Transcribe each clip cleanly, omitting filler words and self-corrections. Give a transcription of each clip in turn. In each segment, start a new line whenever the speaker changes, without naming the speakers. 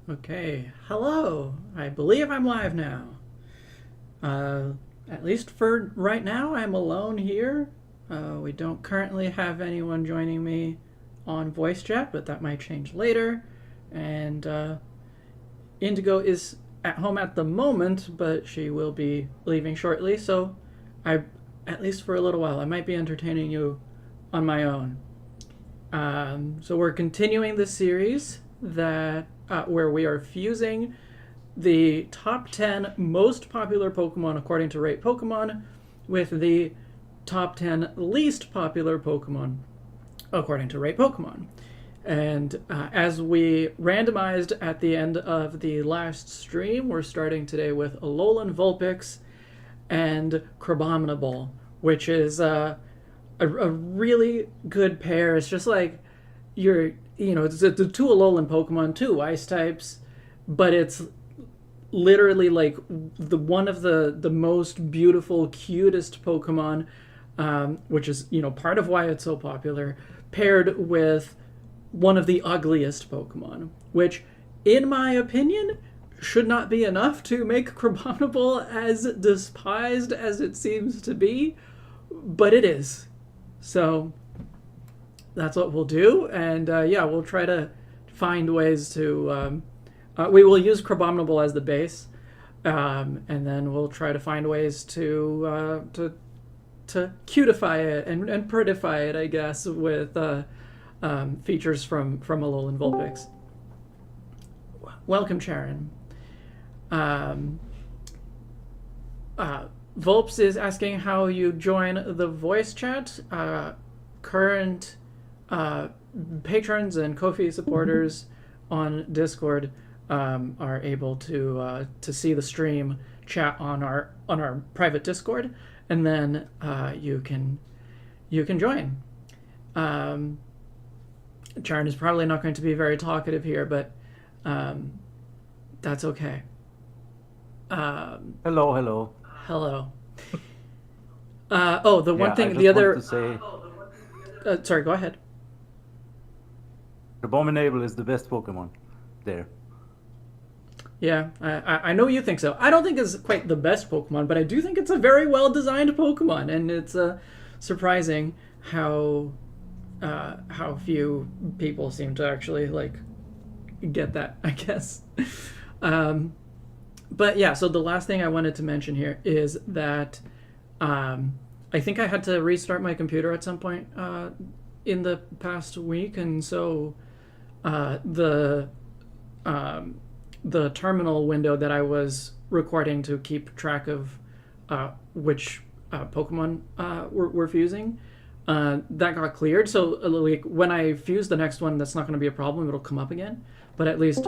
Okay, hello. I believe I'm live now. At least for right now, I'm alone here. We don't currently have anyone joining me on voice chat, but that might change later. And Indigo is at home at the moment, but she will be leaving shortly. So, at least for a little while, I might be entertaining you on my own. So we're continuing the series that where we are fusing the top 10 most popular Pokemon according to Rate Pokemon with the top 10 least popular Pokemon according to Rate Pokemon. And as we randomized at the end of the last stream, we're starting today with Alolan Vulpix and Crabominable, which is a really good pair. It's just like it's the two Alolan Pokemon, two ice types, but it's literally like the one of the most beautiful, cutest Pokemon, which is part of why it's so popular, paired with one of the ugliest Pokemon, which, in my opinion, should not be enough to make Crabominable as despised as it seems to be, but it is. So that's what we'll do, and we'll try to find ways to. We will use Crabominable as the base, and then we'll try to find ways to cutify it and prettify it, I guess, with features from Alolan Vulpix. Welcome, Sharon. Vulps is asking how you join the voice chat. Current patrons and Ko-fi supporters on Discord are able to see the stream chat on our private Discord, and then you can join. Charon is probably not going to be very talkative here, but that's okay.
Hello.
Hello. The one thing,
the other. To say,
sorry, go ahead.
Crabominable is the best Pokemon there.
Yeah, I know you think so. I don't think it's quite the best Pokemon, but I do think it's a very well designed Pokemon, and it's surprising how few people seem to actually get that, I guess. But yeah, so the last thing I wanted to mention here is that I think I had to restart my computer at some point in the past week, and so the terminal window that I was recording to keep track of which Pokemon were fusing, that got cleared. So when I fuse the next one, that's not going to be a problem. It'll come up again. But at least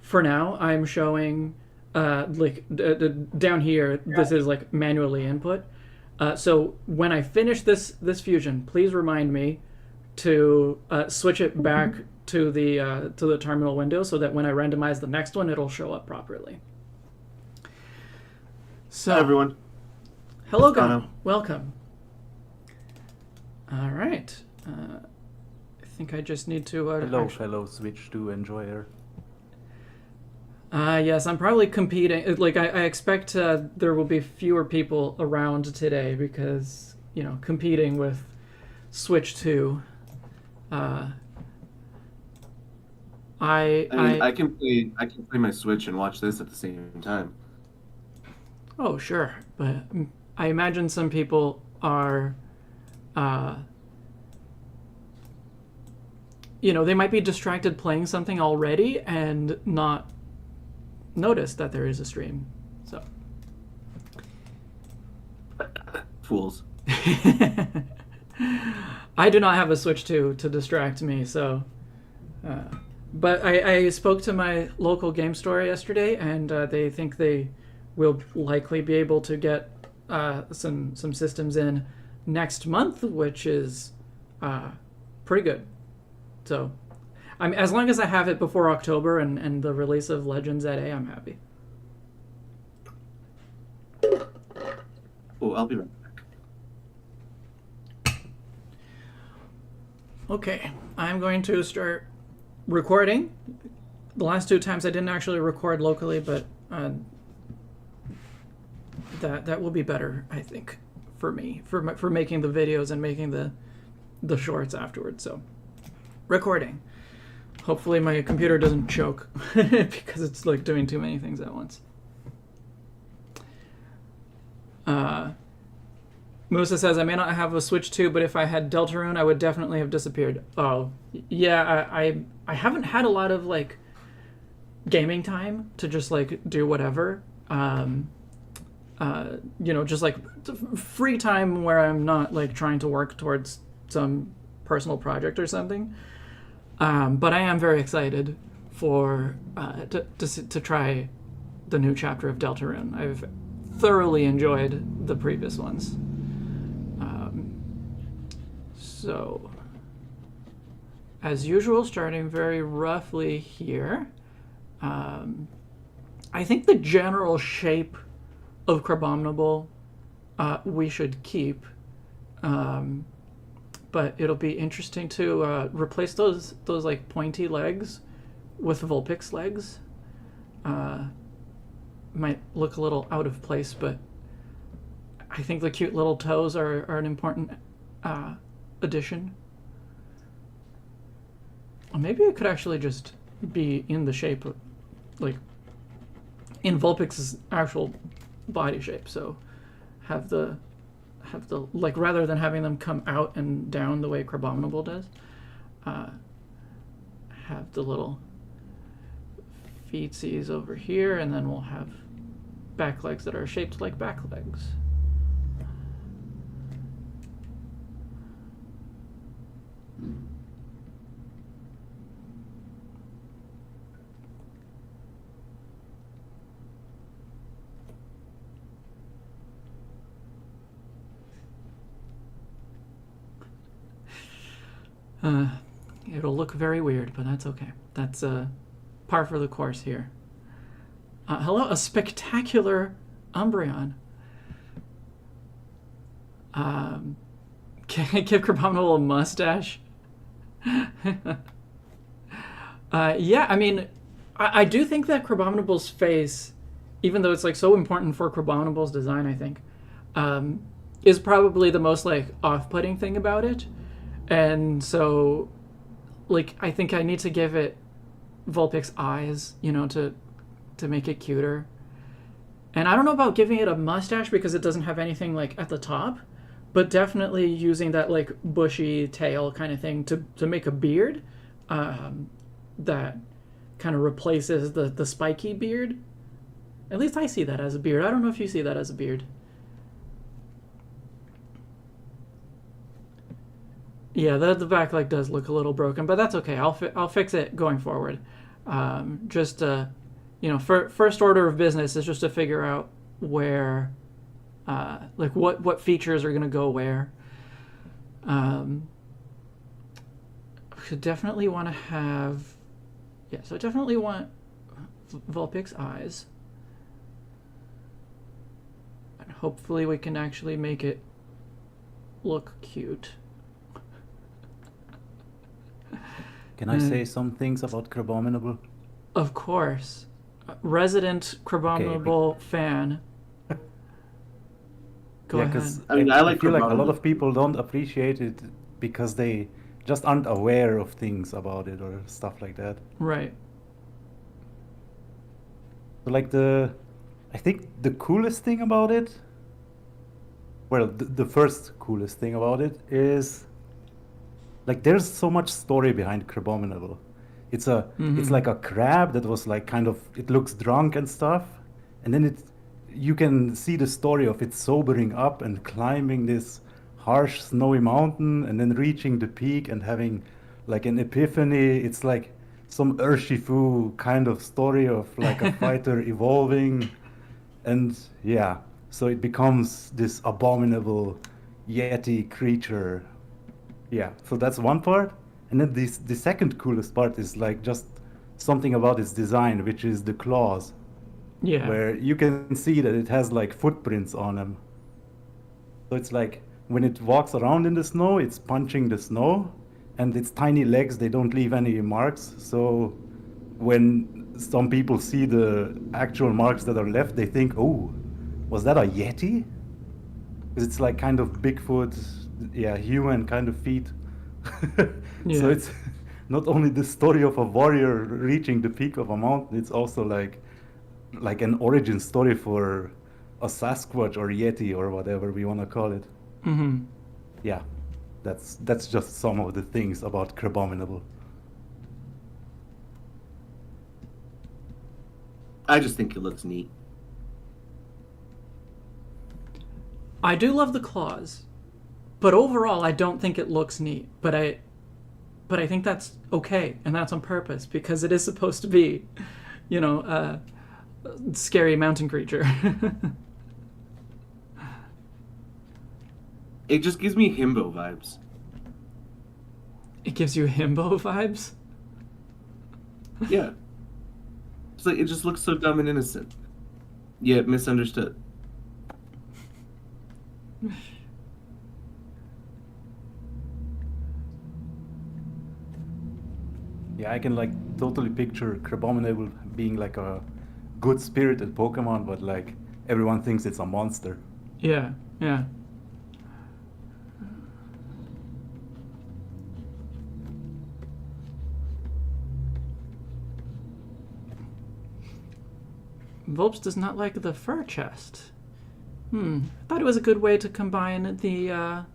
for now, I'm showing down here. This is manually input. So when I finish this fusion, please remind me to switch it back to the terminal window so that when I randomize the next one, it'll show up properly. So,
hi, everyone.
Hello, Gano. Welcome. All right. I think I just need to...
hello, fellow Switch 2 enjoyer.
Yes, I'm probably competing. I expect there will be fewer people around today because, competing with Switch 2.
I can play my Switch and watch this at the same time.
Oh, sure. But I imagine some people are... they might be distracted playing something already and not notice that there is a stream. So
fools.
I do not have a Switch 2 to distract me, so but I spoke to my local game store yesterday, and they think they will likely be able to get some systems in next month, which is pretty good. So as long as I have it before October and the release of Legends at A, I'm happy.
Oh, I'll be right back.
Okay, I'm going to start recording the last 2 times I didn't actually record locally, but that will be better, I think, for me, for making the videos and making the shorts afterwards. So, recording. Hopefully my computer doesn't choke because it's like doing too many things at once. Musa says, I may not have a Switch 2, but if I had Deltarune, I would definitely have disappeared. Oh, yeah, I haven't had a lot of, like, gaming time to just, like, do whatever. You know, just, like, free time where I'm not, like, trying to work towards some personal project or something. But I am very excited for to try the new chapter of Deltarune. I've thoroughly enjoyed the previous ones. So, as usual, starting very roughly here, I think the general shape of Crabominable we should keep, but it'll be interesting to replace those like pointy legs with Vulpix legs. Might look a little out of place, but I think the cute little toes are an important addition. Or maybe it could actually just be in the shape of, like, in Vulpix's actual body shape. So have the like, rather than having them come out and down the way Crabominable does, have the little feetsies over here, and then we'll have back legs that are shaped like back legs. It'll look very weird, but that's okay. That's par for the course here. Hello, a spectacular Umbreon. Give Crabominable a mustache. Yeah, I mean, I do think that Crabominable's face, even though it's like so important for Crabominable's design, I think, is probably the most like off-putting thing about it. And so, like, I think I need to give it Vulpix eyes, you know, to make it cuter. And I don't know about giving it a mustache because it doesn't have anything like at the top, but definitely using that like bushy tail kind of thing to make a beard that kind of replaces the spiky beard. At least I see that as a beard. I don't know if you see that as a beard. Yeah, the back leg does look a little broken, but that's okay. I'll fix it going forward. Just you know, first order of business is just to figure out where, like what features are gonna go where. Should definitely want to have, yeah. So I definitely want Vulpix eyes, and hopefully we can actually make it look cute.
Can I say some things about Crabominable?
Of course. Resident Crabominable fan. Go ahead.
I mean, I
feel like a lot
Crabominable.
of people don't appreciate it because they just aren't aware of things about it or stuff like that.
Right.
So like I think the coolest thing about it, well, the first coolest thing about it is, like, there's so much story behind Crabominable. It's like a crab that was like kind of, it looks drunk and stuff, and then you can see the story of it sobering up and climbing this harsh snowy mountain and then reaching the peak and having like an epiphany. It's like some Urshifu kind of story of like a fighter evolving, and yeah, so it becomes this abominable yeti creature. Yeah, so that's one part. And then the second coolest part is like just something about its design, which is the claws.
Yeah.
Where you can see that it has like footprints on them. So it's like when it walks around in the snow, it's punching the snow, and its tiny legs, they don't leave any marks. So when some people see the actual marks that are left, they think, oh, was that a Yeti? Because it's like kind of Bigfoot, yeah, human kind of feet.
Yeah.
So it's not only the story of a warrior reaching the peak of a mountain, it's also like an origin story for a Sasquatch or Yeti or whatever we want to call it.
Mm-hmm.
Yeah, that's just some of the things about Crabominable.
I just think it looks neat.
I do love the claws, but overall, I don't think it looks neat. But I think that's okay, and that's on purpose because it is supposed to be, a scary mountain creature.
It just gives me himbo vibes.
It gives you himbo vibes.
Yeah. It's like it just looks so dumb and innocent. Yet misunderstood.
Yeah, I can like totally picture Crabominable being like a good-spirited Pokemon, but like everyone thinks it's a monster.
Yeah, yeah. Vulpix does not like the fur chest. I thought it was a good way to combine the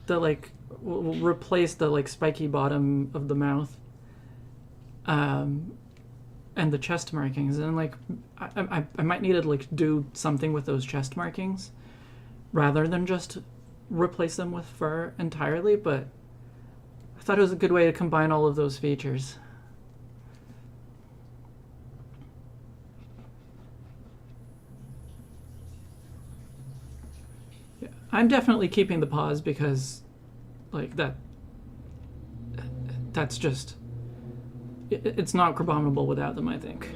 like replace the like spiky bottom of the mouth, and the chest markings, and like I might need to like do something with those chest markings, rather than just replace them with fur entirely. But I thought it was a good way to combine all of those features. I'm definitely keeping the paws because, like, that's just... It's not Crabominable without them, I think.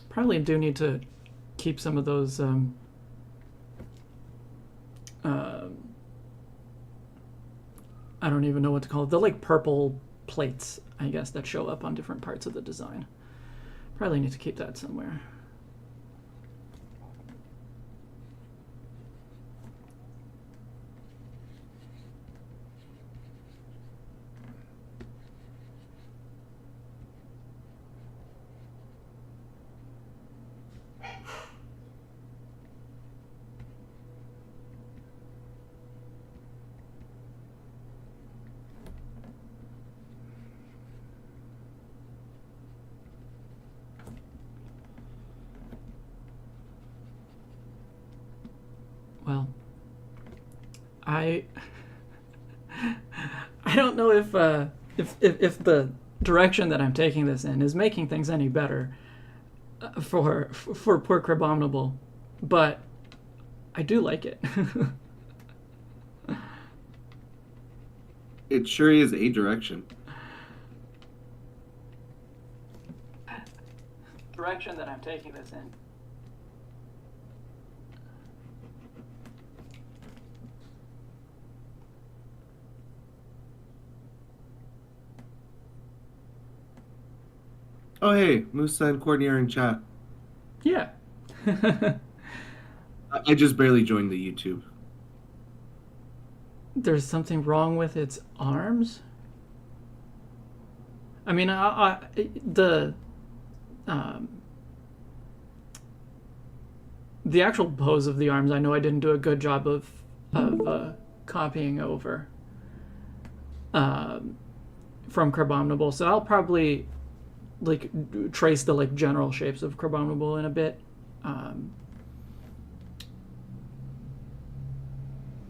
Probably do need to keep some of those... I don't even know what to call it. The like purple plates, I guess, that show up on different parts of the design. Probably need to keep that somewhere. Well, I don't know if the direction that I'm taking this in is making things any better for poor Crabominable, but I do like it.
It sure is a direction.
Direction that I'm taking this in.
Oh hey, Musa and Courtney are in chat.
Yeah.
I just barely joined the YouTube.
There's something wrong with its arms? I mean, the actual pose of the arms, I know I didn't do a good job of copying over from Crabominable, so I'll probably like trace the like general shapes of Crabominable in a bit.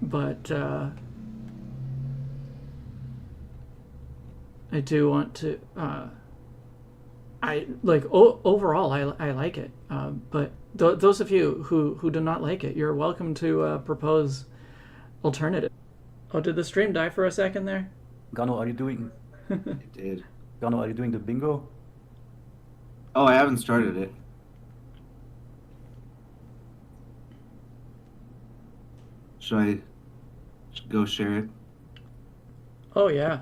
But I do want to I like overall I like it, but those of you who do not like it, you're welcome to propose alternative. Oh, did the stream die for a second there?
Gano, are you doing?
It did.
Gano, are you doing the bingo?
Oh, I haven't started it. Should go share it?
Oh yeah.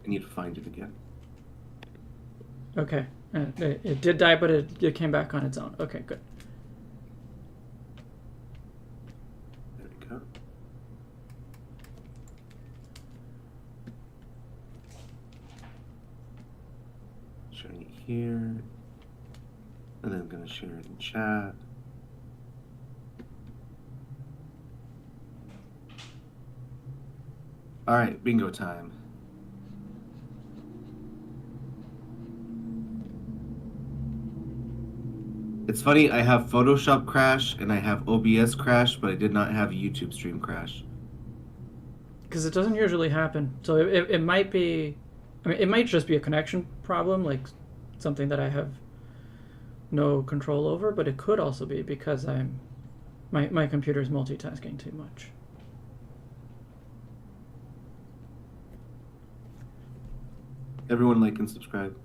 I need to find it again.
Okay. It did die, but it came back on its own. Okay, good.
There we go. Sharing it here. And then I'm going to share it in chat. All right, bingo time. It's funny, I have Photoshop crash and I have OBS crash, but I did not have a YouTube stream crash.
Because it doesn't usually happen. So it might be, I mean, it might just be a connection problem, like something that I have no control over, but it could also be because my computer's multitasking too much.
Everyone like and subscribe.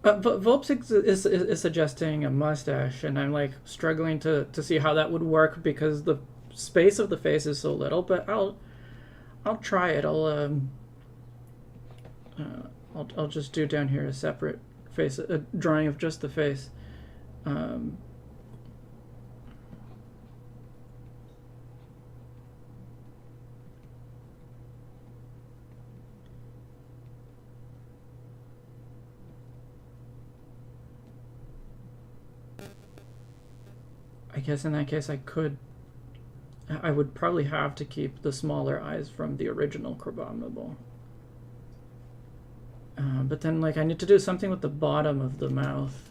But Vulpix is suggesting a mustache, and I'm like struggling to see how that would work because the space of the face is so little. But I'll try it. I'll just do down here a separate face, a drawing of just the face. I guess in that case I would probably have to keep the smaller eyes from the original Crabominable. But then like I need to do something with the bottom of the mouth.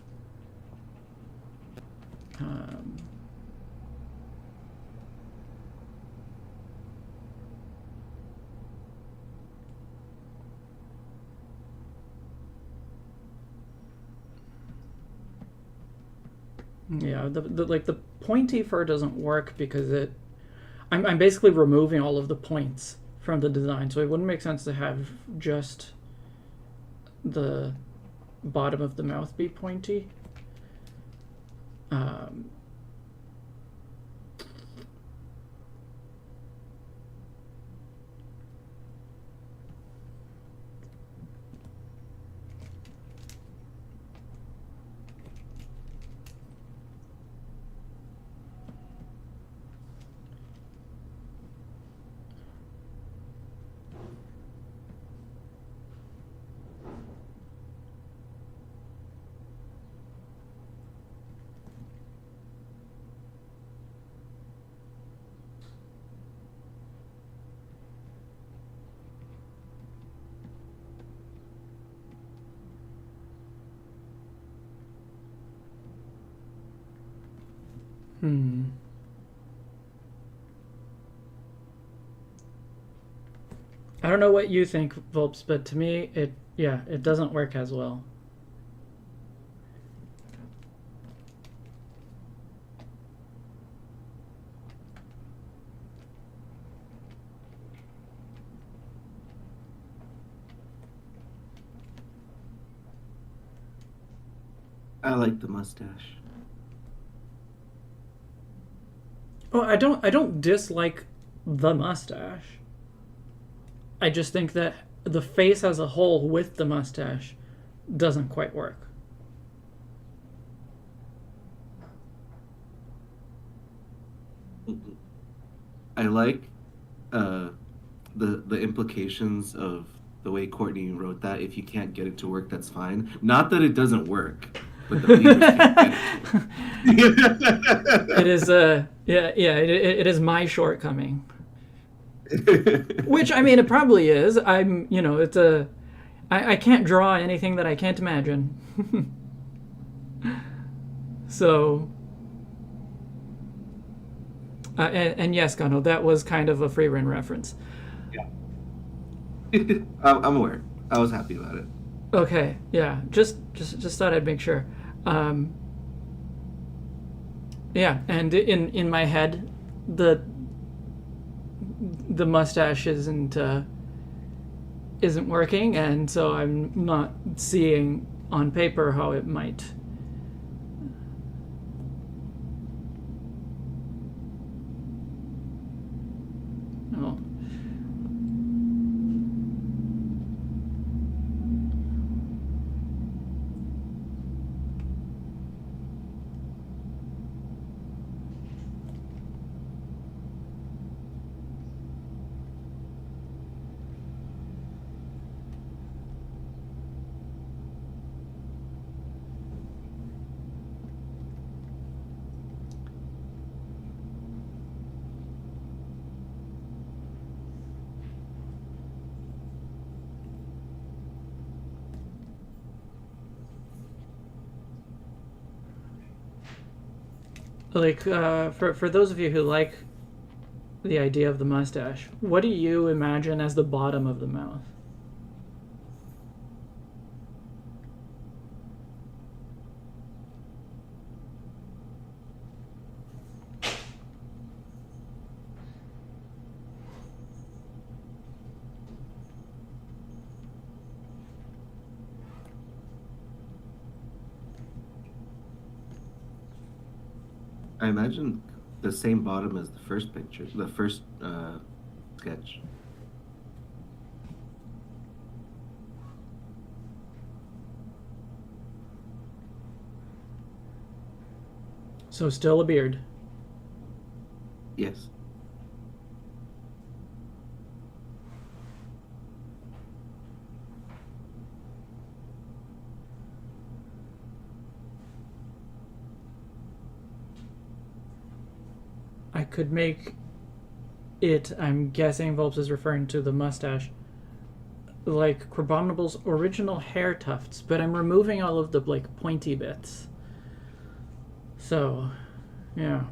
Yeah, the pointy fur doesn't work because I'm basically removing all of the points from the design, so it wouldn't make sense to have just the bottom of the mouth be pointy. I don't know what you think, Vulps, but to me, it doesn't work as well.
I like the mustache.
Oh, I don't dislike the mustache. I just think that the face as a whole with the mustache doesn't quite work.
I like the implications of the way Courtney wrote that. If you can't get it to work, that's fine. Not that it doesn't work, but the viewers can't get it.
It is it is my shortcoming. Which I mean, it probably is. I can't draw anything that I can't imagine. So, and yes, Gano, that was kind of a free run reference.
Yeah. I'm aware. I was happy about it.
Okay, yeah, just thought I'd make sure. Yeah, and in my head, the mustache isn't isn't working, and so I'm not seeing on paper how it might. Oh. Like, for those of you who like the idea of the mustache, what do you imagine as the bottom of the mouth?
I imagine the same bottom as the first picture, the first sketch.
So still a beard.
Yes.
I could make it, I'm guessing Volps is referring to the mustache, like Crabominable's original hair tufts, but I'm removing all of the like pointy bits. So, yeah.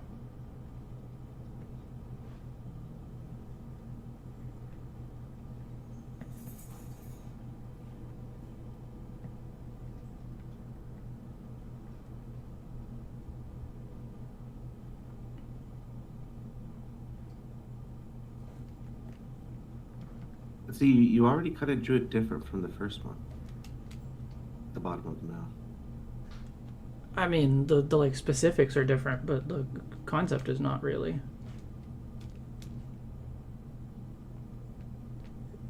See, you already kind of drew it different from the first one. The bottom of the mouth.
I mean, the like specifics are different, but the concept is not really.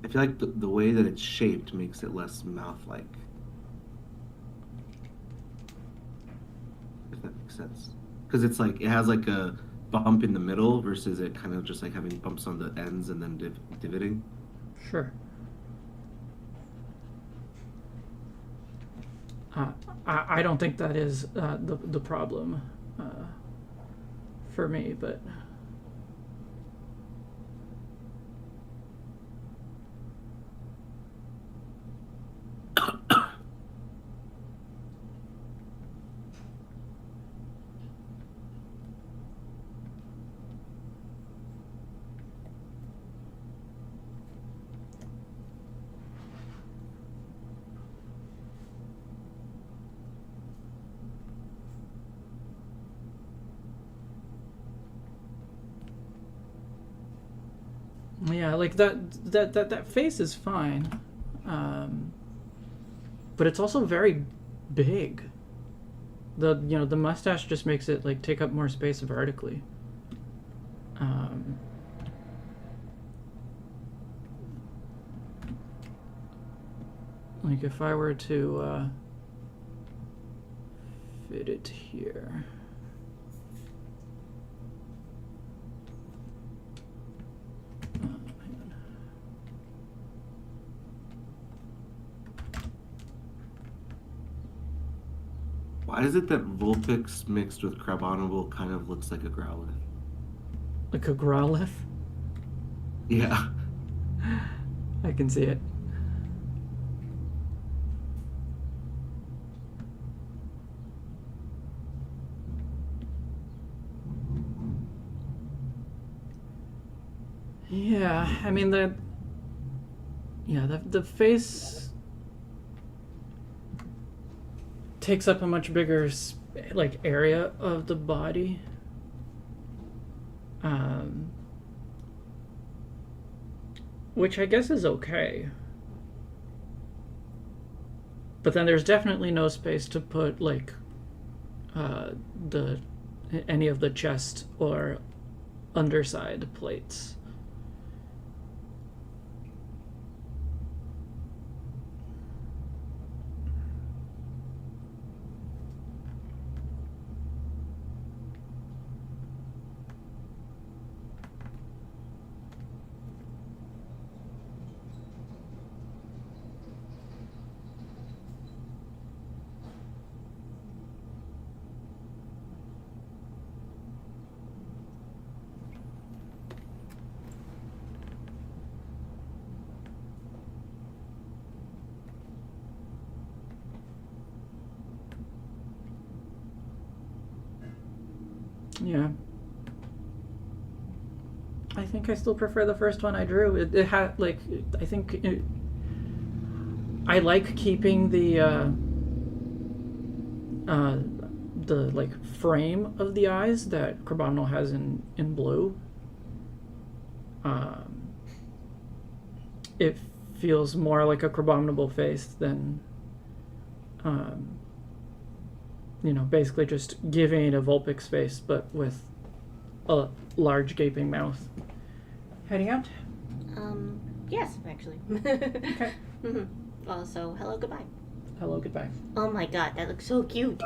I feel like the way that it's shaped makes it less mouth-like. If that makes sense. Because it's like, it has like a bump in the middle versus it kind of just like having bumps on the ends and then divoting.
Sure. I don't think that is the problem for me, but yeah, like that face is fine, but it's also very big. The mustache just makes it like take up more space vertically. Like if I were to fit it here.
Why is it that Vulpix mixed with Crabominable kind of looks like a Growlithe?
Like a Growlithe?
Yeah.
I can see it. Yeah, I mean the face takes up a much bigger like area of the body. Which I guess is okay. But then there's definitely no space to put like the any of the chest or underside plates. Yeah. I think I still prefer the first one I drew. It had like I think I like keeping the like frame of the eyes that Crabominable has in blue. It feels more like a Crabominable face than basically just giving it a Vulpix face, but with a large gaping mouth. Heading out?
Yes, actually.
Okay.
Well, so hello, goodbye.
Hello, goodbye.
Oh my god, that looks so cute.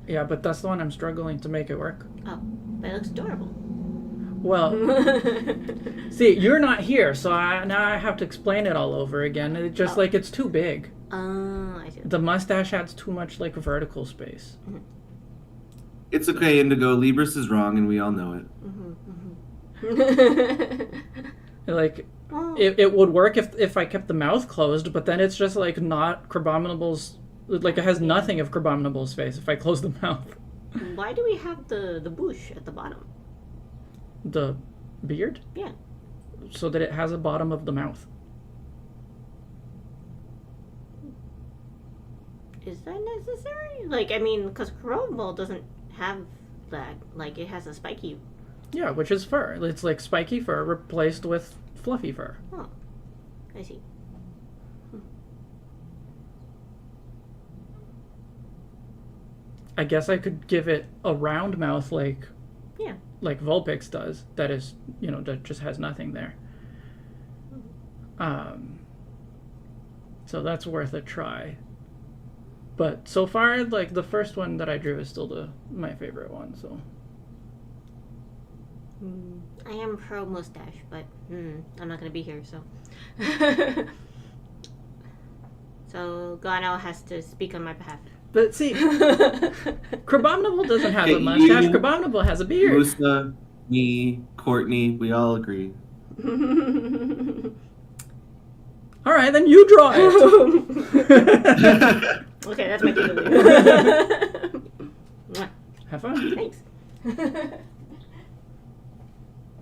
Yeah, but that's the one I'm struggling to make it work.
Oh, but it looks adorable.
Well, see, you're not here, so now I have to explain it all over again. It's just like it's too big.
I see.
The mustache adds too much like vertical space.
It's okay, Indigo. Libris is wrong, and we all know it.
Like, it would work if I kept the mouth closed, but then it's just like not Crabominable's. Like it has nothing of Crabominable's face if I close the mouth.
Why do we have the bush at the bottom?
The beard?
Yeah.
So that it has a bottom of the mouth.
Is that necessary? Like, I mean, because Crabominable doesn't have that. Like, it has a spiky.
Yeah, which is fur. It's like spiky fur replaced with fluffy fur.
Oh, I see.
I guess I could give it a round mouth like Vulpix does. That is, that just has nothing there. So that's worth a try. But so far, like the first one that I drew is still my favorite one. So
I am pro mustache, but I'm not gonna be here, so. So Gano has to speak on my behalf.
But see, Crabominable doesn't have a mustache. Crabominable has a beard.
Musa, me, Courtney, we all agree.
All right, then you draw it.
Okay, that's my deal.
Have fun.
Thanks.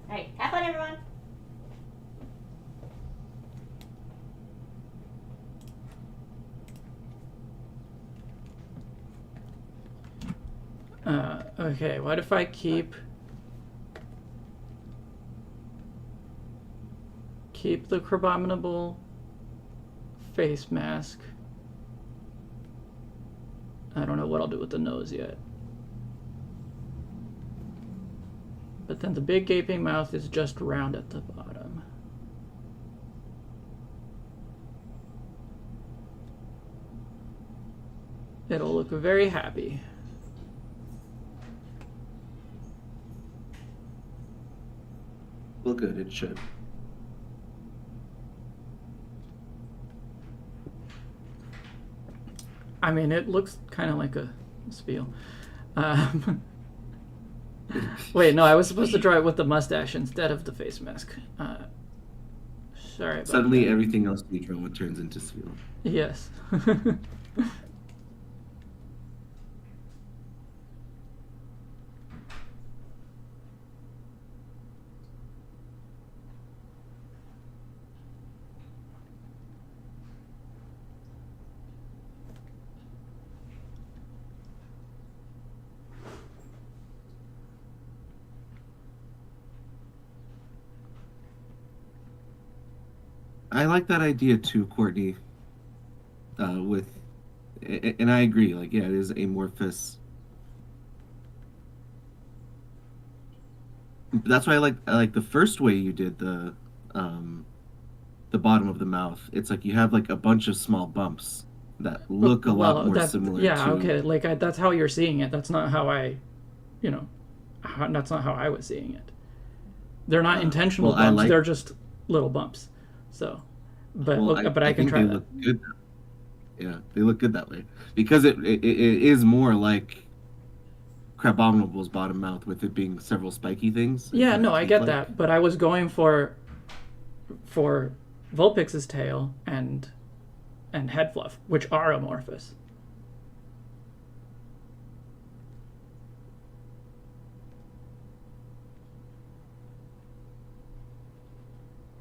Hey, have fun, everyone.
Okay, what if I keep the Crabominable face mask? I don't know what I'll do with the nose yet. But then the big gaping mouth is just round at the bottom. It'll look very happy.
Well, good, it should.
I mean, it looks kind of like a spiel. Wait, no, I was supposed to draw it with the mustache instead of the face mask. Sorry about
Suddenly,
that.
everything else we draw turns into Spheel.
Yes.
I like that idea too, Courtney. with, and I agree. Like, yeah, it is amorphous. That's why I like the first way you did the bottom of the mouth. It's like you have like a bunch of small bumps that look a lot
Well,
more
that
similar
yeah,
to.
okay, like that's how you're seeing it. That's not how I, you know, that's not how I was seeing it. They're not intentional
Well, I
bumps.
like.
They're just little bumps. So, but
Well,
but I
I
can
think
try
they
that.
look good. Yeah, they look good that way because it is more like Crabominable's bottom mouth with it being several spiky things and
Yeah,
kind of
no, I get
teeth-like.
that, but I was going for Vulpix's tail and head fluff, which are amorphous.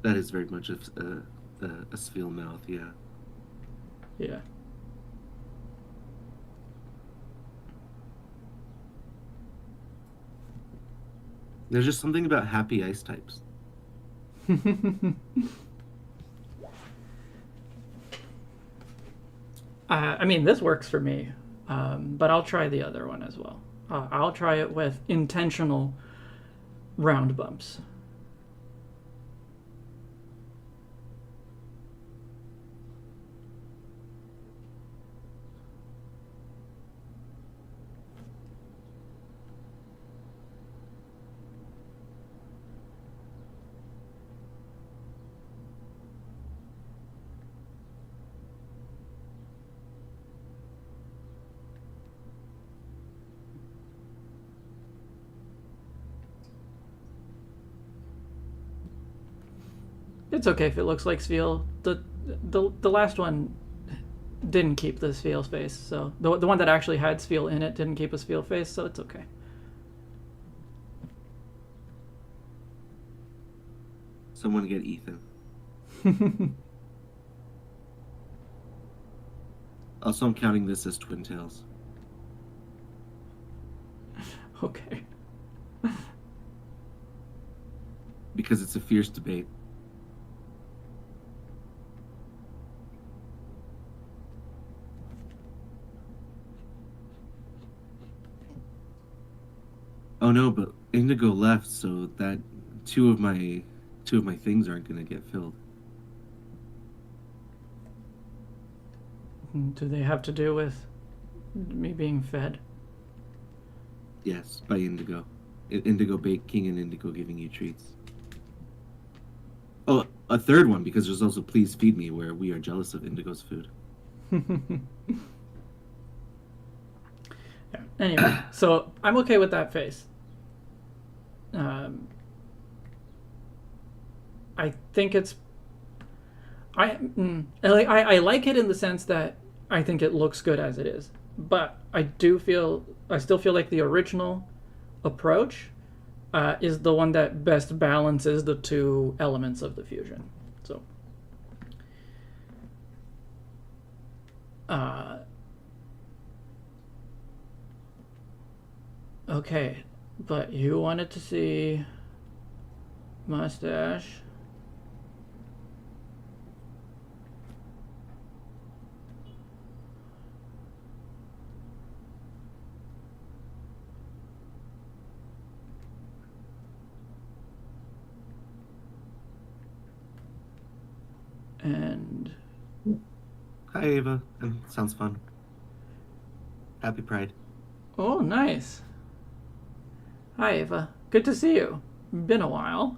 That is very much a spheal mouth, yeah.
Yeah.
There's just something about happy ice types.
I mean, this works for me, but I'll try the other one as well. I'll try it with intentional round bumps. It's okay if it looks like Sviel. The last one didn't keep the Sviel face, so the one that actually had Sviel in it didn't keep a Sviel face, so it's okay.
Someone get Ethan. Also, I'm counting this as twin tails
Okay.
because it's a fierce debate. Oh no, but Indigo left, so that two of my things aren't gonna get filled.
Do they have to do with me being fed?
Yes, by Indigo. Indigo baking and Indigo giving you treats. Oh, a third one because there's also Please Feed Me, where we are jealous of Indigo's food.
Yeah. Anyway, so I'm okay with that face. I think it's. I like it in the sense that I think it looks good as it is, but I still feel like the original approach is the one that best balances the two elements of the fusion. So. Okay, but you wanted to see mustache. And
Hi, Ava. Sounds fun. Happy Pride.
oh, nice. Hi, Ava. Good to see you. Been a while.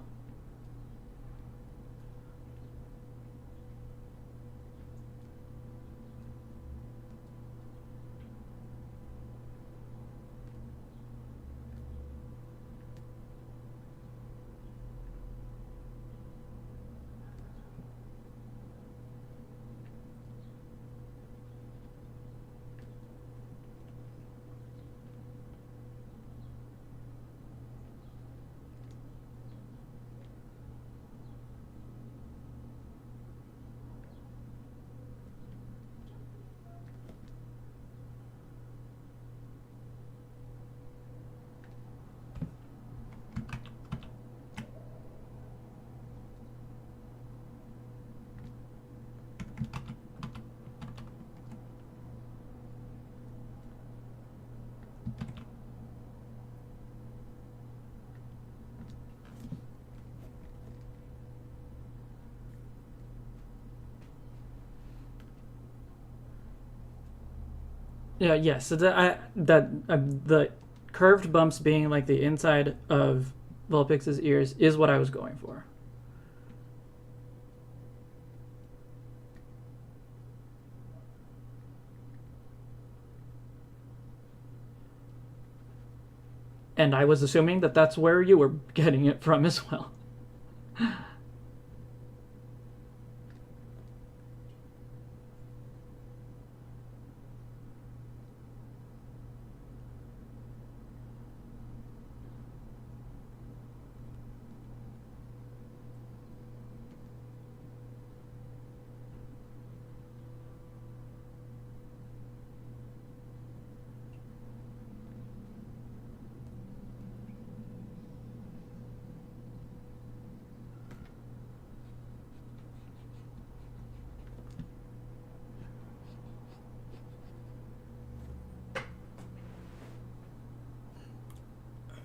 Yeah, yes. So the curved bumps being like the inside of Vulpix's ears is what I was going for. And I was assuming that that's where you were getting it from as well.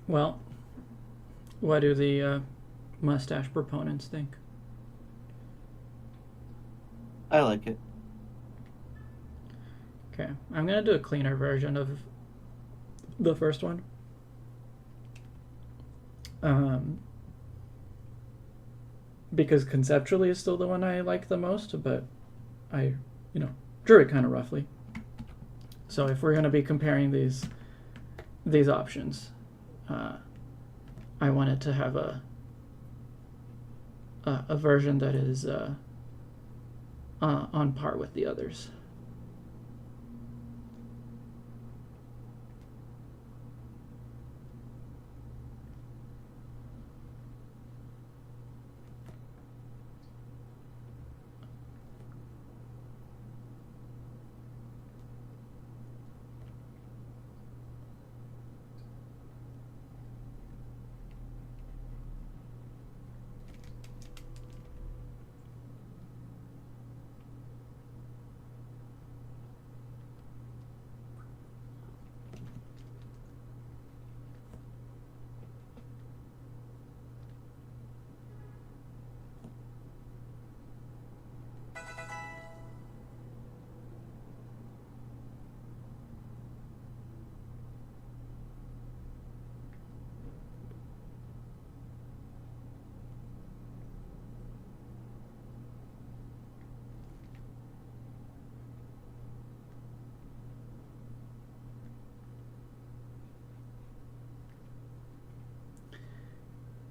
Well, what do the mustache proponents think?
I like it.
Okay, I'm gonna do a cleaner version of the first one. Because conceptually it's still the one I like the most, but I, drew it kind of roughly. So if we're gonna be comparing these options, I wanted to have a version that is on par with the others.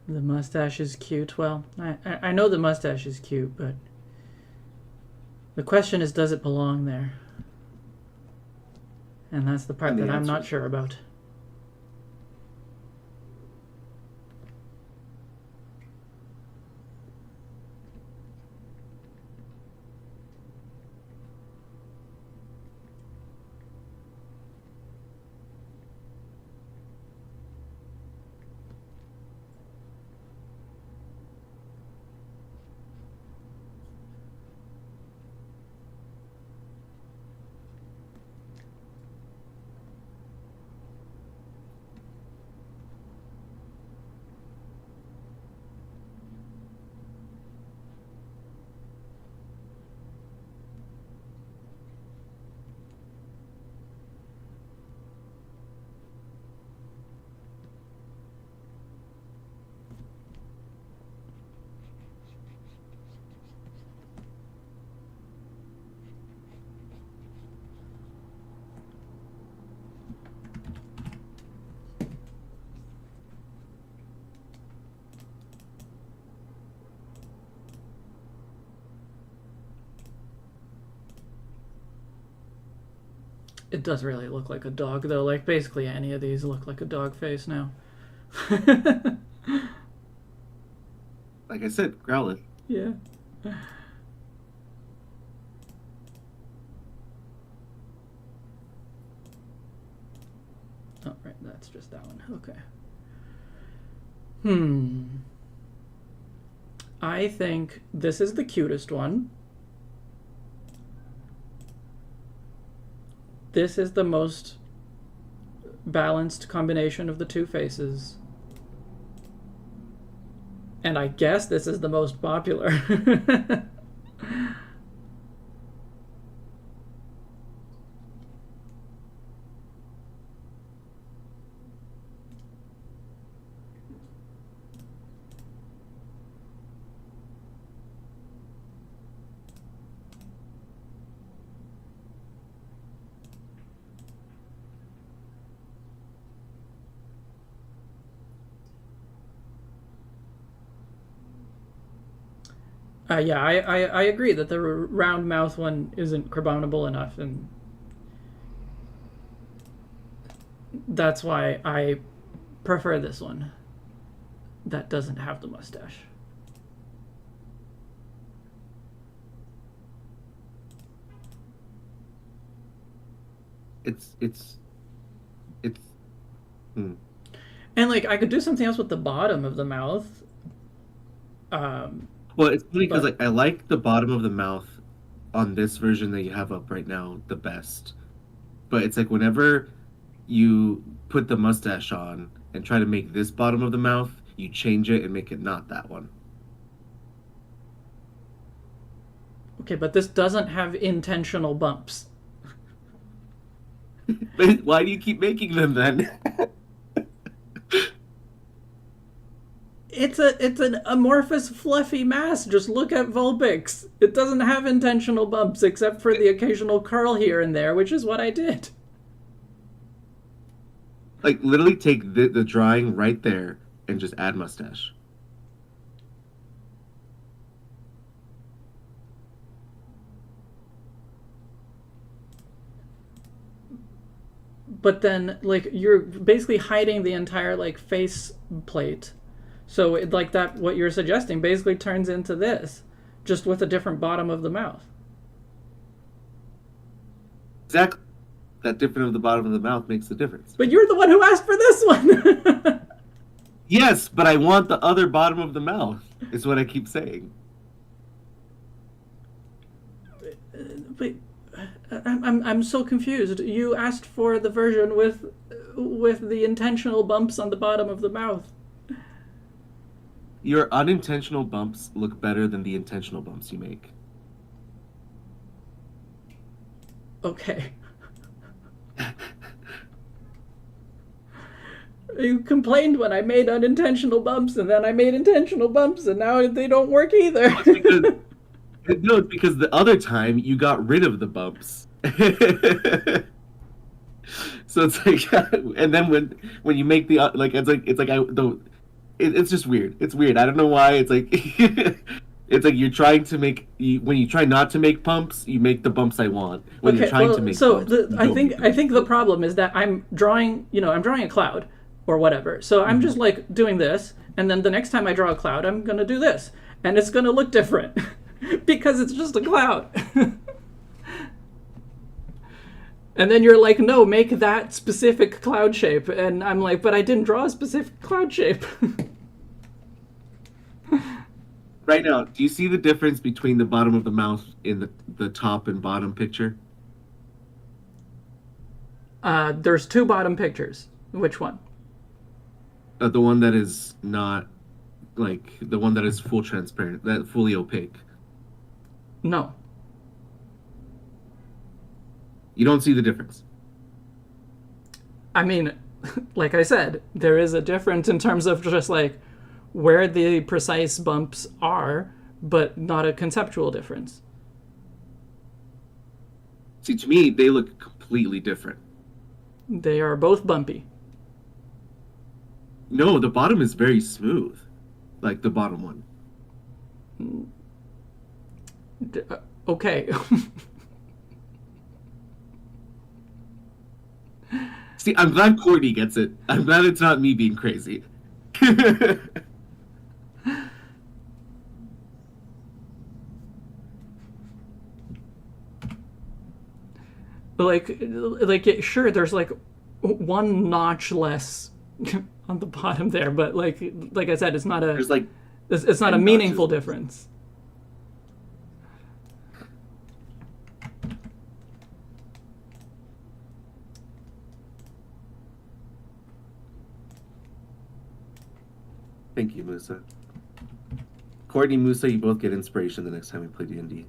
The mustache is cute. Well, I know the mustache is cute, but the question is, does it belong there? And that's the part
And the
that I'm
answer
not
is-
sure about. It does really look like a dog, though. Like, basically any of these look like a dog face now.
Like I said, Growlithe.
Yeah. Oh, right, that's just that one. Okay. I think this is the cutest one. This is the most balanced combination of the two faces. And I guess this is the most popular. Yeah, I agree that the round mouth one isn't Crabominable enough, and that's why I prefer this one that doesn't have the mustache.
It's
And like I could do something else with the bottom of the mouth.
Well, it's funny because
But-
I like the bottom of the mouth on this version that you have up right now the best. But it's like whenever you put the mustache on and try to make this bottom of the mouth, you change it and make it not that one.
Okay, but this doesn't have intentional bumps.
But why do you keep making them then?
It's an amorphous, fluffy mass. Just look at Vulpix. It doesn't have intentional bumps except for the occasional curl here and there, which is what I did.
Like literally take the drawing right there and just add mustache.
But then, like, you're basically hiding the entire, like, face plate. So, like, that, what you're suggesting basically turns into this, just with a different bottom of the mouth.
Exactly. That different of the bottom of the mouth makes the difference.
But you're the one who asked for this one!
Yes, but I want the other bottom of the mouth, is what I keep saying.
But I'm so confused. You asked for the version with the intentional bumps on the bottom of the mouth.
Your unintentional bumps look better than the intentional bumps you make.
Okay. You complained when I made unintentional bumps, and then I made intentional bumps, and now they don't work either.
No, it's because the other time you got rid of the bumps. So it's like, and then when you make the like, it's just weird. It's weird. I don't know why. It's like, it's like you're trying to make when you try not to make bumps, you make the bumps I want. When you're trying to make bumps,
I think the problem is that I'm drawing a cloud or whatever. So I'm just like doing this, and then the next time I draw a cloud, I'm gonna do this, and it's gonna look different because it's just a cloud. And then you're like, no, make that specific cloud shape, and I'm like, but I didn't draw a specific cloud shape.
Right now, do you see the difference between the bottom of the mouth in the top and bottom picture?
There's two bottom pictures. Which one?
The one that is not, like, the one that is full transparent, that fully opaque.
No.
You don't see the difference.
I mean, like I said, there is a difference in terms of just like where the precise bumps are, but not a conceptual difference.
See, to me, they look completely different.
They are both bumpy.
No, the bottom is very smooth. Like the bottom one.
Okay.
See, I'm glad Courtney gets it. I'm glad it's not me being crazy.
Sure, there's like one notch less on the bottom there, but like I said, it's not a
There's like
it's not a
10
meaningful
notches.
difference.
Thank you, Musa. Courtney, Musa, you both get inspiration the next time we play D&D.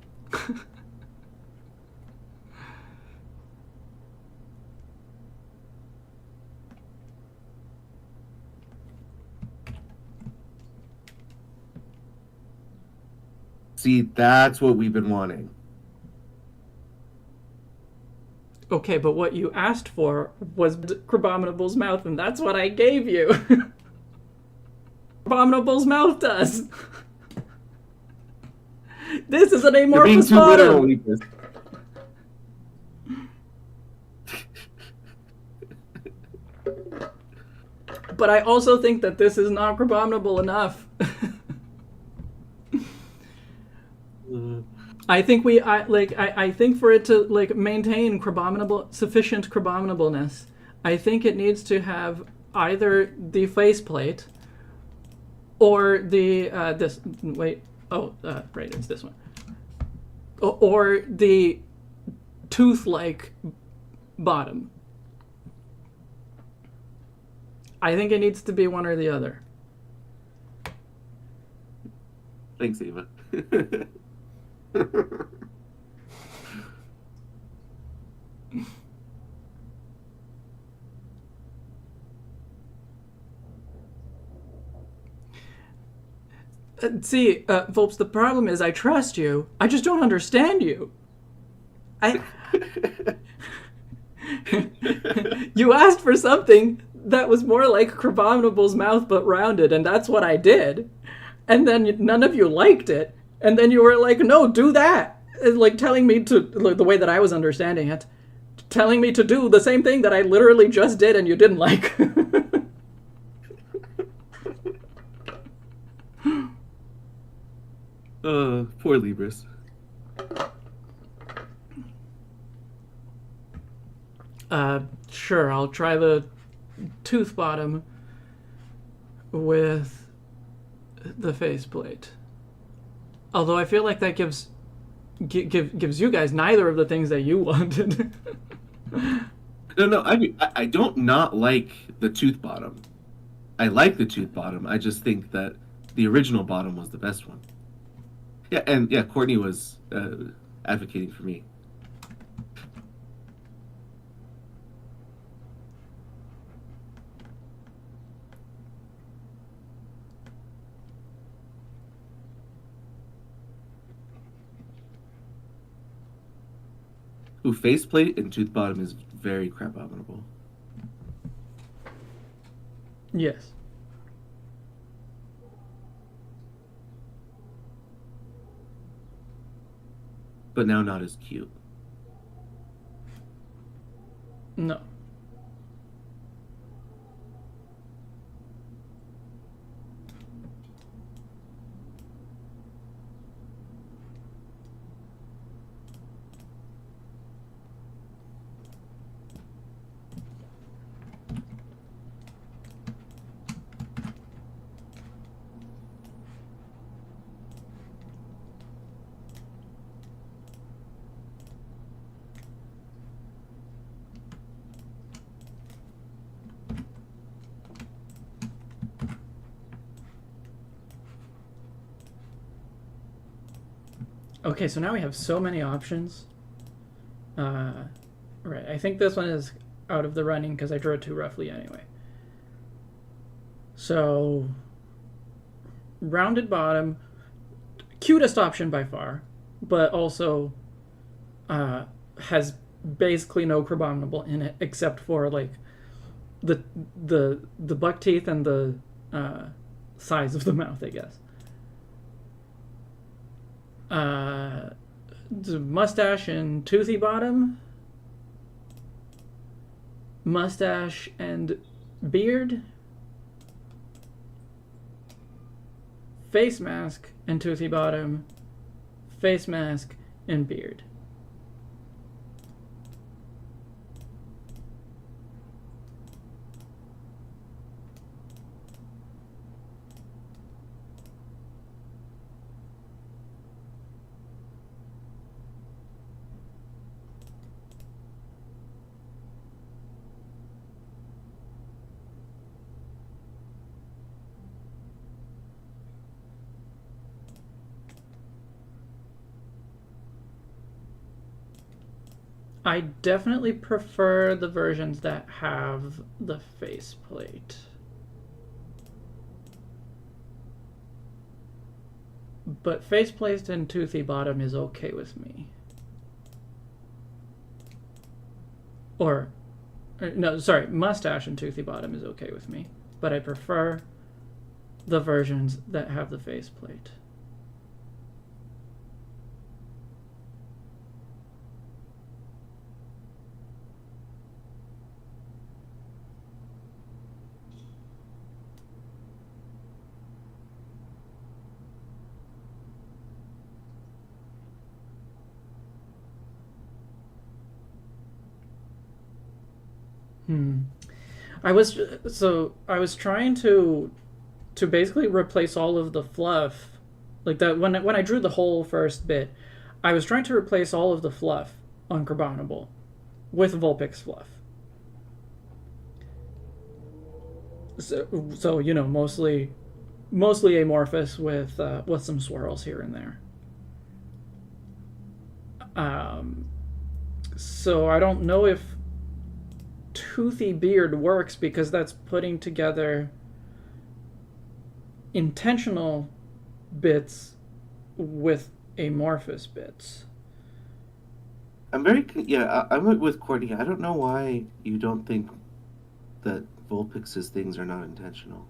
See, that's what we've been wanting.
Okay, but what you asked for was Crabominable's mouth, and that's what I gave you. Crabominable's mouth does. This is an
You're being
amorphous
too literal,
bottom.
Weepus.
But I also think that this is not Crabominable enough. I think I think for it to like maintain sufficient Crabominableness, I think it needs to have either the faceplate or the right, it's this one, or the tooth-like bottom. I think it needs to be one or the other.
Thanks, Eva.
See, Volps, the problem is I trust you. I just don't understand you. You asked for something that was more like Crabominable's mouth but rounded, and that's what I did. And then none of you liked it. And then you were like, no, do that. Like telling me to, like, the way that I was understanding it, telling me to do the same thing that I literally just did and you didn't like.
Poor Libris.
Sure, I'll try the tooth bottom with the faceplate. Although I feel like that gives you guys neither of the things that you wanted.
No, I don't not like the tooth bottom. I like the tooth bottom. I just think that the original bottom was the best one. Yeah, and yeah, Courtney was advocating for me. Ooh, faceplate and tooth bottom is very Crabominable.
Yes.
But now not as cute.
No. Okay, so now we have so many options. Right, I think this one is out of the running because I drew it too roughly anyway. So, rounded bottom, cutest option by far, but also has basically no Crabominable in it except for like the buck teeth and the size of the mouth, I guess. The mustache and toothy bottom, mustache and beard, face mask and toothy bottom, face mask and beard. I definitely prefer the versions that have the faceplate. But faceplate and toothy bottom is okay with me. Or, no, sorry, mustache and toothy bottom is okay with me. But I prefer the versions that have the faceplate. I was trying to basically replace all of the fluff, like that when I drew the whole first bit, I was trying to replace all of the fluff on Crabominable with Vulpix fluff. So you know, mostly amorphous with some swirls here and there. So I don't know if Toothy Beard works because that's putting together intentional bits with amorphous bits.
I'm with Courtney. I don't know why you don't think that Vulpix's things are not intentional.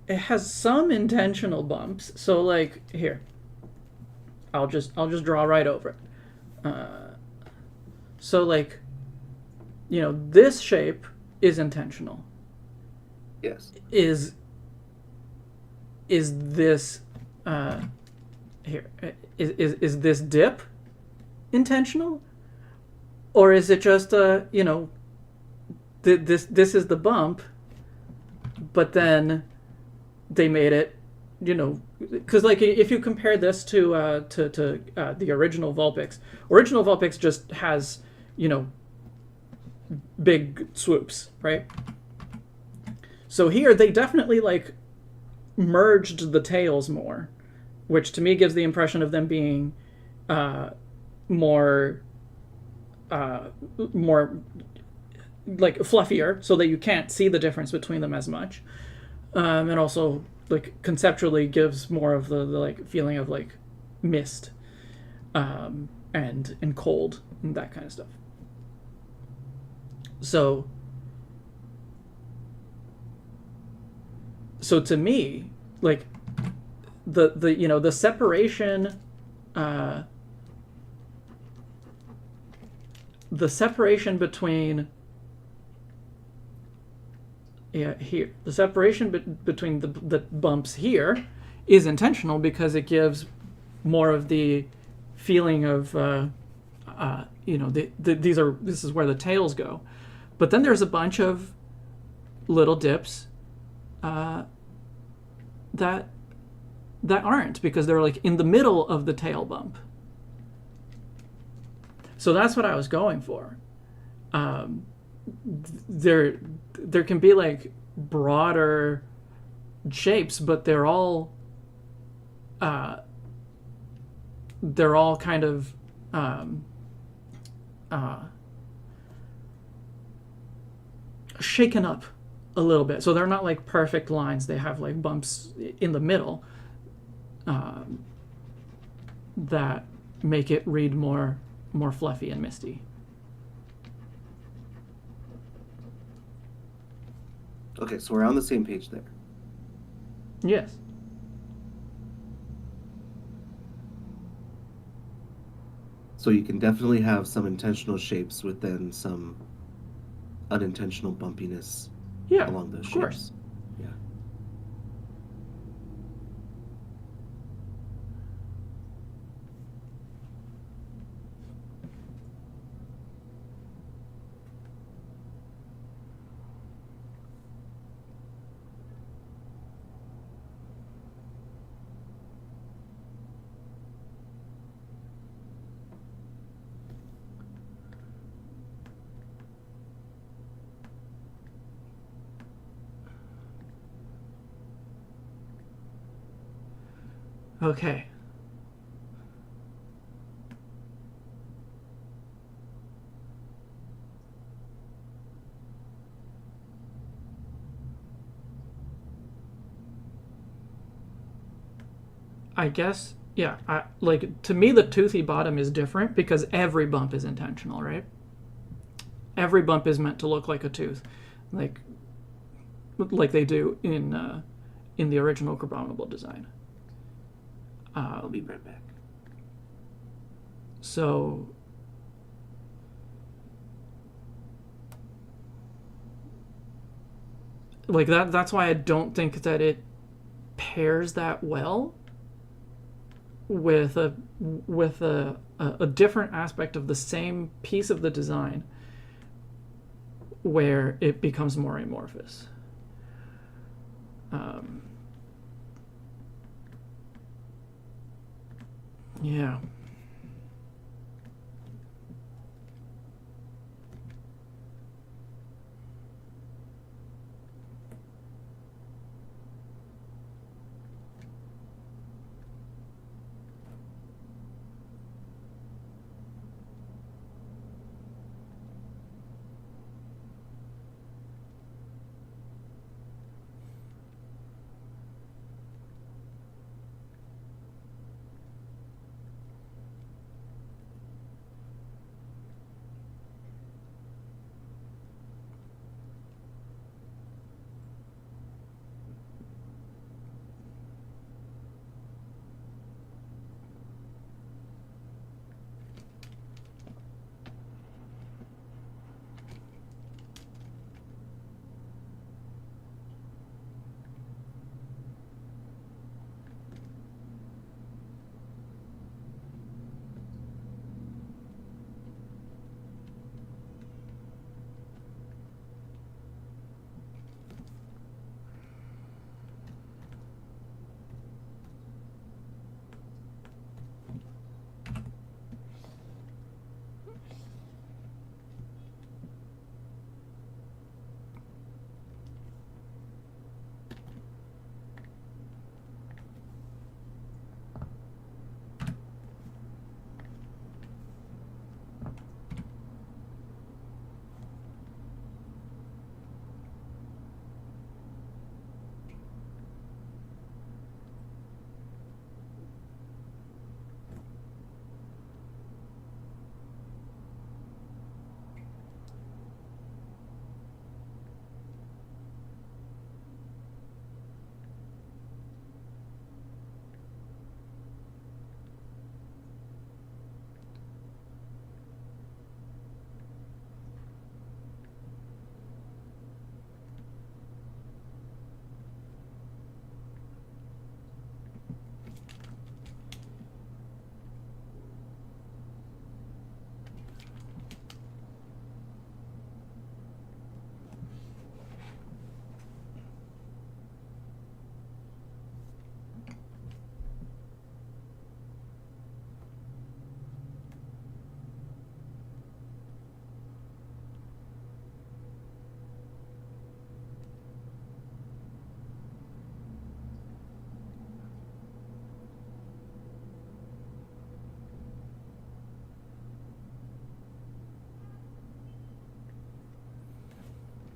It has some intentional bumps. So like here, I'll just draw right over it. So like, you know, this shape is intentional.
Yes.
Is this here? Is this dip intentional, or is it just you know, this is the bump, but then they made it, you know, because like if you compare this to the original Vulpix just has, you know, big swoops, right? So here they definitely like merged the tails more, which to me gives the impression of them being more like fluffier, so that you can't see the difference between them as much. And also like conceptually gives more of the like feeling of like mist and cold and that kind of stuff. So to me, like the you know, the separation between here, the separation between the bumps here is intentional because it gives more of the feeling of you know, this is where the tails go, but then there's a bunch of little dips that aren't, because they're like in the middle of the tail bump. So that's what I was going for. There can be like broader shapes, but they're all kind of shaken up a little bit. So they're not like perfect lines. They have like bumps in the middle that make it read more fluffy and misty.
Okay, so we're on the same page there.
Yes.
So you can definitely have some intentional shapes with then some unintentional bumpiness along those shapes.
Course.
Yeah.
Okay. I guess, yeah, like to me the toothy bottom is different because every bump is intentional, right? Every bump is meant to look like a tooth, like they do in the original Crabominable design.
I'll be right back.
So like that's why I don't think that it pairs that well with a different aspect of the same piece of the design where it becomes more amorphous. Yeah.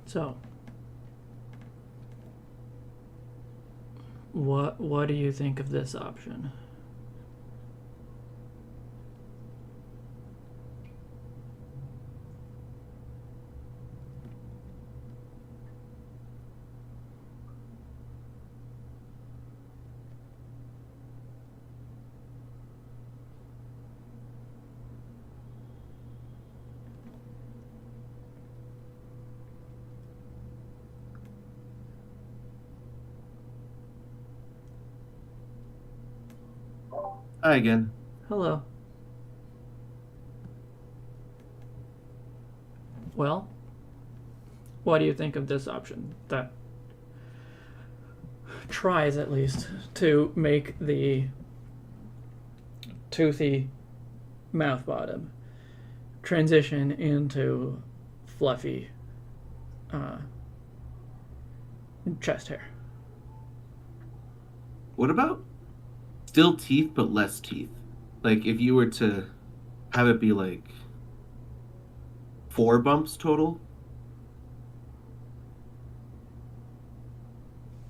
So, what do you think of this option?
Hi again.
Hello. Well, what do you think of this option? That tries, at least, to make the toothy mouth bottom transition into fluffy chest hair.
What about still teeth but less teeth? Like if you were to have it be like 4 bumps total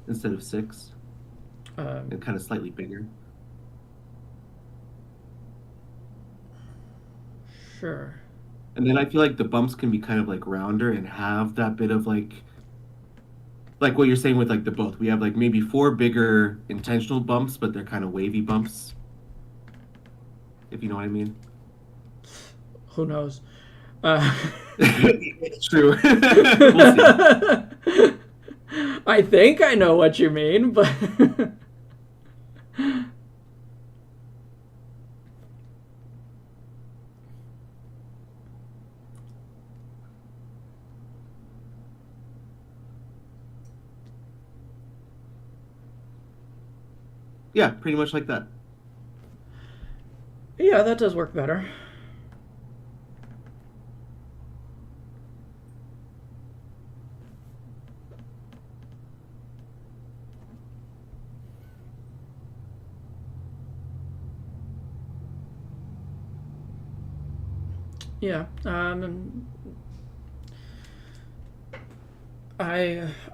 instead of 6, and kind of slightly bigger.
Sure.
And then I feel like the bumps can be kind of like rounder and have that bit of like what you're saying with like the both. We have like maybe 4 bigger intentional bumps, but they're kind of wavy bumps. If you know what I mean.
Who knows?
It's true. We'll see.
I think I know what you mean, but
Yeah, pretty much like that.
Yeah, that does work better. Yeah,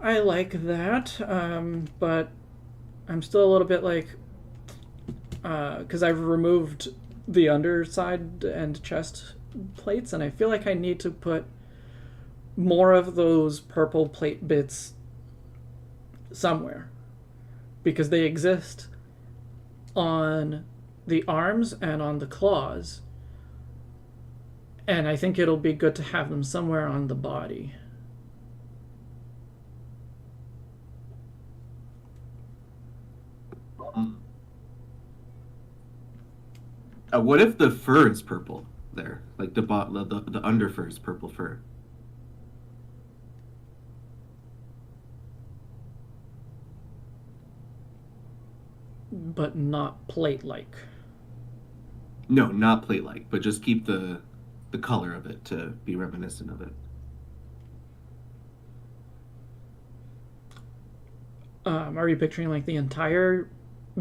I like that, but I'm still a little bit like, because I've removed the underside and chest plates, and I feel like I need to put more of those purple plate bits somewhere, because they exist on the arms and on the claws, and I think it'll be good to have them somewhere on the body.
What if the fur is purple there? Like the under fur is purple fur.
But not plate-like.
No, not plate-like, but just keep the color of it to be reminiscent of it.
Are you picturing like the entire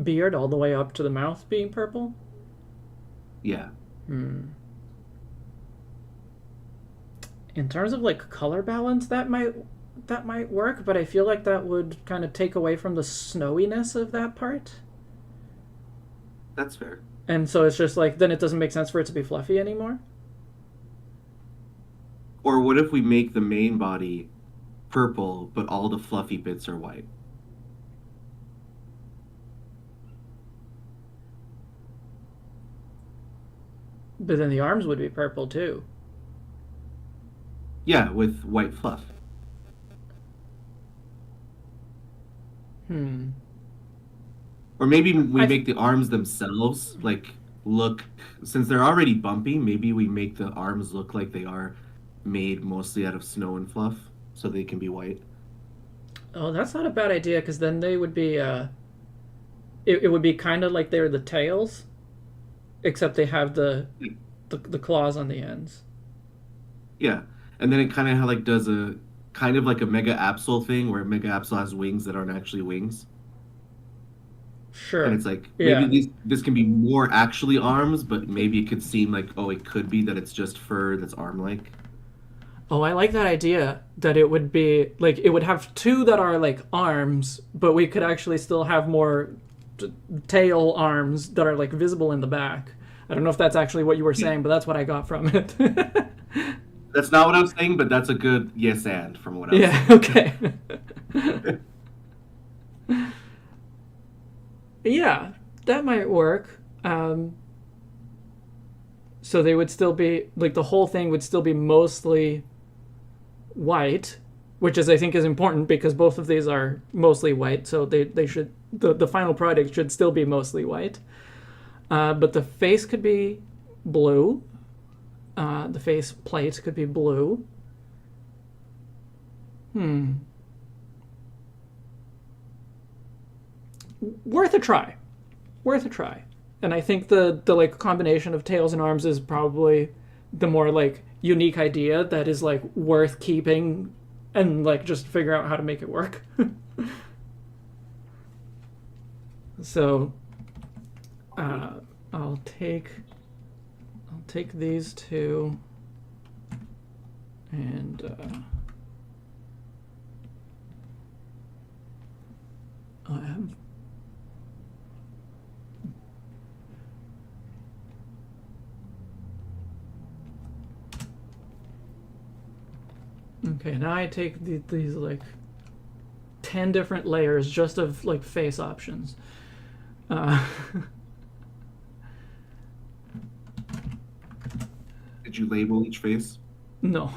beard all the way up to the mouth being purple?
Yeah.
In terms of like color balance, that might work, but I feel like that would kind of take away from the snowiness of that part.
That's fair.
And so it's just like, then it doesn't make sense for it to be fluffy anymore.
Or what if we make the main body purple, but all the fluffy bits are white?
But then the arms would be purple too.
Yeah, with white fluff. Or maybe we make the arms themselves like look, since they're already bumpy, maybe we make the arms look like they are made mostly out of snow and fluff, so they can be white.
Oh, that's not a bad idea, because then they would be it would be kind of like they're the tails, except they have the claws on the ends.
Yeah, and then it kind of like does a kind of like a Mega Absol thing, where Mega Absol has wings that aren't actually wings.
Sure.
And it's like
Yeah.
maybe this can be more actually arms, but maybe it could seem like, oh, it could be that it's just fur that's arm-like.
Oh, I like that idea, that it would be like it would have two that are like arms, but we could actually still have more tail arms that are like visible in the back. I don't know if that's actually what you were saying, but that's what I got from it.
That's not what I'm saying, but that's a good yes and from what I was
Yeah,
saying.
okay. Yeah, that might work. So they would still be like, the whole thing would still be mostly white, which is, I think, is important, because both of these are mostly white, so they should, the final product should still be mostly white. But the face could be blue. The face plate could be blue. Worth a try. Worth a try. And I think the like combination of tails and arms is probably the more like unique idea that is like worth keeping, and like just figure out how to make it work. So I'll take these two, and I have okay, now I take these like 10 different layers just of like face options.
Did you label each face?
No.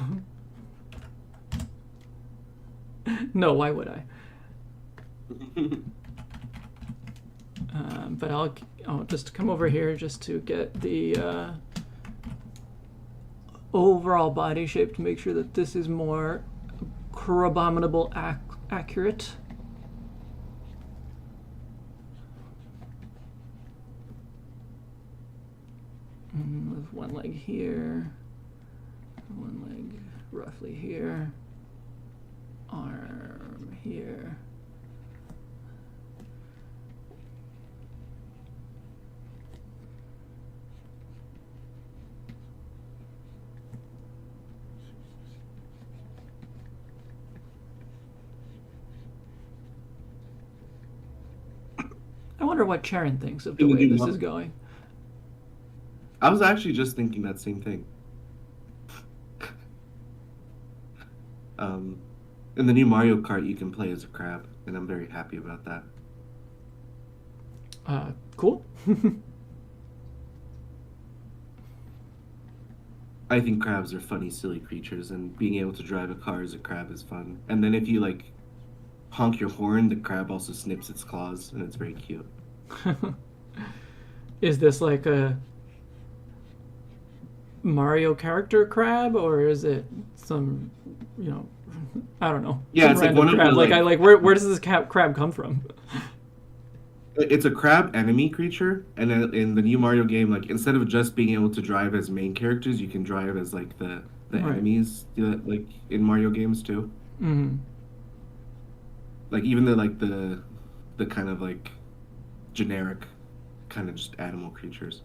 No, why would I? But I'll just come over here just to get the overall body shape to make sure that this is more Crabominable accurate. With one leg here, one leg roughly here, arm here. I wonder what Charon thinks of the way this is going.
I was actually just thinking that same thing. In the new Mario Kart, you can play as a crab, and I'm very happy about that.
Cool.
I think crabs are funny, silly creatures, and being able to drive a car as a crab is fun. And then if you like honk your horn, the crab also snips its claws, and it's very cute.
Is this like a Mario character crab, or is it some, I don't know.
Yeah, it's like one of
crab.
the
Where does this crab come from?
It's a crab enemy creature, and in the new Mario game, like instead of just being able to drive as main characters, you can drive as like the
Right.
enemies, like in Mario games too.
Mm-hmm.
Like even the kind of like generic kind of just animal creatures.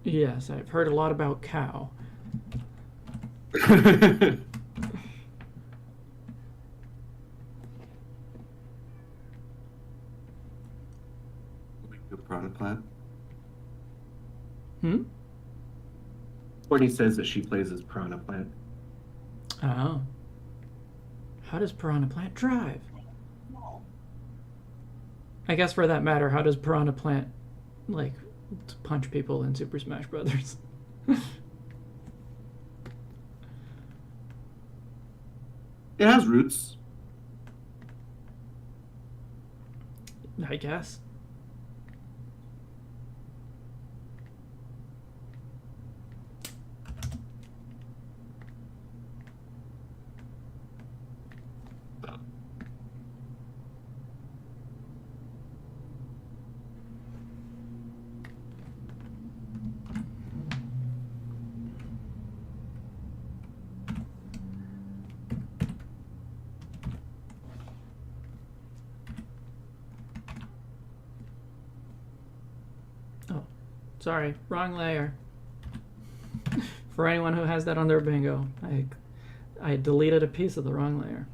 Yes, I've heard a lot about cow.
A piranha plant. Courtney says that she plays as Piranha Plant.
Oh. How does Piranha Plant drive? I guess for that matter, how does Piranha Plant, like, punch people in Super Smash Brothers?
It has roots.
I guess. Sorry, wrong layer. For anyone who has that on their bingo, I deleted a piece of the wrong layer.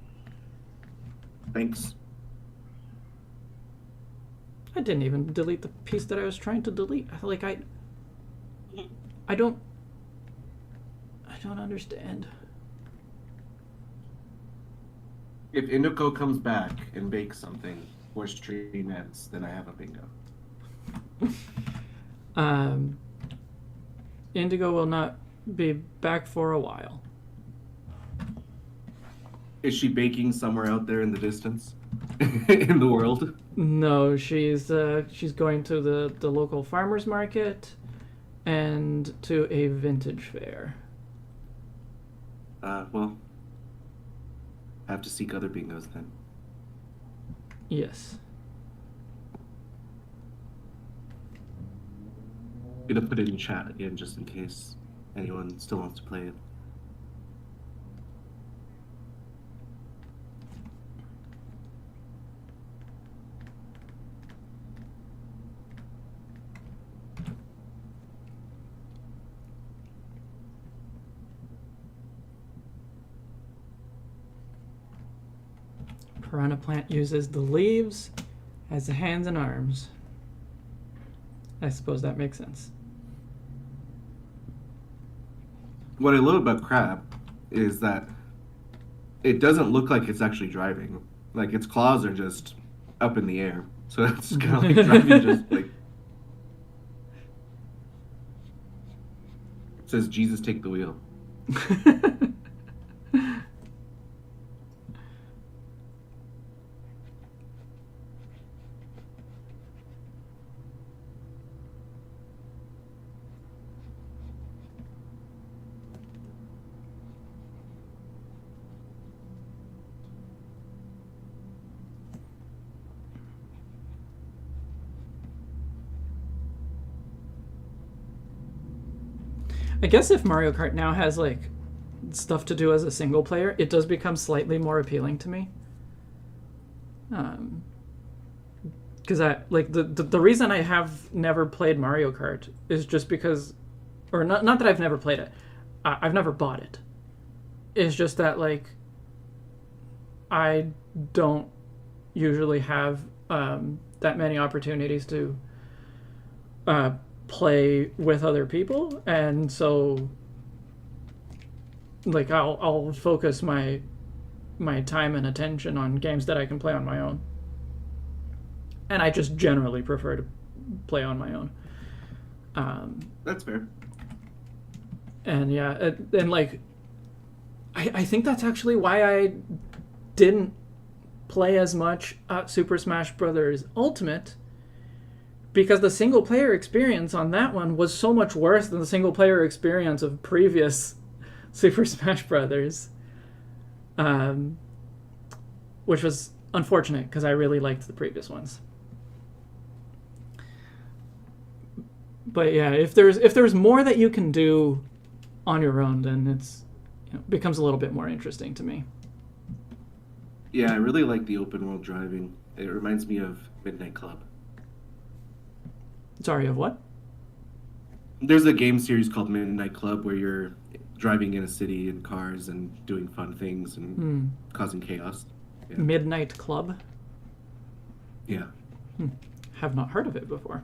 Thanks.
I didn't even delete the piece that I was trying to delete. Like I don't understand.
If Indigo comes back and bakes something before stream ends, then I have a bingo.
Indigo will not be back for a while.
Is she baking somewhere out there in the distance? In the world?
No, she's going to the local farmers market and to a vintage fair.
Well, I have to seek other bingos then.
Yes.
I'm gonna put it in chat again just in case anyone still wants to play it.
Piranha Plant uses the leaves as the hands and arms. I suppose that makes sense.
What I love about Crab is that it doesn't look like it's actually driving. Like its claws are just up in the air. So it's kind of like driving just like... It says, Jesus, take the wheel.
I guess if Mario Kart now has like stuff to do as a single player, it does become slightly more appealing to me. Because I like the reason I have never played Mario Kart is just because, or not that I've never played it, I've never bought it. It's just that like I don't usually have that many opportunities to play with other people, and so like I'll focus my time and attention on games that I can play on my own. And I just generally prefer to play on my own.
That's fair.
And yeah, and like, I think that's actually why I didn't play as much Super Smash Bros. Ultimate, because the single player experience on that one was so much worse than the single player experience of previous Super Smash Bros. Which was unfortunate because I really liked the previous ones. But yeah, if there's more that you can do on your own, then it's becomes a little bit more interesting to me.
Yeah, I really like the open world driving. It reminds me of Midnight Club.
Sorry, of what?
There's a game series called Midnight Club where you're driving in a city in cars and doing fun things and causing chaos. Yeah.
Midnight Club?
Yeah.
Have not heard of it before.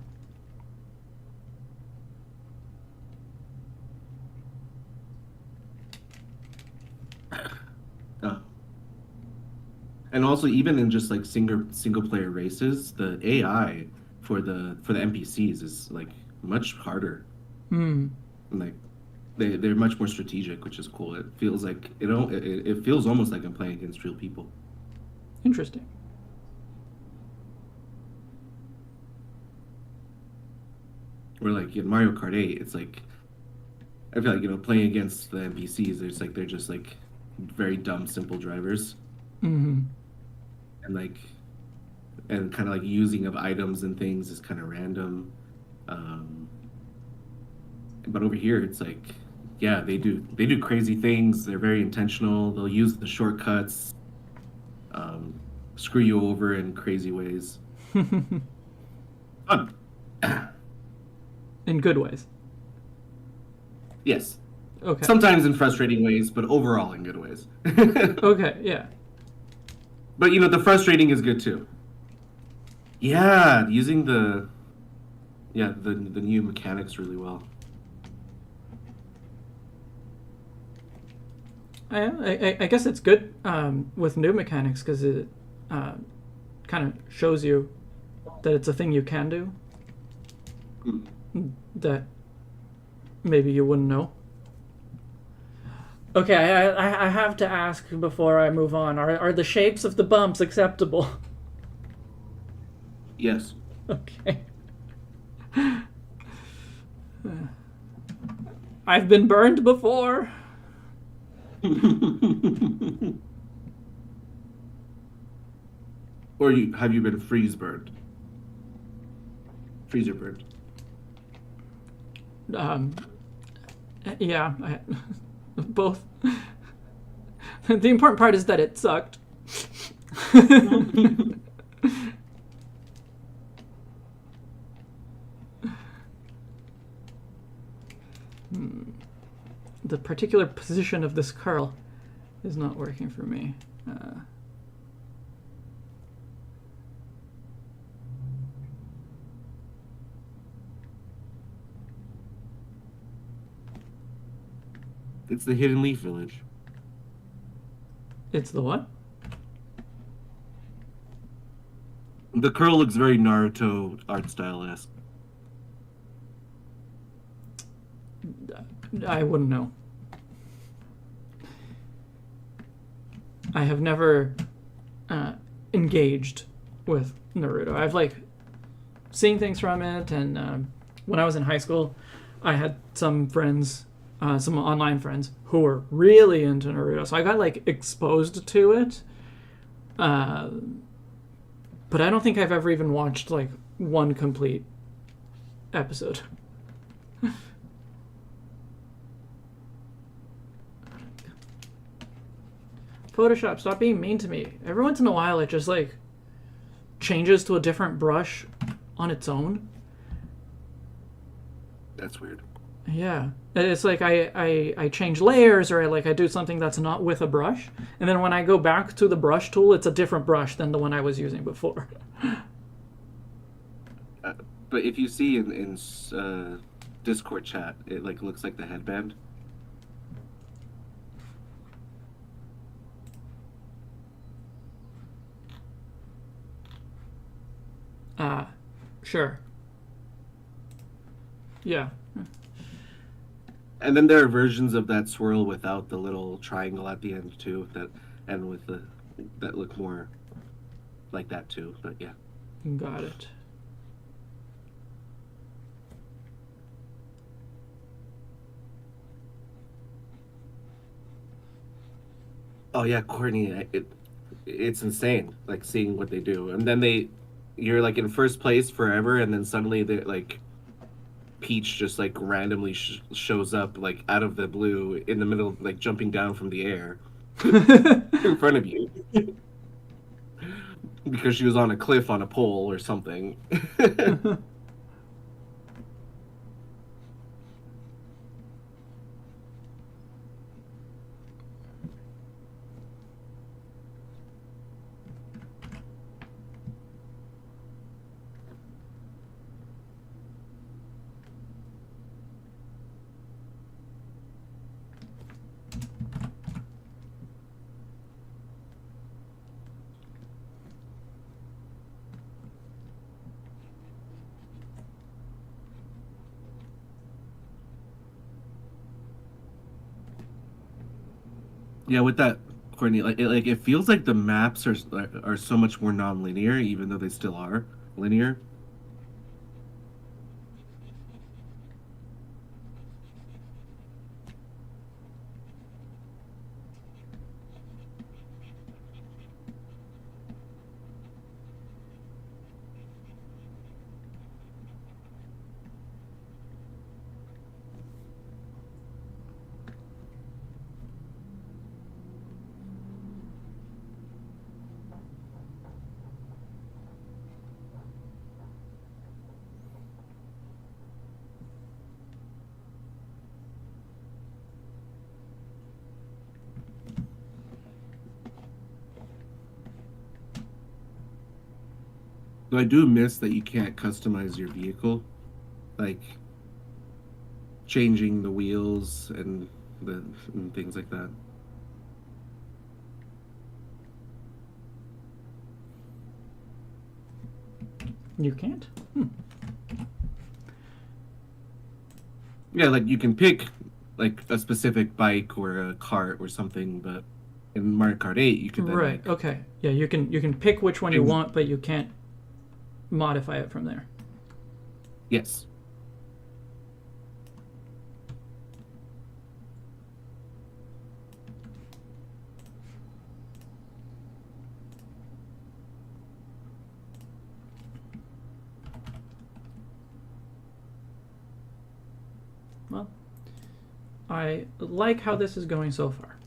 And also, even in just like single player races, the AI for the NPCs is like much harder. And, like they're much more strategic, which is cool. It feels like it feels almost like I'm playing against real people.
Interesting.
Or like in Mario Kart 8, it's like I feel like playing against the NPCs, they're just like very dumb, simple drivers. And kind of like using of items and things is kind of random. But over here, it's like, yeah, they do crazy things. They're very intentional. They'll use the shortcuts, screw you over in crazy ways. Fun.
In good ways.
Yes.
Okay.
Sometimes in frustrating ways, but overall in good ways.
Okay, yeah.
But the frustrating is good too. Yeah, using the new mechanics really well.
I guess it's good with new mechanics because it kind of shows you that it's a thing you can do that maybe you wouldn't know. Okay, I have to ask before I move on. Are the shapes of the bumps acceptable?
Yes.
Okay. I've been burned before.
Or have you been freezer burned?
Yeah, both. The important part is that it sucked. The particular position of this curl is not working for me.
It's the Hidden Leaf Village.
It's the what?
The curl looks very Naruto art style-esque.
I wouldn't know. I have never engaged with Naruto. I've seen things from it, and when I was in high school, I had some friends, some online friends, who were really into Naruto. So I got exposed to it. But I don't think I've ever even watched one complete episode. Photoshop, stop being mean to me. Every once in a while, it just like changes to a different brush on its own.
That's weird.
Yeah, it's like I change layers, or I do something that's not with a brush, and then when I go back to the brush tool, it's a different brush than the one I was using before.
But if you see in Discord chat, it like looks like the headband.
Sure. Yeah.
And then there are versions of that swirl without the little triangle at the end too, and with the that look more like that too. But yeah.
Got it.
Oh yeah, Courtney, it's insane. Like seeing what they do, and then you're like in first place forever, and then suddenly they like Peach just like randomly shows up like out of the blue in the middle, like jumping down from the air in front of you because she was on a cliff on a pole or something. Yeah, with that, Courtney, it feels like the maps are so much more non-linear, even though they still are linear. So I do miss that you can't customize your vehicle, like changing the wheels and things like that.
You can't?
Yeah, like you can pick like a specific bike or a cart or something, but in Mario Kart 8 you can then
Right.
like,
Okay. Yeah, you can pick which one you
Ex-
want, but you can't modify it from there.
yes.
Well, I like how this is going so far.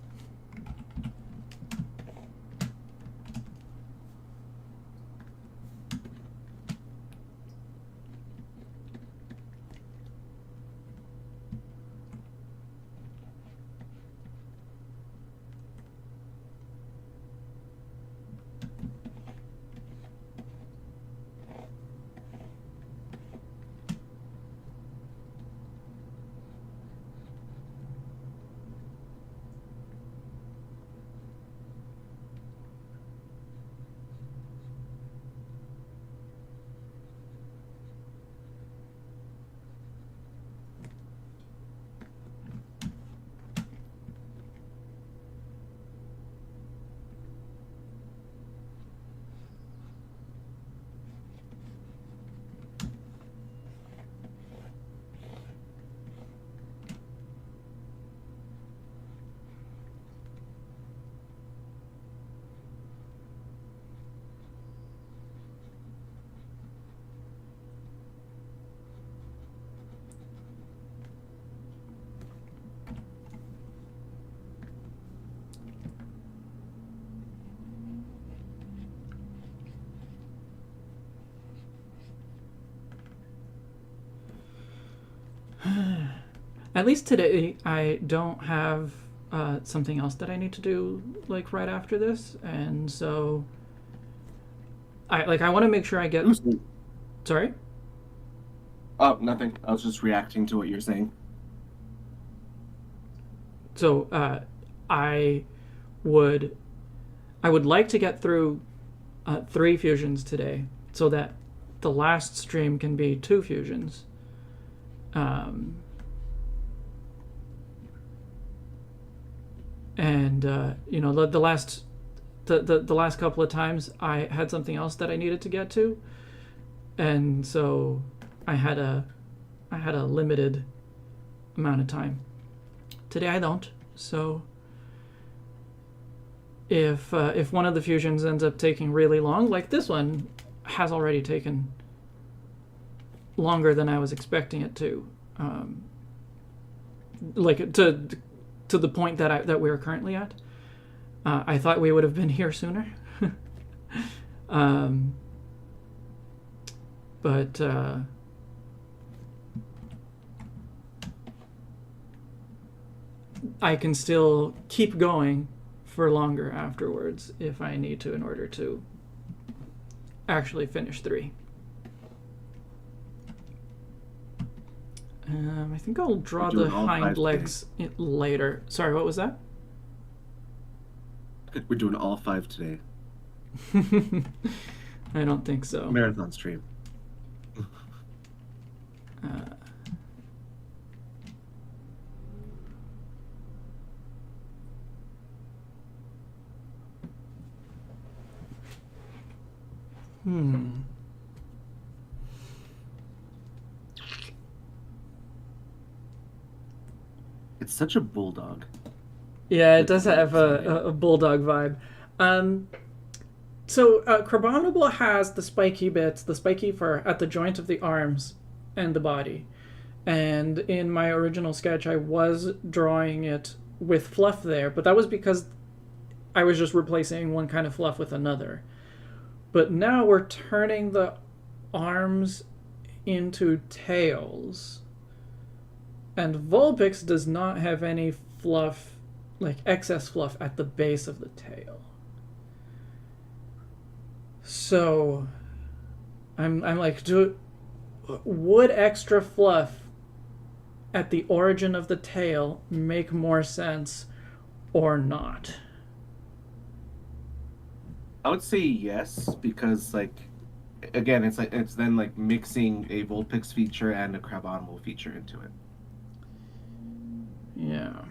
At least today, I don't have something else that I need to do like right after this, and so I want to make sure I get. Sorry.
Oh, nothing. I was just reacting to what you're saying.
So I would like to get through 3 fusions today, so that the last stream can be 2 fusions. And the last couple of times I had something else that I needed to get to, and so I had a limited amount of time. Today I don't. So if one of the fusions ends up taking really long, like this one has already taken longer than I was expecting it to, like to the point that we're currently at. I thought we would have been here sooner. But I can still keep going for longer afterwards if I need to in order to actually finish 3. I think I'll draw the hind legs later. Sorry, what was that?
We're doing all 5 today.
I don't think so.
Marathon stream. It's such a bulldog.
Yeah, it does have a bulldog vibe. So Crabominable has the spiky bits, the spiky fur at the joint of the arms and the body. And in my original sketch, I was drawing it with fluff there, but that was because I was just replacing one kind of fluff with another. But now we're turning the arms into tails. And Vulpix does not have any fluff, like excess fluff at the base of the tail. So I'm like, would extra fluff at the origin of the tail make more sense or not?
I would say yes, because like, again, it's then like mixing a Vulpix feature and a Crabominable feature into it.
Yeah.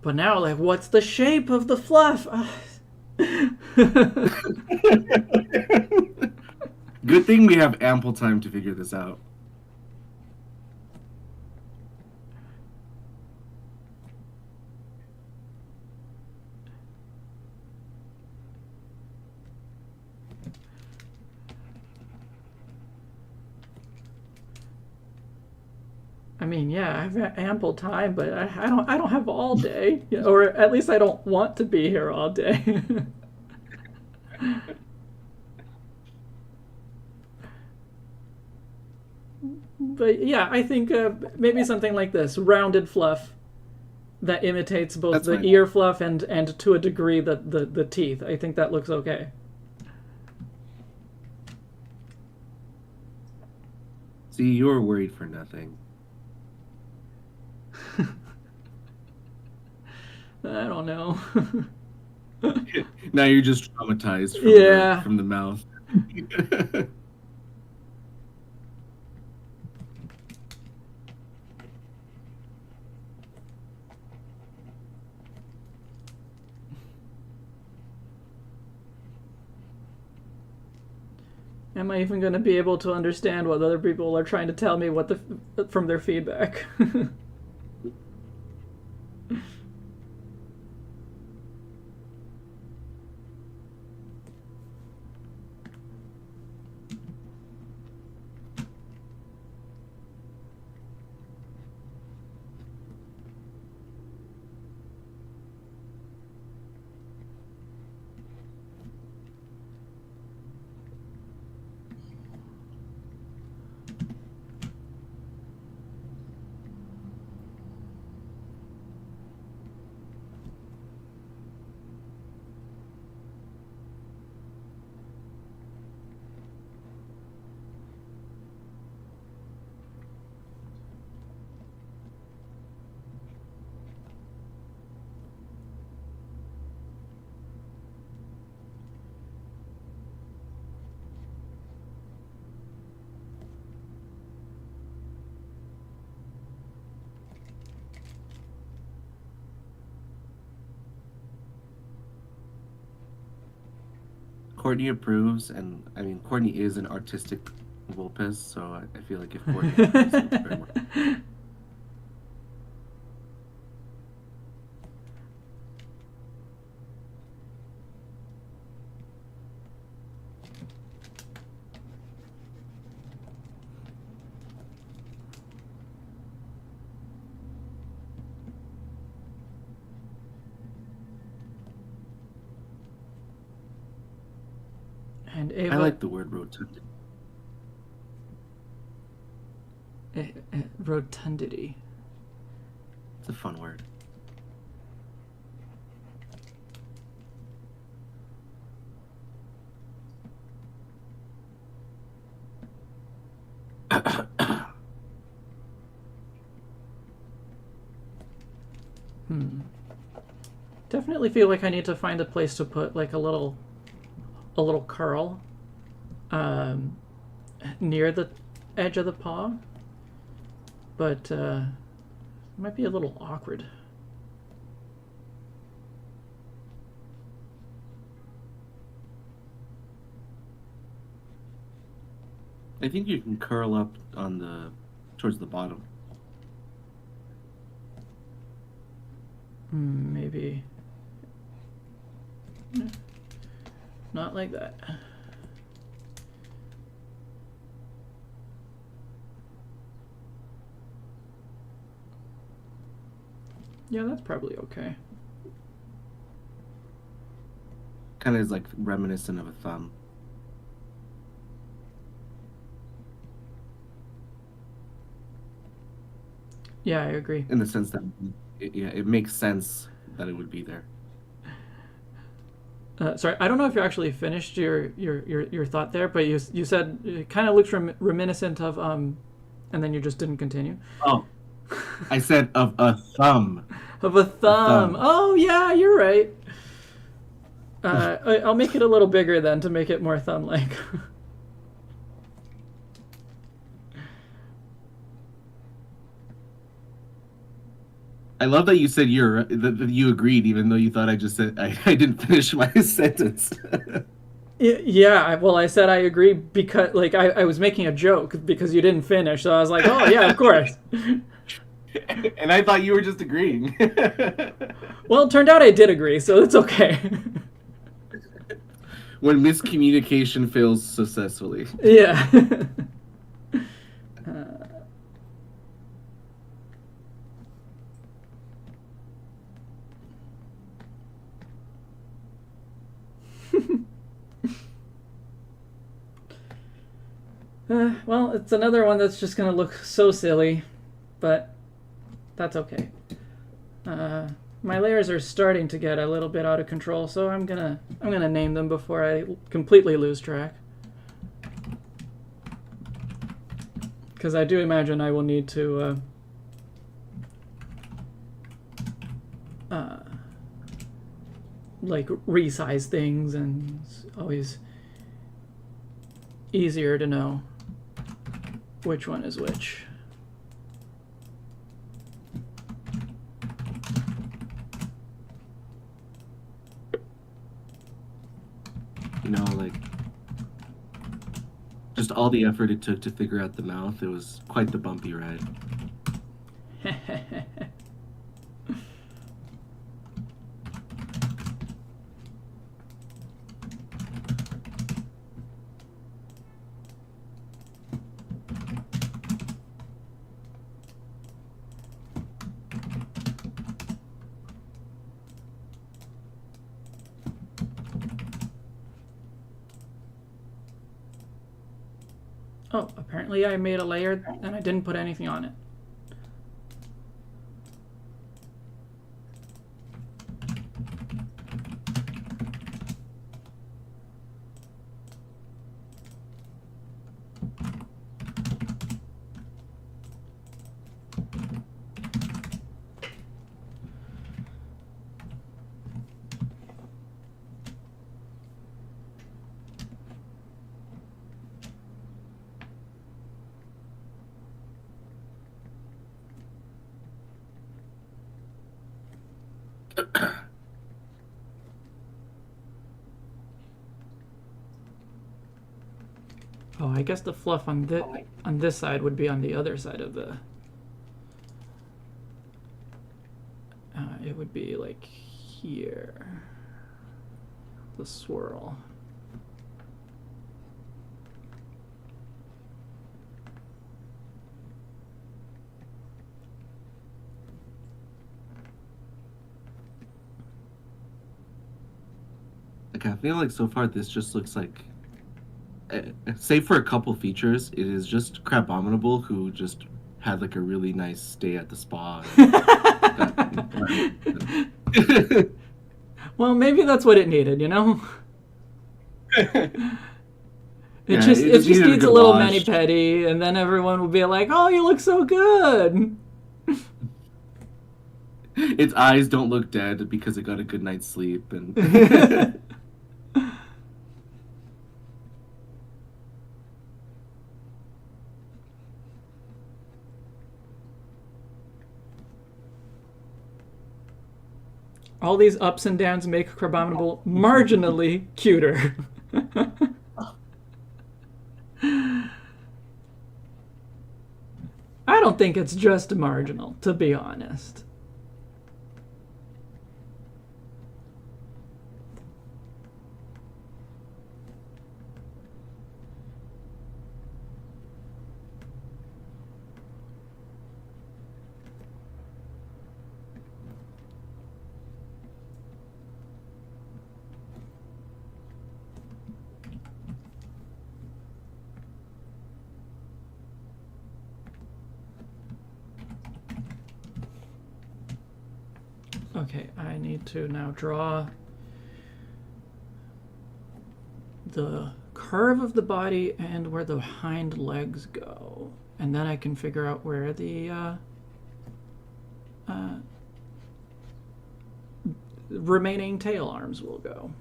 But now, like, what's the shape of the fluff?
Good thing we have ample time to figure this out.
I mean, yeah, I have ample time, but I don't have all day, or at least I don't want to be here all day. But yeah, I think maybe something like this, rounded fluff that imitates both
That's
the
fine.
ear fluff and to a degree the teeth. I think that looks okay.
See, you're worried for nothing.
I don't know.
Now you're just traumatized from the mouth.
Am I even going to be able to understand what other people are trying to tell me from their feedback?
Courtney approves, and I mean Courtney is an artistic Vulpix, so I feel like if Courtney approves, it's very much.
And Ava,
I like the word rotund.
Rotundity.
It's a fun word.
Definitely feel like I need to find a place to put like a little curl near the edge of the paw, but it might be a little awkward.
I think you can curl up on towards the bottom.
Maybe not like that. Yeah, that's probably okay.
Kind of is like reminiscent of a thumb.
Yeah, I agree.
In the sense that it makes sense that it would be there.
Sorry, I don't know if you actually finished your thought there, but you said it kind of looks reminiscent of and then you just didn't continue.
Oh, I said of a thumb.
Of a thumb. Oh yeah, you're right. I'll make it a little bigger then to make it more thumb-like.
I love that you said that you agreed, even though you thought I just said I didn't finish my sentence.
Yeah, well, I said I agree because like I was making a joke because you didn't finish, so I was like, oh yeah, of course.
And I thought you were just agreeing.
Well, it turned out I did agree, so it's okay.
When miscommunication fails successfully.
Yeah. Well, it's another one that's just gonna look so silly, but that's okay. My layers are starting to get a little bit out of control, so I'm gonna name them before I completely lose track. Because I do imagine I will need to like resize things, and it's always easier to know which one is which.
You know, like just all the effort it took to figure out the mouth, it was quite the bumpy ride.
Oh, apparently I made a layer and I didn't put anything on it. Oh, I guess the fluff on this side would be on the other side of the. It would be like here. The swirl.
Like, I feel like so far this just looks like, save for a couple features, it is just Crabominable who just had like a really nice stay at the spa.
Well, maybe that's what it needed, you know? It
Yeah,
just
it
it
just
just
needed a
needs a
good
little
wash.
mani-pedi, and then everyone will be like, "Oh, you look so good."
Its eyes don't look dead because it got a good night's sleep, and
All these ups and downs make Crabominable marginally cuter. I don't think it's just marginal, to be honest. Okay, I need to now draw the curve of the body and where the hind legs go. And then I can figure out where the remaining tail arms will go.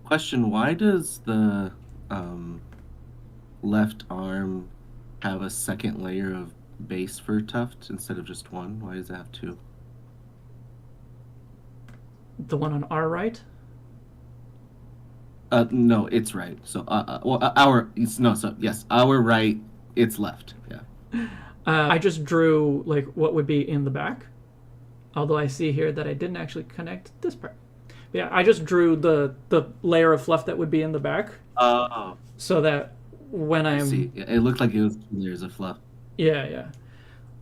question: why does the left arm have a second layer of base fur tuft instead of just one? Why does it have two?
The one on our right?
No, it's right. So, our right, it's left. Yeah.
I just drew like what would be in the back. Although I see here that I didn't actually connect this part. But yeah, I just drew the layer of fluff that would be in the back.
Oh,
So that when
I
I'm
see. Yeah, it looked like it was 2 layers of fluff.
Yeah.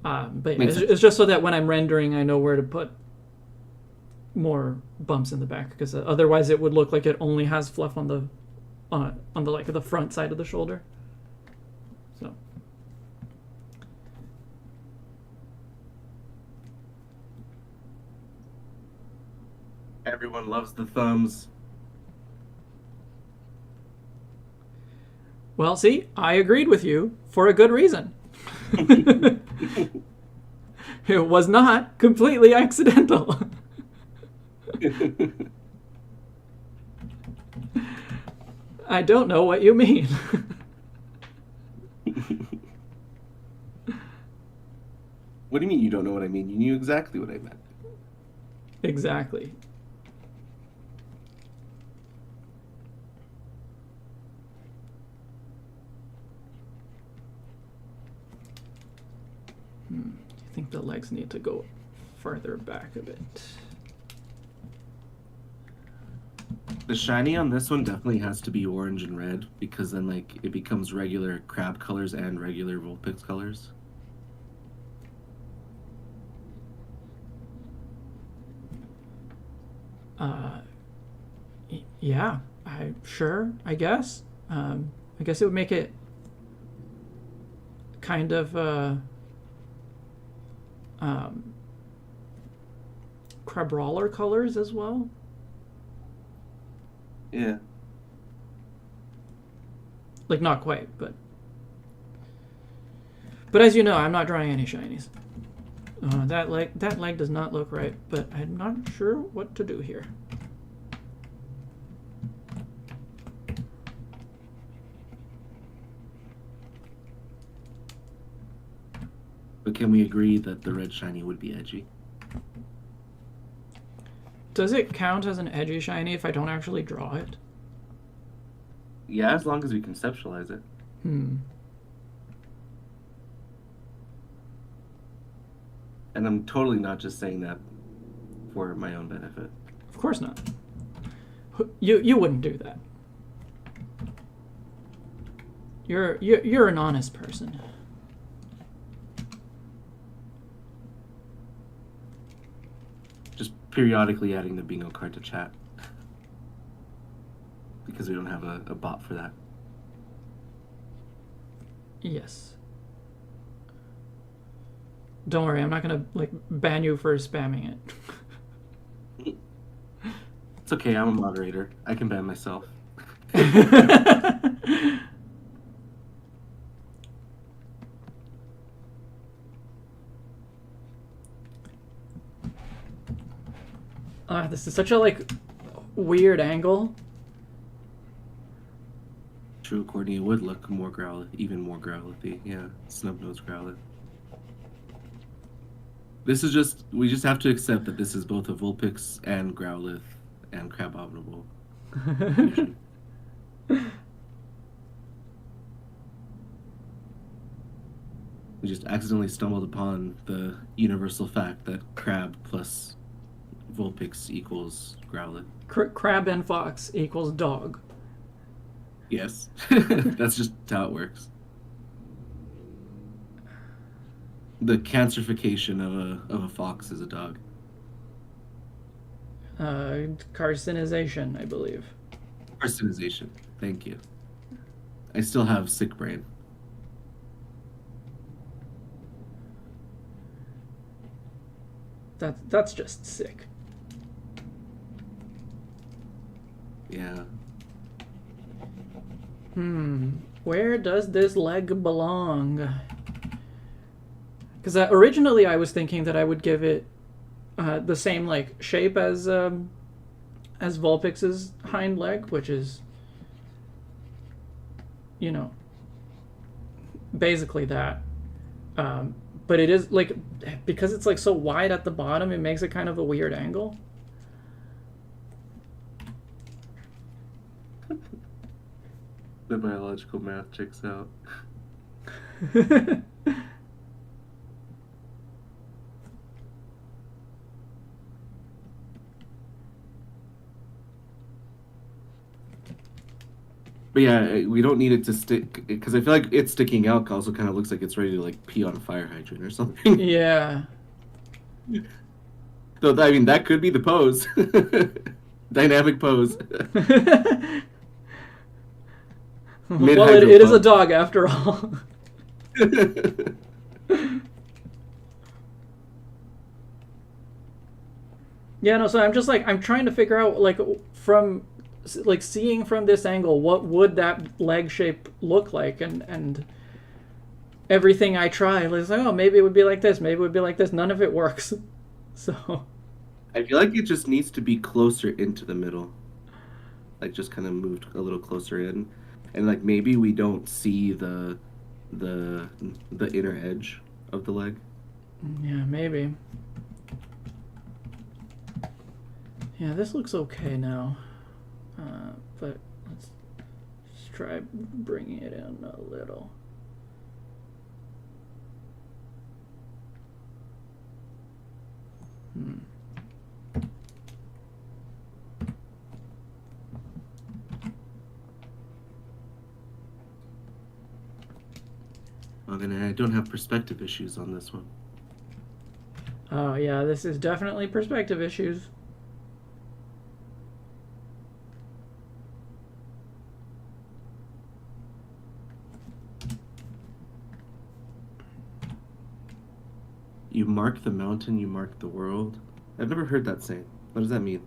But yeah,
Makes sense.
it's just so that when I'm rendering, I know where to put more bumps in the back, because otherwise it would look like it only has fluff on the like the front side of the shoulder. So
Everyone loves the thumbs.
well, see, I agreed with you for a good reason. It was not completely accidental. I don't know what you mean.
What do you mean you don't know what I mean? You knew exactly what I meant.
Exactly. I think the legs need to go farther back a bit.
The shiny on this one definitely has to be orange and red, because then like it becomes regular crab colors and regular Vulpix colors.
Yeah, I guess. I guess it would make it kind of Crabrawler colors as well.
Yeah.
Like, not quite, but as you know, I'm not drawing any shinies. That leg does not look right, but I'm not sure what to do here.
But can we agree that the red shiny would be edgy?
Does it count as an edgy shiny if I don't actually draw it?
Yeah, as long as we conceptualize it.
Hmm.
And I'm totally not just saying that for my own benefit.
Of course not. You wouldn't do that. You're an honest person.
Just periodically adding the bingo card to chat. Because we don't have a bot for that.
Yes. Don't worry, I'm not gonna like ban you for spamming it.
It's okay, I'm a moderator. I can ban myself.
This is such a like weird angle.
True, Courtney, it would look more even more growlithy. Yeah, snub-nosed growlith. This is just, we just have to accept that this is both a Vulpix and Growlithe and Crabominable. We just accidentally stumbled upon the universal fact that Crab plus Vulpix equals Growlithe.
Crab and fox equals dog.
Yes, that's just how it works. The cancerification of a fox is a dog.
Carcinization, I believe.
Personalization. Thank you. I still have sick brain.
That's just sick.
Yeah.
Where does this leg belong? Because originally I was thinking that I would give it the same like shape as Vulpix's hind leg, which is, you know, basically that. But it is like, because it's like so wide at the bottom, it makes it kind of a weird angle.
The biological math checks out. But yeah, we don't need it to stick, because I feel like it's sticking out also kind of looks like it's ready to like pee on a fire hydrant or something.
Yeah.
So I mean, that could be the pose. Dynamic pose.
Well, it is a dog after all. Yeah, no, so I'm just like, I'm trying to figure out, like, from, like, seeing from this angle, what would that leg shape look like? And everything I try, it's like, oh, maybe it would be like this, maybe it would be like this. None of it works. So
I feel like it just needs to be closer into the middle. Like, just kind of moved a little closer in. And, like, maybe we don't see the inner edge of the leg.
yeah, maybe. Yeah, this looks okay now. But let's try bringing it in a little.
And I don't have perspective issues on this one.
Oh, yeah, this is definitely perspective issues.
You mark the mountain, you mark the world. I've never heard that saying. What does that mean?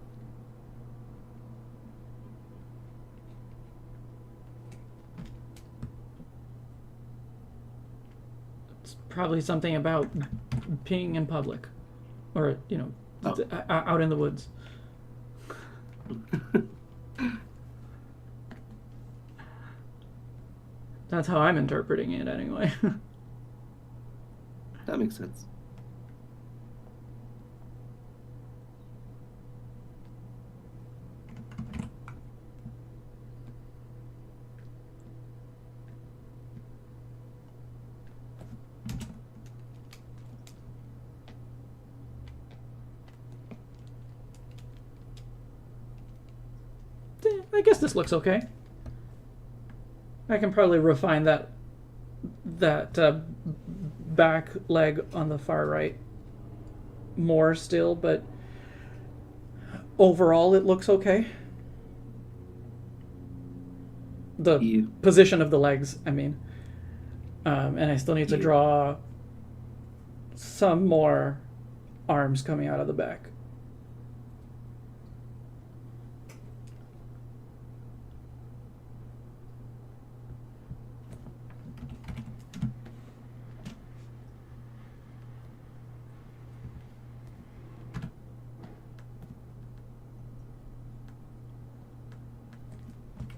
It's probably something about peeing in public. Or, you know, out in the woods. That's how I'm interpreting it anyway.
That makes sense.
I guess this looks okay. I can probably refine that back leg on the far right more still, but overall it looks okay. The
Yeah.
position of the legs, I mean. And I still need to
Yeah.
draw some more arms coming out of the back.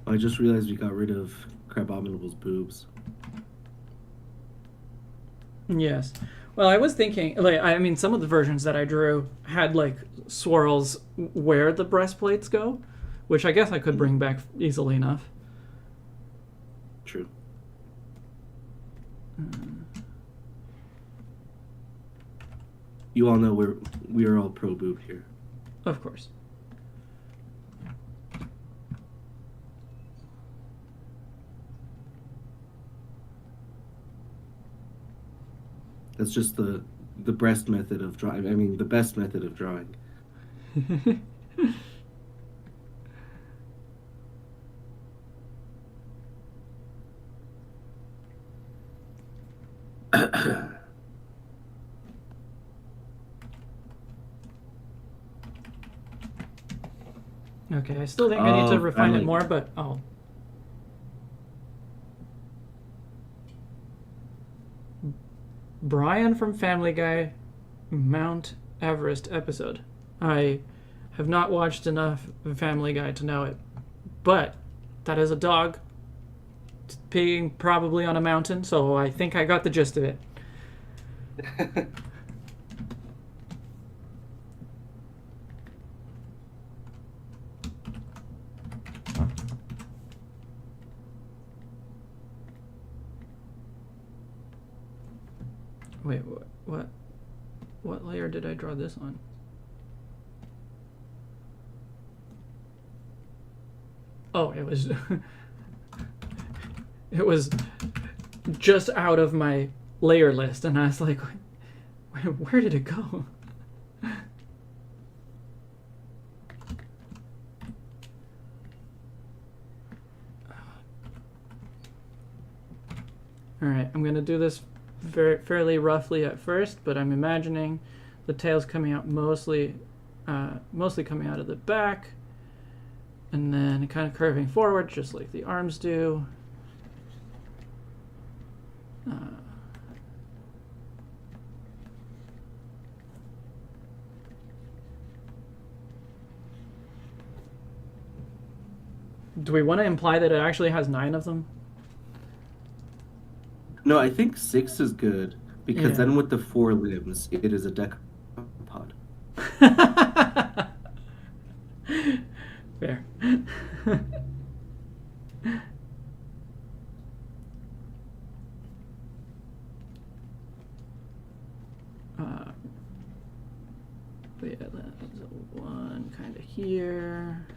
I just realized we got rid of Crabominable's boobs.
Yes. Well, I was thinking, like, I mean, some of the versions that I drew had, like, swirls where the breastplates go, which I guess I could bring back easily enough.
True. You all know we are all pro boob here.
Of course.
That's just the breast method of drawing. I mean, the best method of drawing.
Okay, I still think I need to
Oh,
refine it
Family
more,
Guy.
but oh. Brian from Family Guy, Mount Everest episode. I have not watched enough Family Guy to know it, but that is a dog peeing probably on a mountain, so I think I got the gist of it. Wait, what layer did I draw this on? Oh, it was it was just out of my layer list, and I was like, where did it go? All right, I'm gonna do this fairly roughly at first, but I'm imagining the tail's coming out mostly coming out of the back, and then kind of curving forward, just like the arms do. Do we want to imply that it actually has 9 of them?
No, I think 6 is good because
Yeah.
then with the 4 limbs, it is a decapod.
Fair. But yeah, that's one kind of here,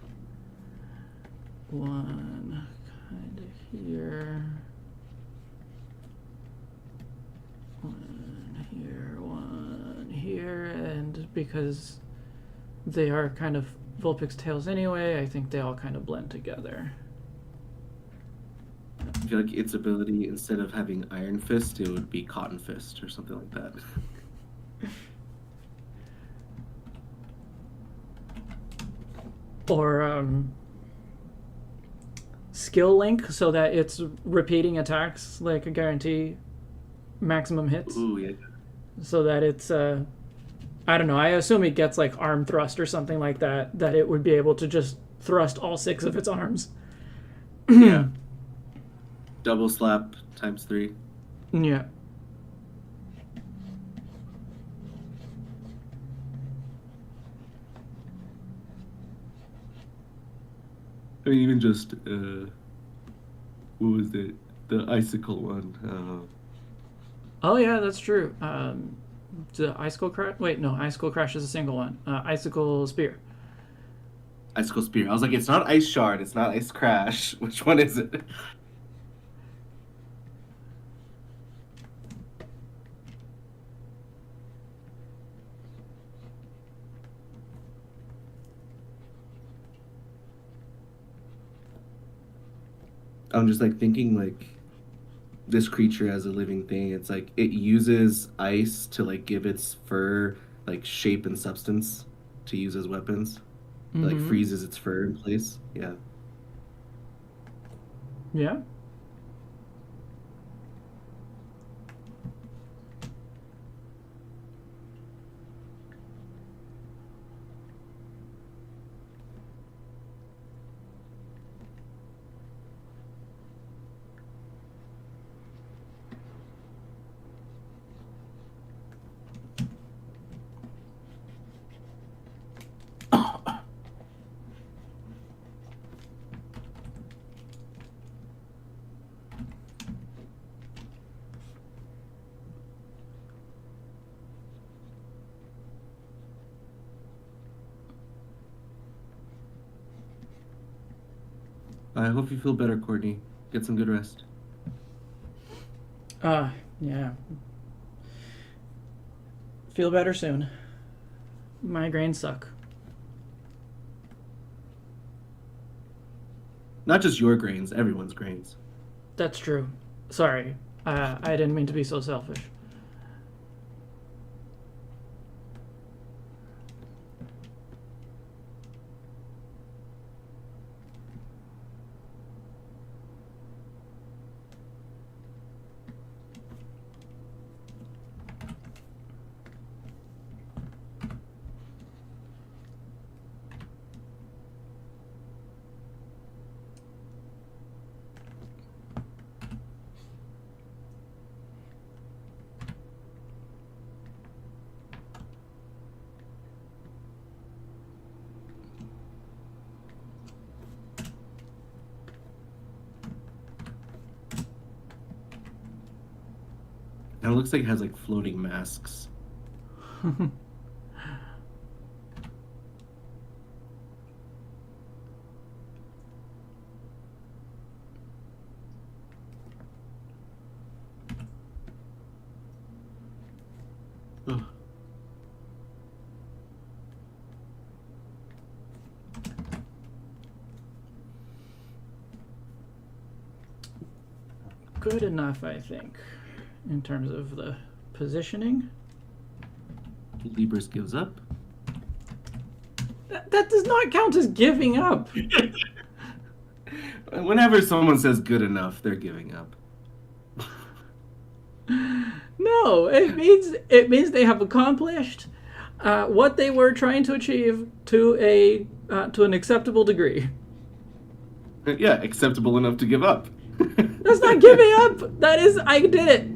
one kind of here, one here, and because they are kind of Vulpix tails anyway, I think they all kind of blend together.
I feel like its ability, instead of having Iron Fist, it would be Cotton Fist or something like that.
Or skill link, so that it's repeating attacks like a guarantee maximum hits.
Ooh, yeah.
So that it's I don't know, I assume it gets like arm thrust or something like that, that it would be able to just thrust all 6 of its arms.
Yeah. Double slap times 3.
Yeah.
I mean, even just what was it? The icicle one.
Oh yeah, that's true. The icicle crash. Wait, no, icicle crash is a single one. Icicle spear.
Icicle Spear. I was like, it's not Ice Shard, it's not Ice Crash. Which one is it? I'm just like thinking like this creature as a living thing. It's like it uses ice to like give its fur like shape and substance to use as weapons. It, like freezes its fur in place. Yeah.
Yeah.
I hope you feel better, Courtney. Get some good rest.
Yeah. Feel better soon. Migraines suck.
Not just your grains, everyone's grains.
That's true. Sorry. I didn't mean to be so selfish.
And it looks like it has like floating masks. Ugh.
Good enough, I think, in terms of the positioning.
Libris gives up.
That does not count as giving up.
Whenever someone says good enough, they're giving up.
No, it means they have accomplished what they were trying to achieve to an acceptable degree.
Yeah, acceptable enough to give up.
That's not giving up. That is, I did it.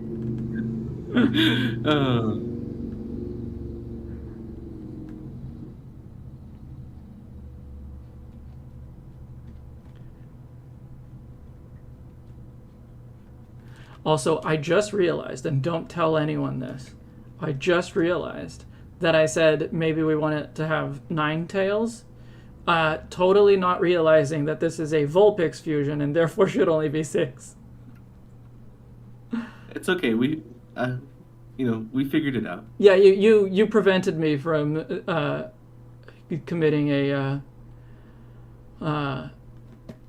Also, I just realized, and don't tell anyone this, I just realized that I said maybe we want it to have 9 tails, totally not realizing that this is a Vulpix fusion and therefore should only be 6.
It's okay. We figured it out.
Yeah, you prevented me from committing a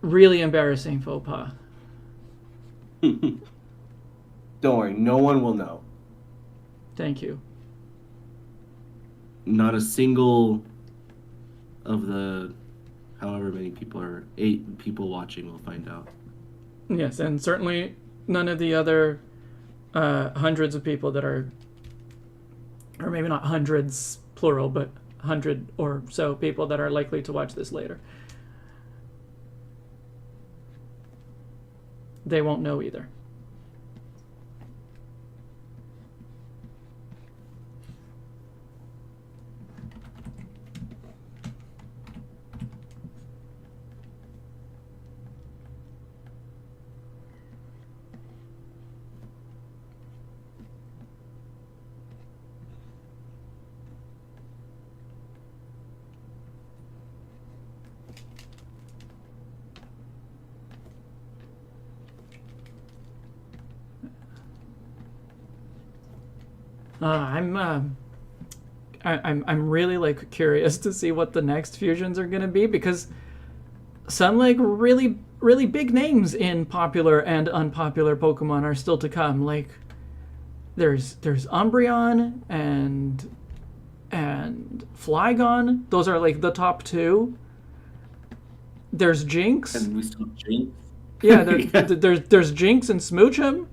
really embarrassing faux pas.
Don't worry, no one will know.
Thank you.
Not a single of the however many people are 8 people watching will find out.
Yes, and certainly none of the other hundreds of people that are, or maybe not hundreds plural, but 100 or so people that are likely to watch this later. They won't know either. I'm really like curious to see what the next fusions are gonna be, because some like really big names in popular and unpopular Pokemon are still to come. Like there's Umbreon and Flygon. Those are like the top two. There's Jinx.
And we still have Jinx.
Yeah, there's Jinx and Smoochum,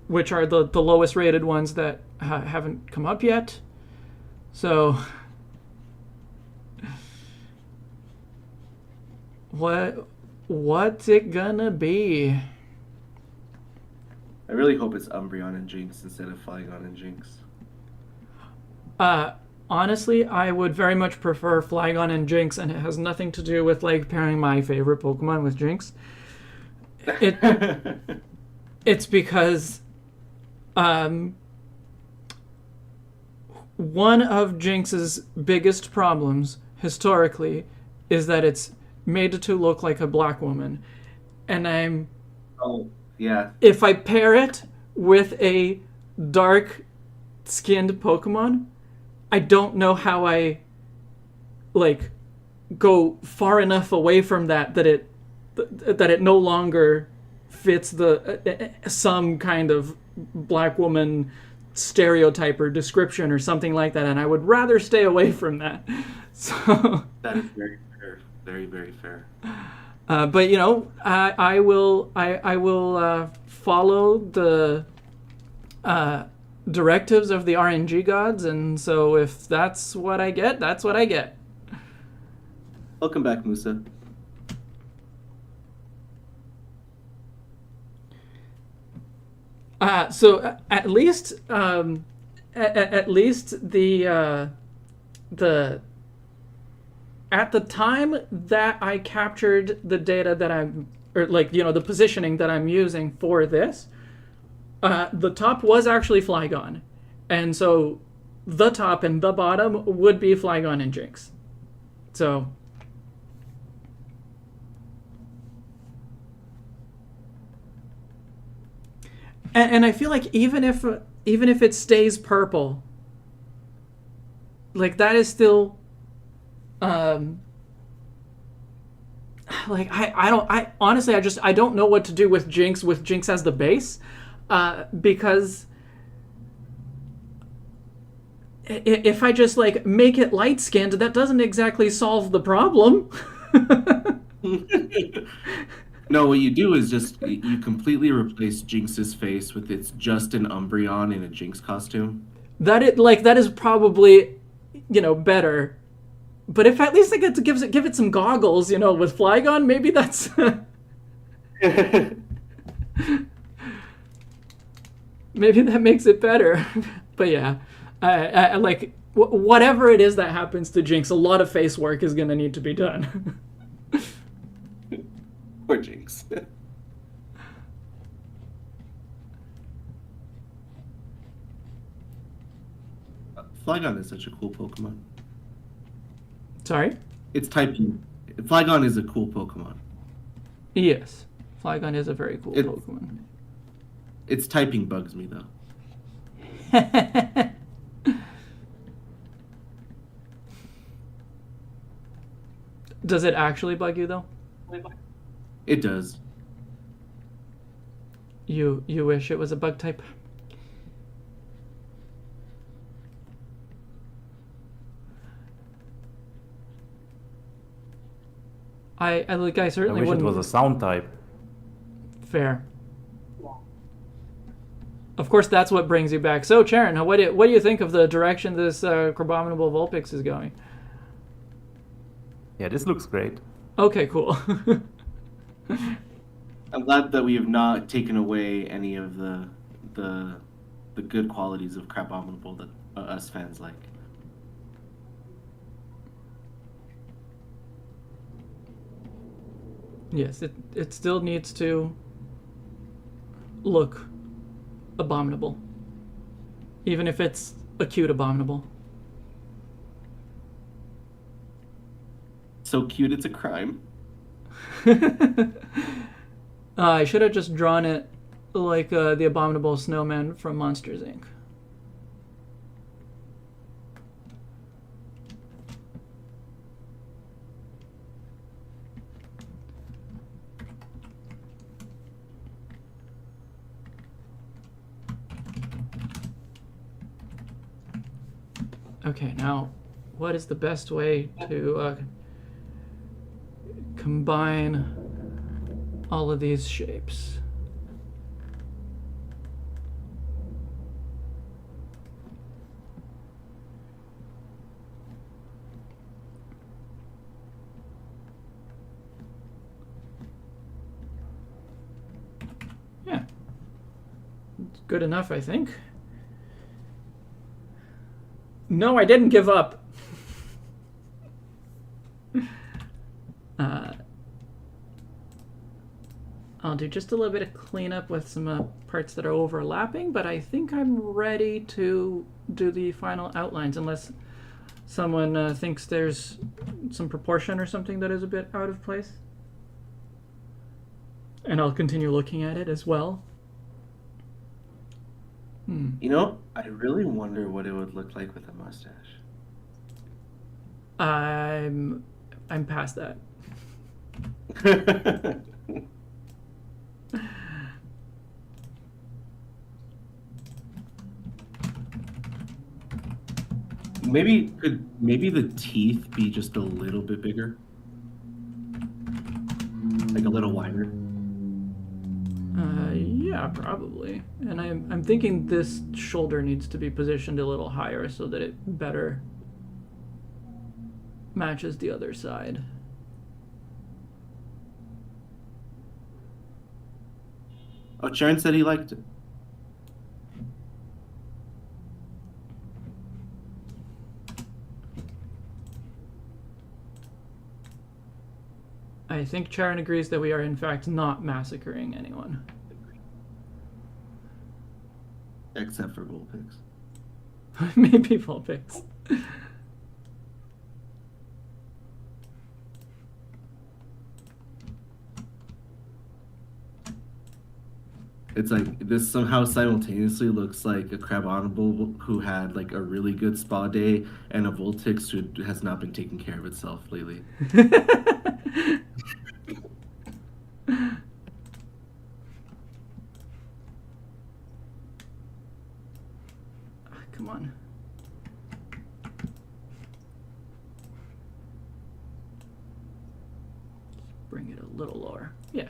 which are the lowest rated ones that haven't come up yet. So, what's it gonna be?
I really hope it's Umbreon and Jinx instead of Flygon and Jinx.
Honestly, I would very much prefer Flygon and Jinx, and it has nothing to do with like pairing my favorite Pokemon with Jinx. It's because one of Jinx's biggest problems historically is that it's made to look like a black woman, and
Oh, yeah.
if I pair it with a dark skinned Pokemon, I don't know how I like go far enough away from that it no longer fits the some kind of black woman stereotype or description or something like that, and I would rather stay away from that. So
That is very fair. Very, very fair.
but you know, I will follow the directives of the RNG gods, and so if that's what I get, that's what I get.
Welcome back, Musa.
So at least at least the at the time that I captured the data that or like, you know, the positioning that I'm using for this, the top was actually Flygon, and so the top and the bottom would be Flygon and Jinx. So and I feel like even if it stays purple, like that is still like I honestly I don't know what to do with Jinx as the base, because if I just like make it light skinned, that doesn't exactly solve the problem.
No, what you do is just you completely replace Jinx's face with it's just an Umbreon in a Jinx costume.
That is probably, you know, better. But if at least I get to give it some goggles, you know, with Flygon, maybe that's maybe that makes it better. But yeah, I like whatever it is that happens to Jinx, a lot of face work is gonna need to be done.
Poor Jinx. Flygon is such a cool Pokemon.
Sorry?
It's typing. Flygon is a cool Pokemon.
Yes. Flygon is a very cool
It's-
Pokemon.
Its typing bugs me though.
Does it actually bug you though?
It does.
You wish it was a bug type? I
I
certainly
wish it
wouldn't.
was a sound type.
Fair. Of course, that's what brings you back. So, Charon, what do you think of the direction this Crabominable Vulpix is going?
Yeah, this looks great.
Okay, cool.
I'm glad that we have not taken away any of the good qualities of Crabominable that us fans like.
Yes, it still needs to look abominable, even if it's a cute abominable.
So cute, it's a crime.
I should have just drawn it like the abominable snowman from Monsters Inc. Okay, now, what is the best way to combine all of these shapes? Yeah, it's good enough, I think. No, I didn't give up. I'll do just a little bit of cleanup with some parts that are overlapping, but I think I'm ready to do the final outlines, unless someone thinks there's some proportion or something that is a bit out of place. And I'll continue looking at it as well.
You know, I really wonder what it would look like with a mustache.
I'm past that. Maybe the teeth be just a little bit bigger, like a little wider. Yeah, probably. And I'm thinking this shoulder needs to be positioned a little higher so that it better matches the other side.
Oh, Sharon said he liked it.
I think Charon agrees that we are in fact not massacring anyone.
Except for Vulpix.
Maybe Vulpix.
It's like this somehow simultaneously looks like a Crabominable who had like a really good spa day and a Vulpix who has not been taking care of itself lately.
Come on. Bring it a little lower. Yeah.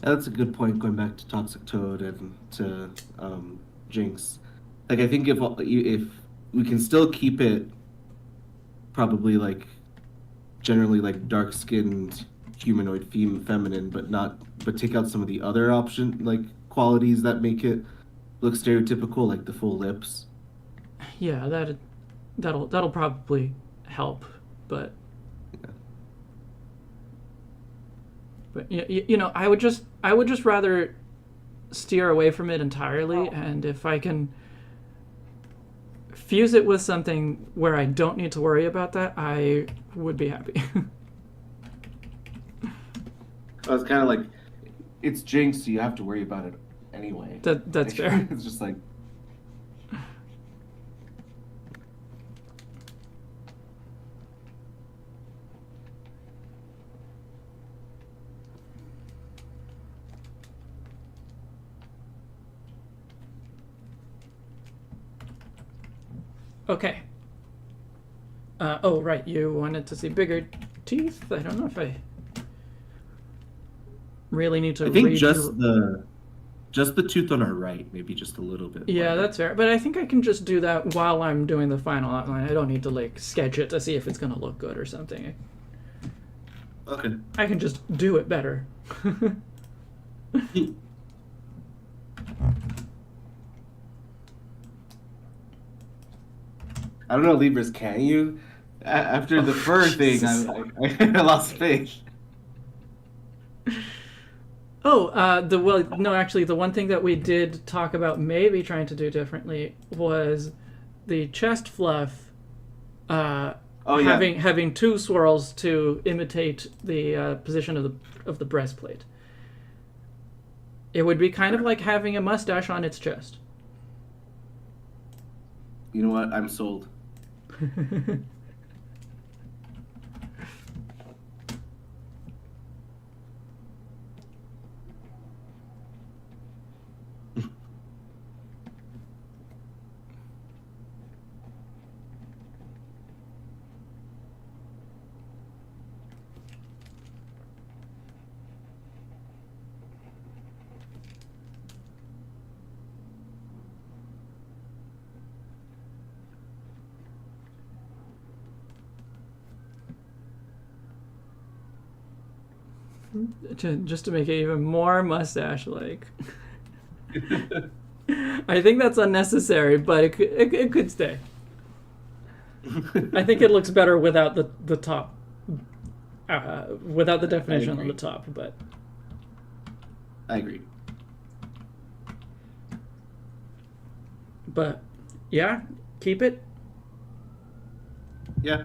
That's a good point. Going back to Toxic Toad and to Jinx, like I think if we can still keep it probably like generally like dark skinned humanoid feminine, but take out some of the other option like qualities that make it look stereotypical, like the full lips.
Yeah, that'll probably help, but you know, I would just rather steer away from it entirely, and if I can fuse it with something where I don't need to worry about that, I would be happy.
It's kind of like it's Jinx, so you have to worry about it anyway.
That's fair.
It's just like.
Okay. Oh, right. You wanted to see bigger teeth? I don't know if I really need to
I think
read
just the tooth on our right, maybe just a little bit.
Yeah,
wider.
that's fair. But I think I can just do that while I'm doing the final outline. I don't need to, like, sketch it to see if it's going to look good or something.
Okay.
I can just do it better.
I don't know, Libras, can you After the fur thing, I lost faith.
No, actually, the one thing that we did talk about maybe trying to do differently was the chest fluff. Having two swirls to imitate the position of the breastplate. It would be kind of like having a mustache on its chest.
You know what? I'm sold.
Just to make it even more mustache-like. I think that's unnecessary, but it could stay. I think it looks better without the top, without the definition on the top. But
I agree.
But yeah, keep it.
Yeah.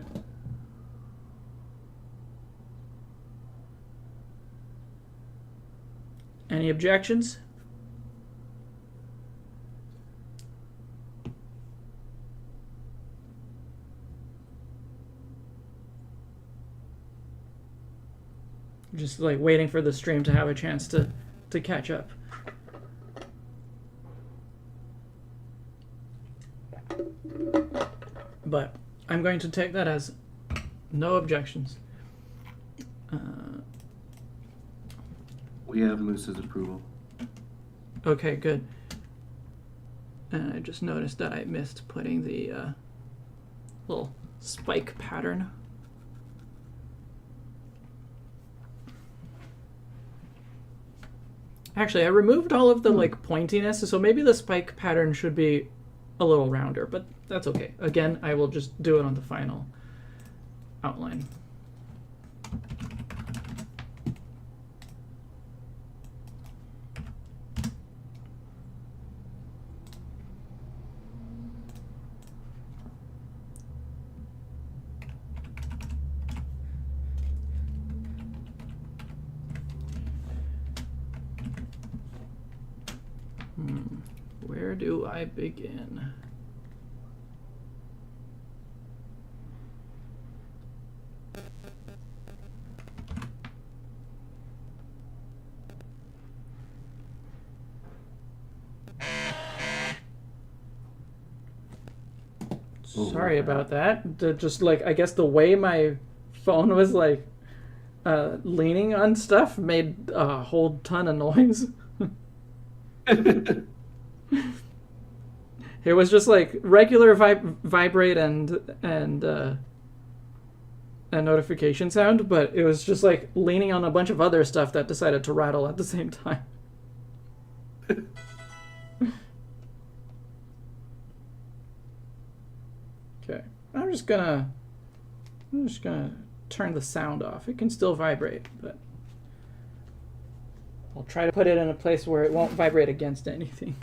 Any objections? Just like waiting for the stream to have a chance to catch up. But I'm going to take that as no objections.
We have Moose's approval.
Okay, good. And I just noticed that I missed putting the little spike pattern. Actually, I removed all of the like pointiness, so maybe the spike pattern should be a little rounder, but that's okay. Again, I will just do it on the final outline. Where do I begin? Sorry about that. Just like, I guess the way my phone was like leaning on stuff made a whole ton of noise. It was just like regular vibrate and notification sound, but it was just like leaning on a bunch of other stuff that decided to rattle at the same time. Okay, I'm just gonna turn the sound off. It can still vibrate, but I'll try to put it in a place where it won't vibrate against anything.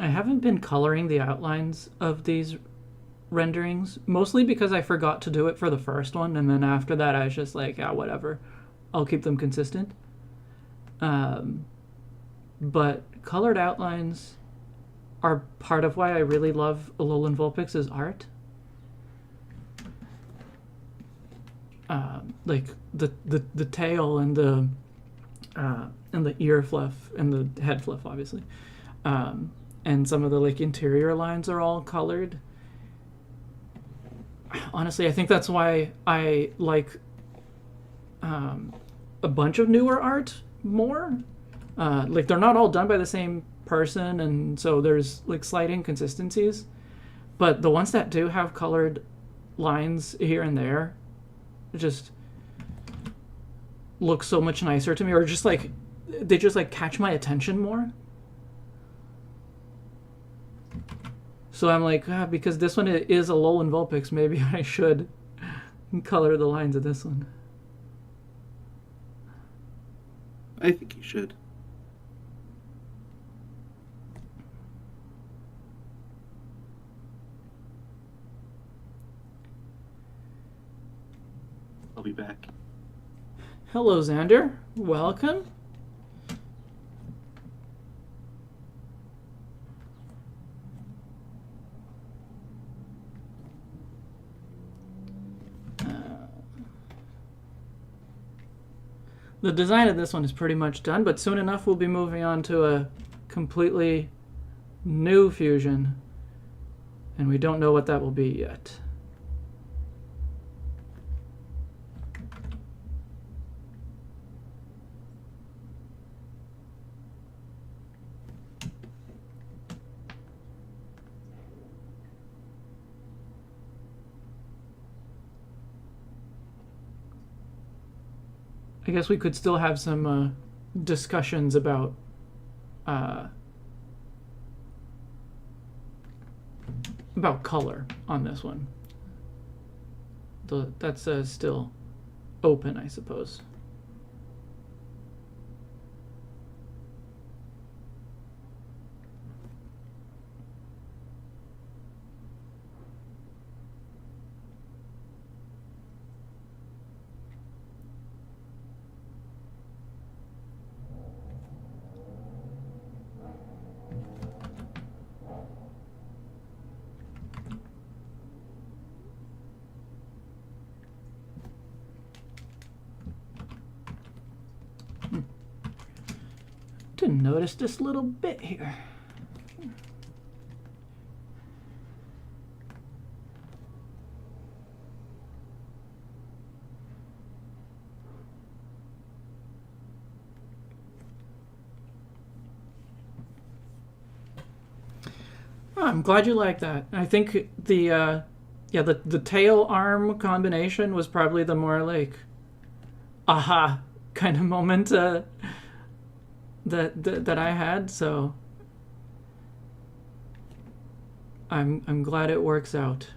I haven't been coloring the outlines of these renderings, mostly because I forgot to do it for the first one, and then after that I was just like, yeah, whatever. I'll keep them consistent. But colored outlines are part of why I really love Alolan Vulpix's art. Like the tail and the ear fluff and the head fluff, obviously, and some of the like interior lines are all colored. Honestly, I think that's why I like a bunch of newer art more. Like they're not all done by the same person, and so there's like slight inconsistencies. But the ones that do have colored lines here and there just look so much nicer to me, or just like they just like catch my attention more. So I'm like, because this one is a Alolan Vulpix, maybe I should color the lines of this one.
I think you should. I'll be back.
Hello, Xander. Welcome. The design of this one is pretty much done, but soon enough we'll be moving on to a completely new fusion, and we don't know what that will be yet. I guess we could still have some discussions about color on this one. That's still open, I suppose. Didn't notice this little bit here. Oh, I'm glad you like that. I think the tail arm combination was probably the more like aha kind of moment that I had, so I'm glad it works out.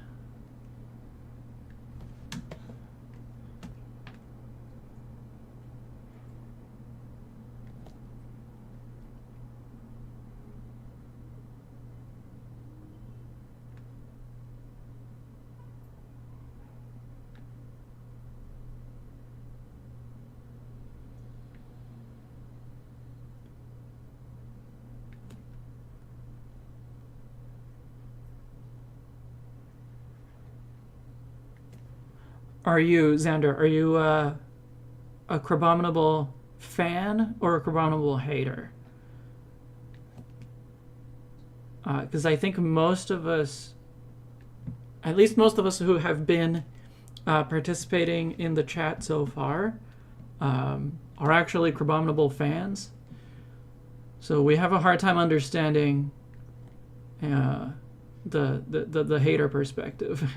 Are you, Xander, are you a Crabominable fan or a Crabominable hater? Because I think most of us, at least most of us who have been participating in the chat so far, are actually Crabominable fans. So we have a hard time understanding the hater perspective.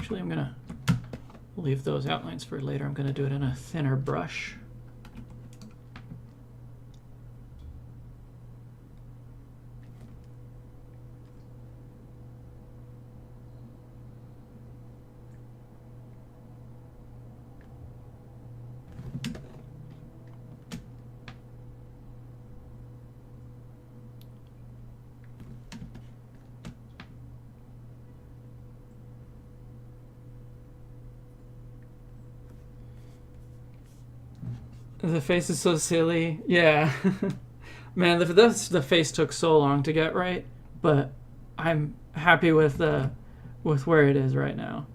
Actually, I'm gonna leave those outlines for later. I'm gonna do it in a thinner brush. The face is so silly. Yeah. Man, the face took so long to get right, but I'm happy with where it is right now.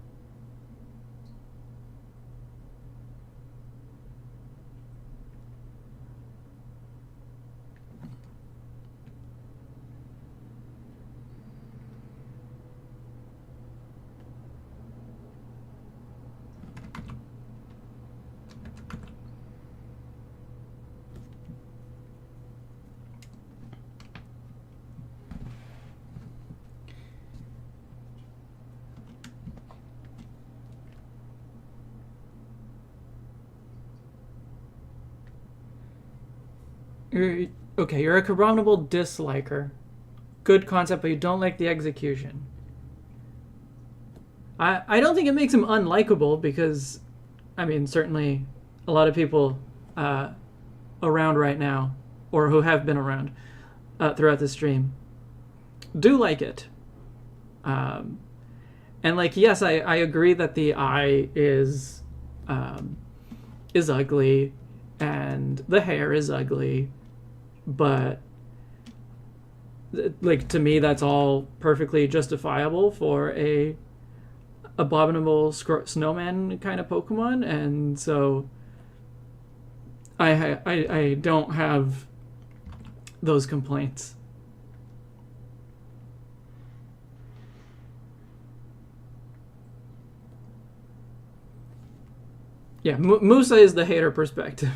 You're a Crabominable disliker. Good concept, but you don't like the execution. I don't think it makes him unlikable because, I mean, certainly a lot of people around right now, or who have been around throughout the stream, do like it. And like, yes, I agree that the eye is ugly and the hair is ugly. But like, to me, that's all perfectly justifiable for a abominable snowman kind of Pokemon, and so I don't have those complaints. Yeah, Musa is the hater perspective.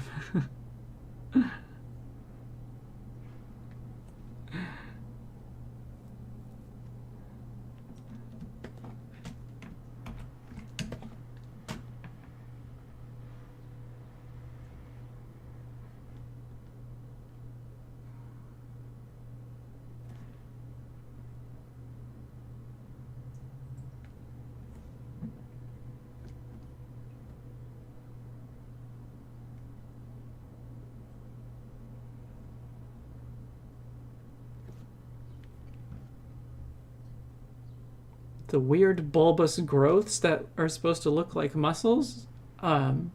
The weird bulbous growths that are supposed to look like muscles. You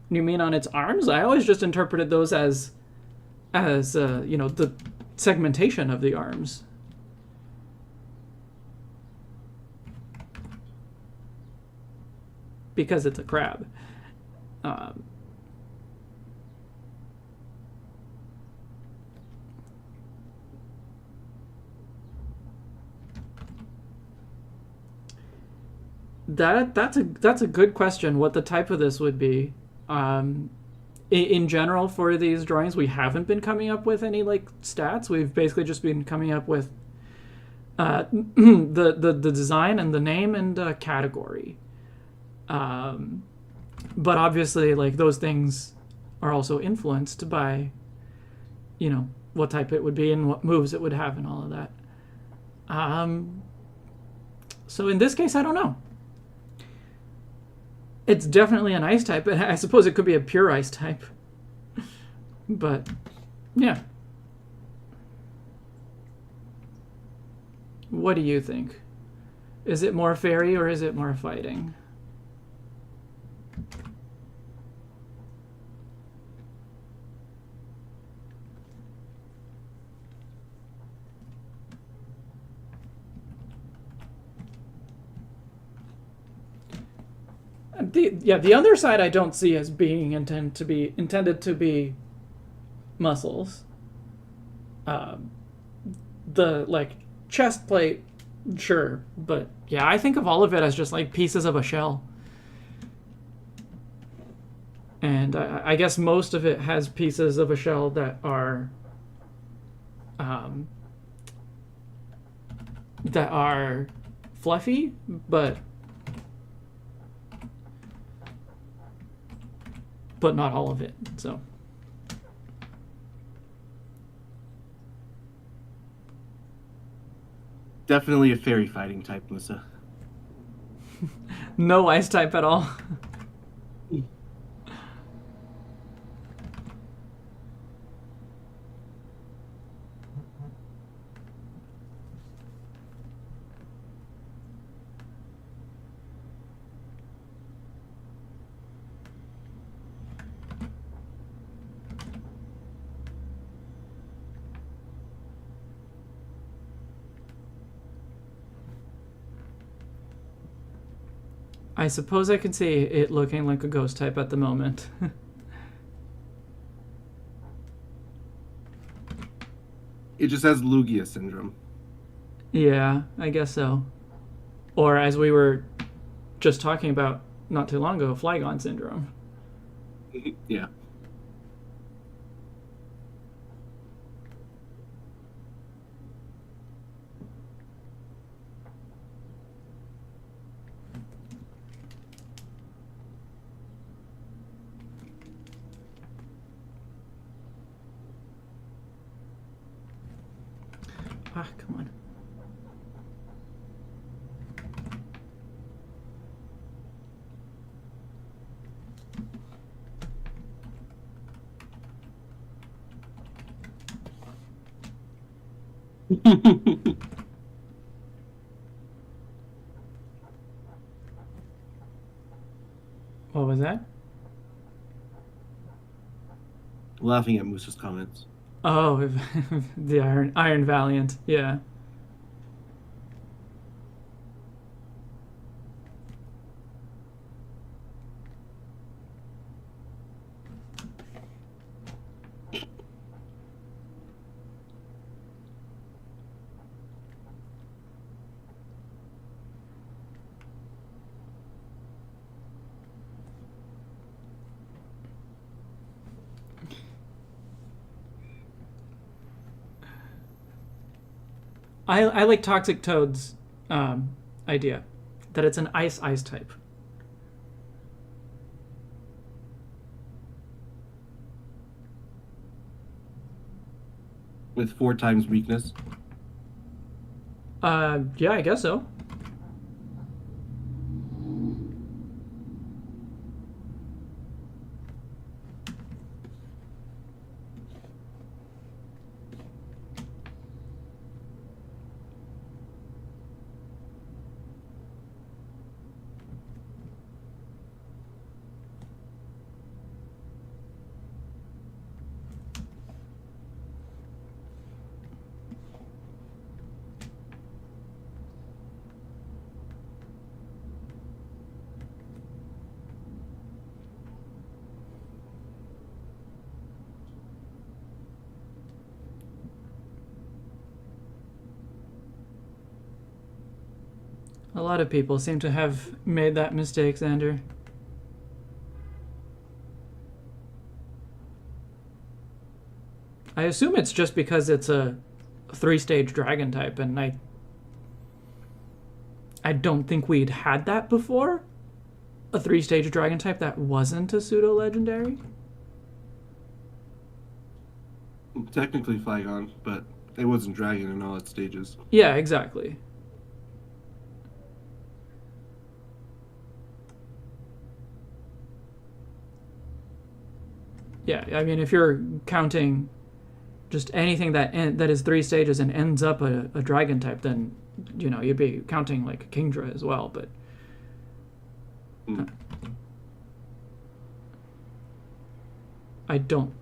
mean on its arms? I always just interpreted those as the segmentation of the arms. Because it's a crab. That's a good question. What the type of this would be? In general, for these drawings, we haven't been coming up with any like stats. We've basically just been coming up with the design and the name and category. But obviously, like, those things are also influenced by, what type it would be and what moves it would have and all of that. So in this case, I don't know. It's definitely an ice type, but I suppose it could be a pure ice type. But, yeah. What do you think? Is it more fairy or is it more fighting? The other side I don't see as being intended to be muscles. The like chest plate, sure, but yeah, I think of all of it as just like pieces of a shell. And I guess most of it has pieces of a shell that are fluffy, but but not all of it. So
Definitely a fairy fighting type, Musa.
no ice type at all. I suppose I can see it looking like a ghost type at the moment.
It just has Lugia syndrome.
Yeah, I guess so. Or as we were just talking about not too long ago, Flygon syndrome.
Yeah.
Ah, come on. What was that?
Laughing at Musa's comments.
Oh, the Iron Valiant. Yeah. I like Toxic Toad's idea that it's an ice type.
With 4 times weakness.
Yeah, I guess so. A lot of people seem to have made that mistake, Xander. I assume it's just because it's a 3-stage dragon type, and I don't think we'd had that before. A 3-stage dragon type that wasn't a pseudo-legendary.
Technically Flygon, but it wasn't dragon in all its stages.
Yeah, exactly. Yeah, I mean, if you're counting just anything that is 3 stages and ends up a dragon type, then you'd be counting like Kingdra as well. But I don't.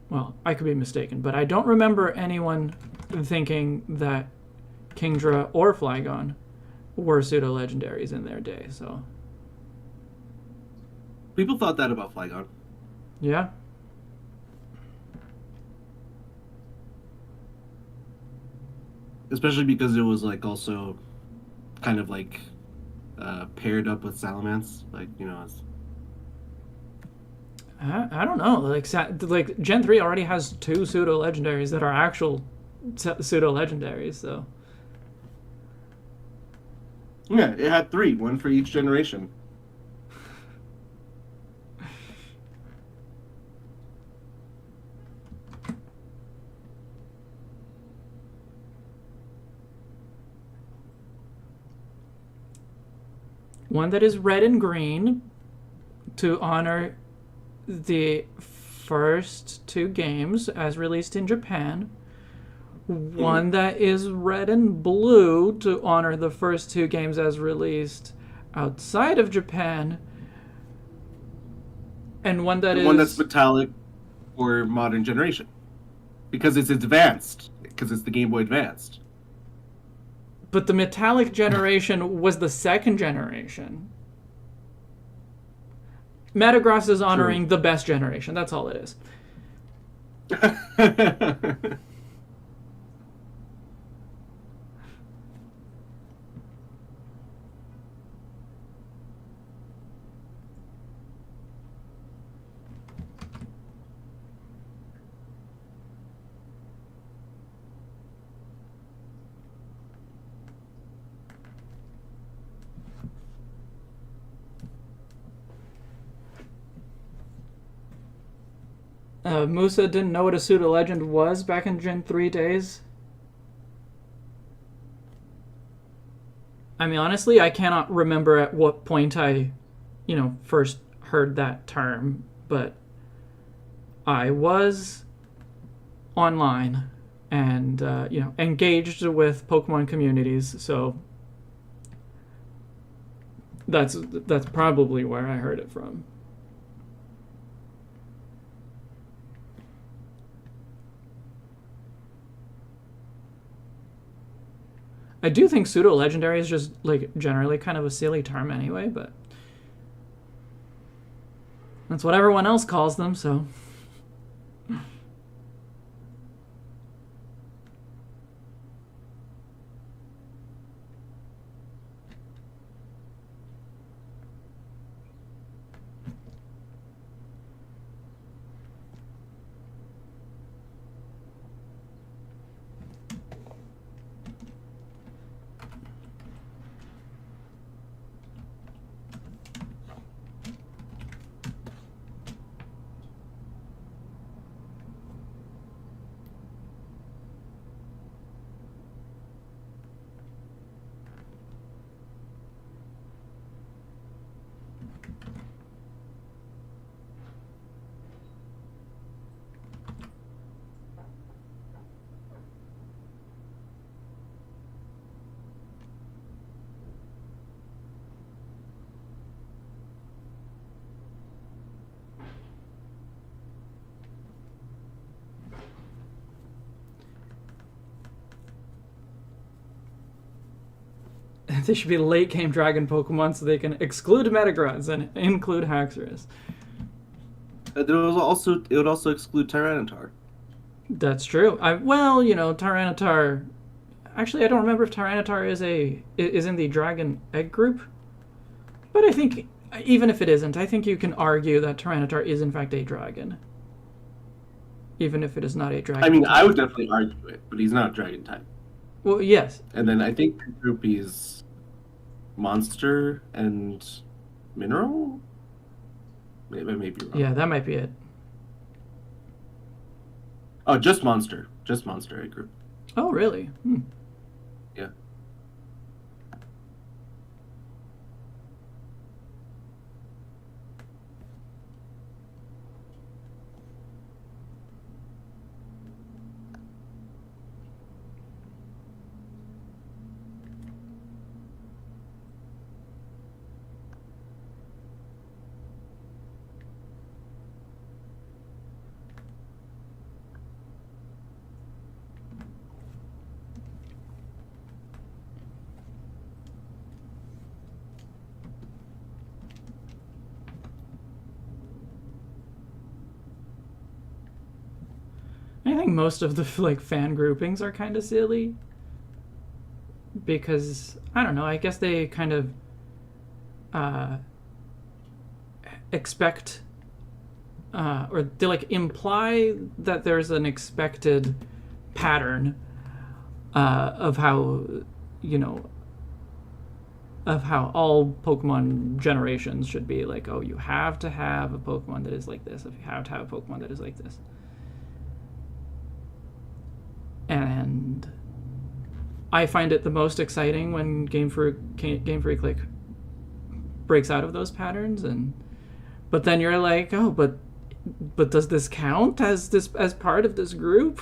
Well, I could be mistaken, but I don't remember anyone thinking that Kingdra or Flygon were pseudo legendaries in their day. So
People thought that about Flygon.
yeah.
Especially because it was like also kind of like paired up with Salamence. Like, it's...
I don't know. Like Gen 3 already has 2 pseudo legendaries that are actual pseudo legendaries. So
Yeah, it had 3, one for each generation.
one that is red and green to honor the first 2 games as released in Japan, one that is red and blue to honor the first 2 games as released outside of Japan, and one that
The
is
one that's metallic for modern generation. Because it's advanced. Because it's the Game Boy Advanced.
but the metallic generation was the 2nd generation. Metagross is honoring the best generation. That's all it is. Musa didn't know what a pseudo legend was back in Gen 3 days. I mean, honestly, I cannot remember at what point I, first heard that term, but I was online and, engaged with Pokemon communities, so that's probably where I heard it from. I do think pseudo-legendary is just, generally kind of a silly term anyway, but that's what everyone else calls them, so... They should be late game dragon Pokemon so they can exclude Metagross and include Haxorus.
It would also exclude Tyranitar.
That's true. Tyranitar... Actually, I don't remember if Tyranitar is in the Dragon Egg group. But I think, even if it isn't, I think you can argue that Tyranitar is in fact a dragon. Even if it is not a dragon.
I mean,
type.
I would definitely argue it, but he's not a dragon type.
Well, yes.
And then I think the group is monster and mineral? Maybe I may be wrong.
Yeah, that might be it.
Oh, just monster. Just monster egg group.
Oh, really?
Yeah.
I think most of the fan groupings are kind of silly because I don't know. I guess they kind of expect or they imply that there's an expected pattern of how of how all Pokemon generations should be. Oh, you have to have a Pokemon that is like this. If you have to have a Pokemon that is like this. And I find it the most exciting when Game Freak breaks out of those patterns, but then you're like, oh, but does this count as part of this group?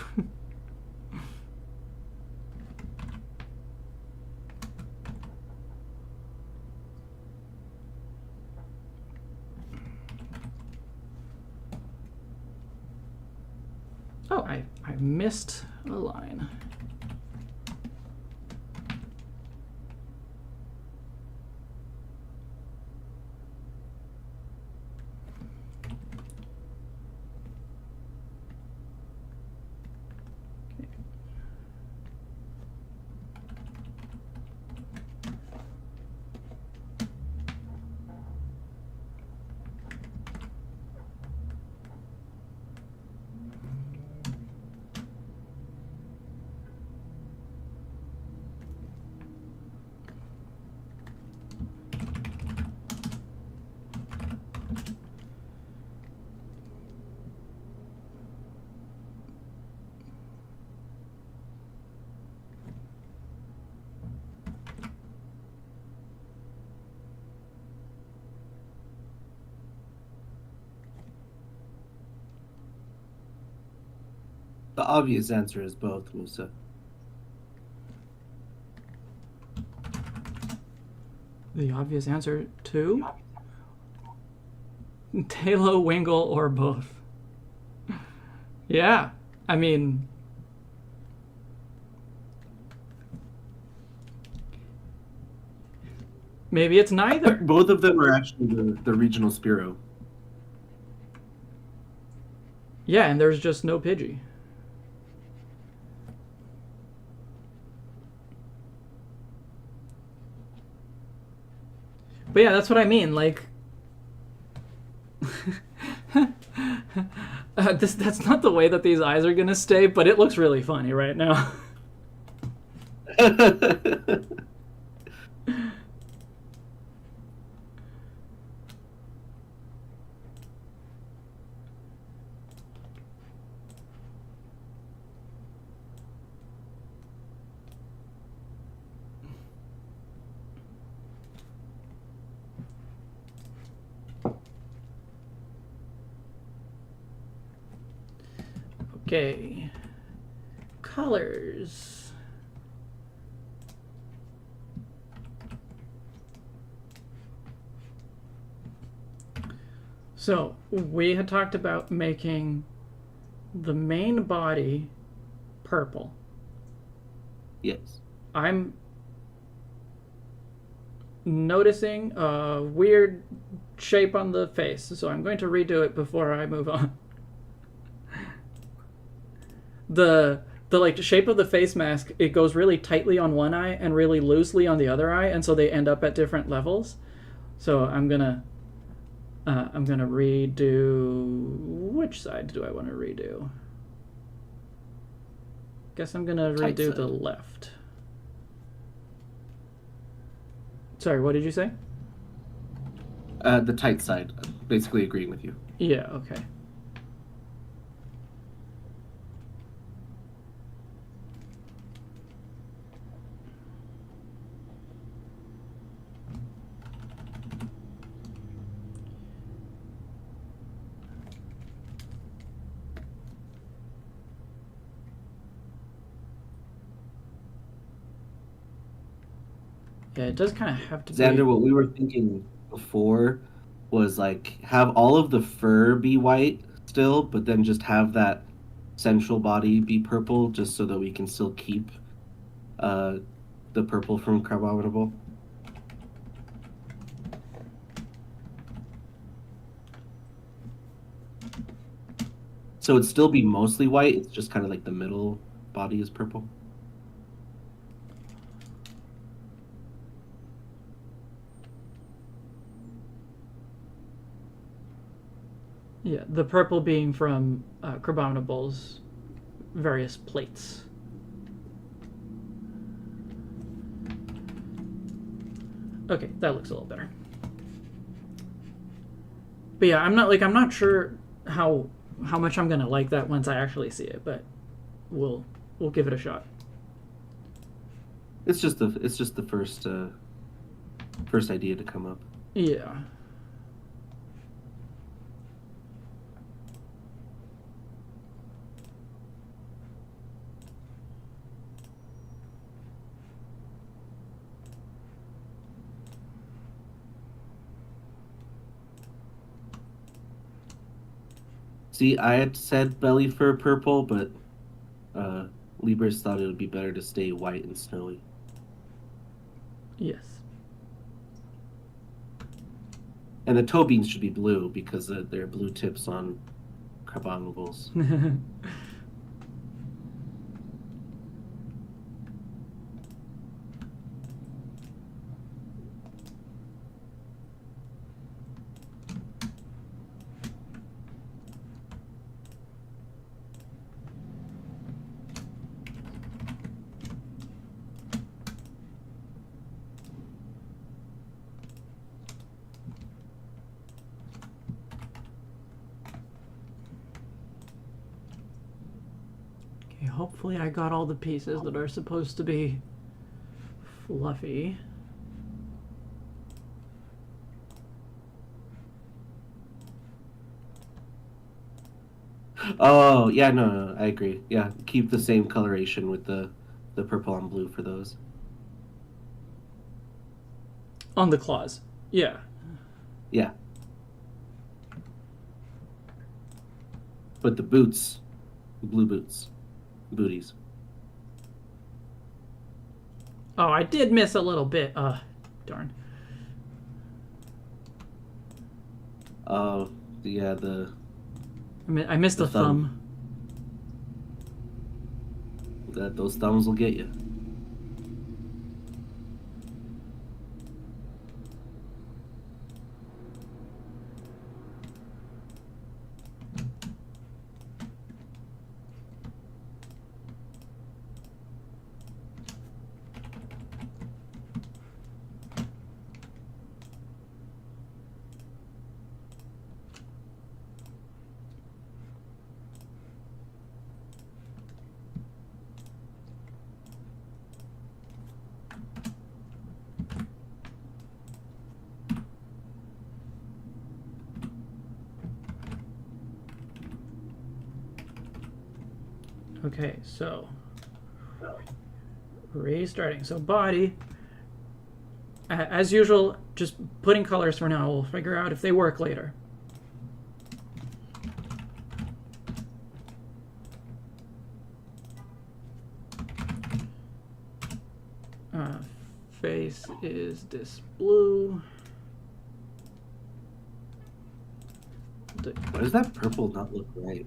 Oh, I missed a line.
The obvious answer is both, Musa.
The obvious answer to Talo, Wingle, or both. Yeah, I mean, maybe it's neither.
Both of them are actually the regional Spearow.
Yeah, and there's just no Pidgey. But yeah, that's what I mean. Like, that's not the way that these eyes are gonna stay, but it looks really funny right now. Okay. Colors. So, we had talked about making the main body purple.
Yes.
I'm noticing a weird shape on the face, so I'm going to redo it before I move on. The like shape of the face mask, it goes really tightly on one eye and really loosely on the other eye, and so they end up at different levels. So I'm gonna redo. Which side do I want to redo? Guess I'm gonna
Tight
redo
side.
the left. Sorry, what did you say?
The tight side. Basically agreeing with you.
Yeah, okay. Yeah, it does kind of have to
Xander,
be.
what we were thinking before was like have all of the fur be white still, but then just have that central body be purple, just so that we can still keep the purple from Crabominable. So it'd still be mostly white. It's just kind of like the middle body is purple.
Yeah, the purple being from Crabominable's various plates. Okay, that looks a little better. But yeah, I'm not sure how much I'm gonna like that once I actually see it, but we'll give it a shot.
It's just the first idea to come up.
Yeah.
See, I had said belly fur purple, but Libras thought it would be better to stay white and snowy.
Yes.
And the toe beans should be blue because they're blue tips on Crabominables.
Okay, hopefully I got all the pieces that are supposed to be fluffy.
Oh, yeah, no, I agree. Yeah, keep the same coloration with the purple on blue for those.
On the claws. Yeah.
Yeah. But the boots, blue boots, booties.
Oh, I did miss a little bit. Darn.
Oh, yeah,
I missed
The
a thumb.
those thumbs will get you.
Okay, so restarting. So body, as usual, just putting colors for now. We'll figure out if they work later. Face is this blue.
Why does that purple not look right?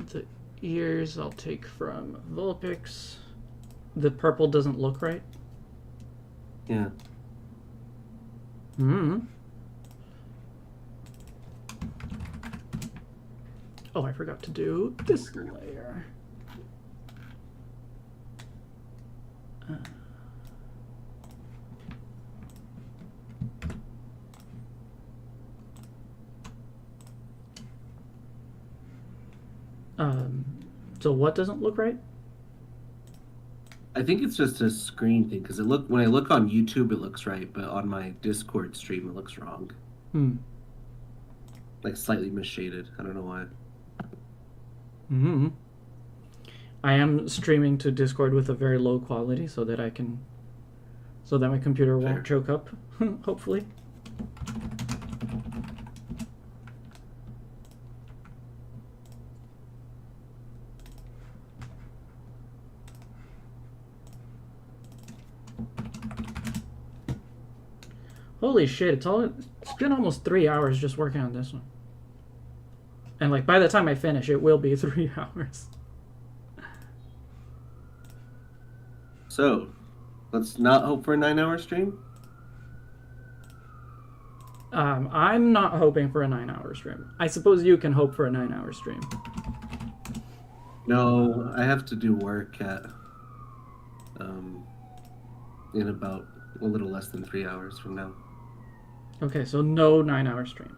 The ears I'll take from Vulpix. The purple doesn't look right.
Yeah.
Oh, I forgot to do this layer. So what doesn't look right?
I think it's just a screen thing because when I look on YouTube it looks right, but on my Discord stream it looks wrong. Like slightly misshaded. I don't know why.
I am streaming to Discord with a very low quality so that my computer
Fair.
won't choke up, hopefully. Holy shit, it's been almost 3 hours just working on this one. And like by the time I finish, it will be 3 hours.
So, let's not hope for a 9-hour stream.
I'm not hoping for a 9-hour stream. I suppose you can hope for a 9-hour stream.
No, I have to do work at in about a little less than 3 hours from now.
Okay, so no 9-hour stream.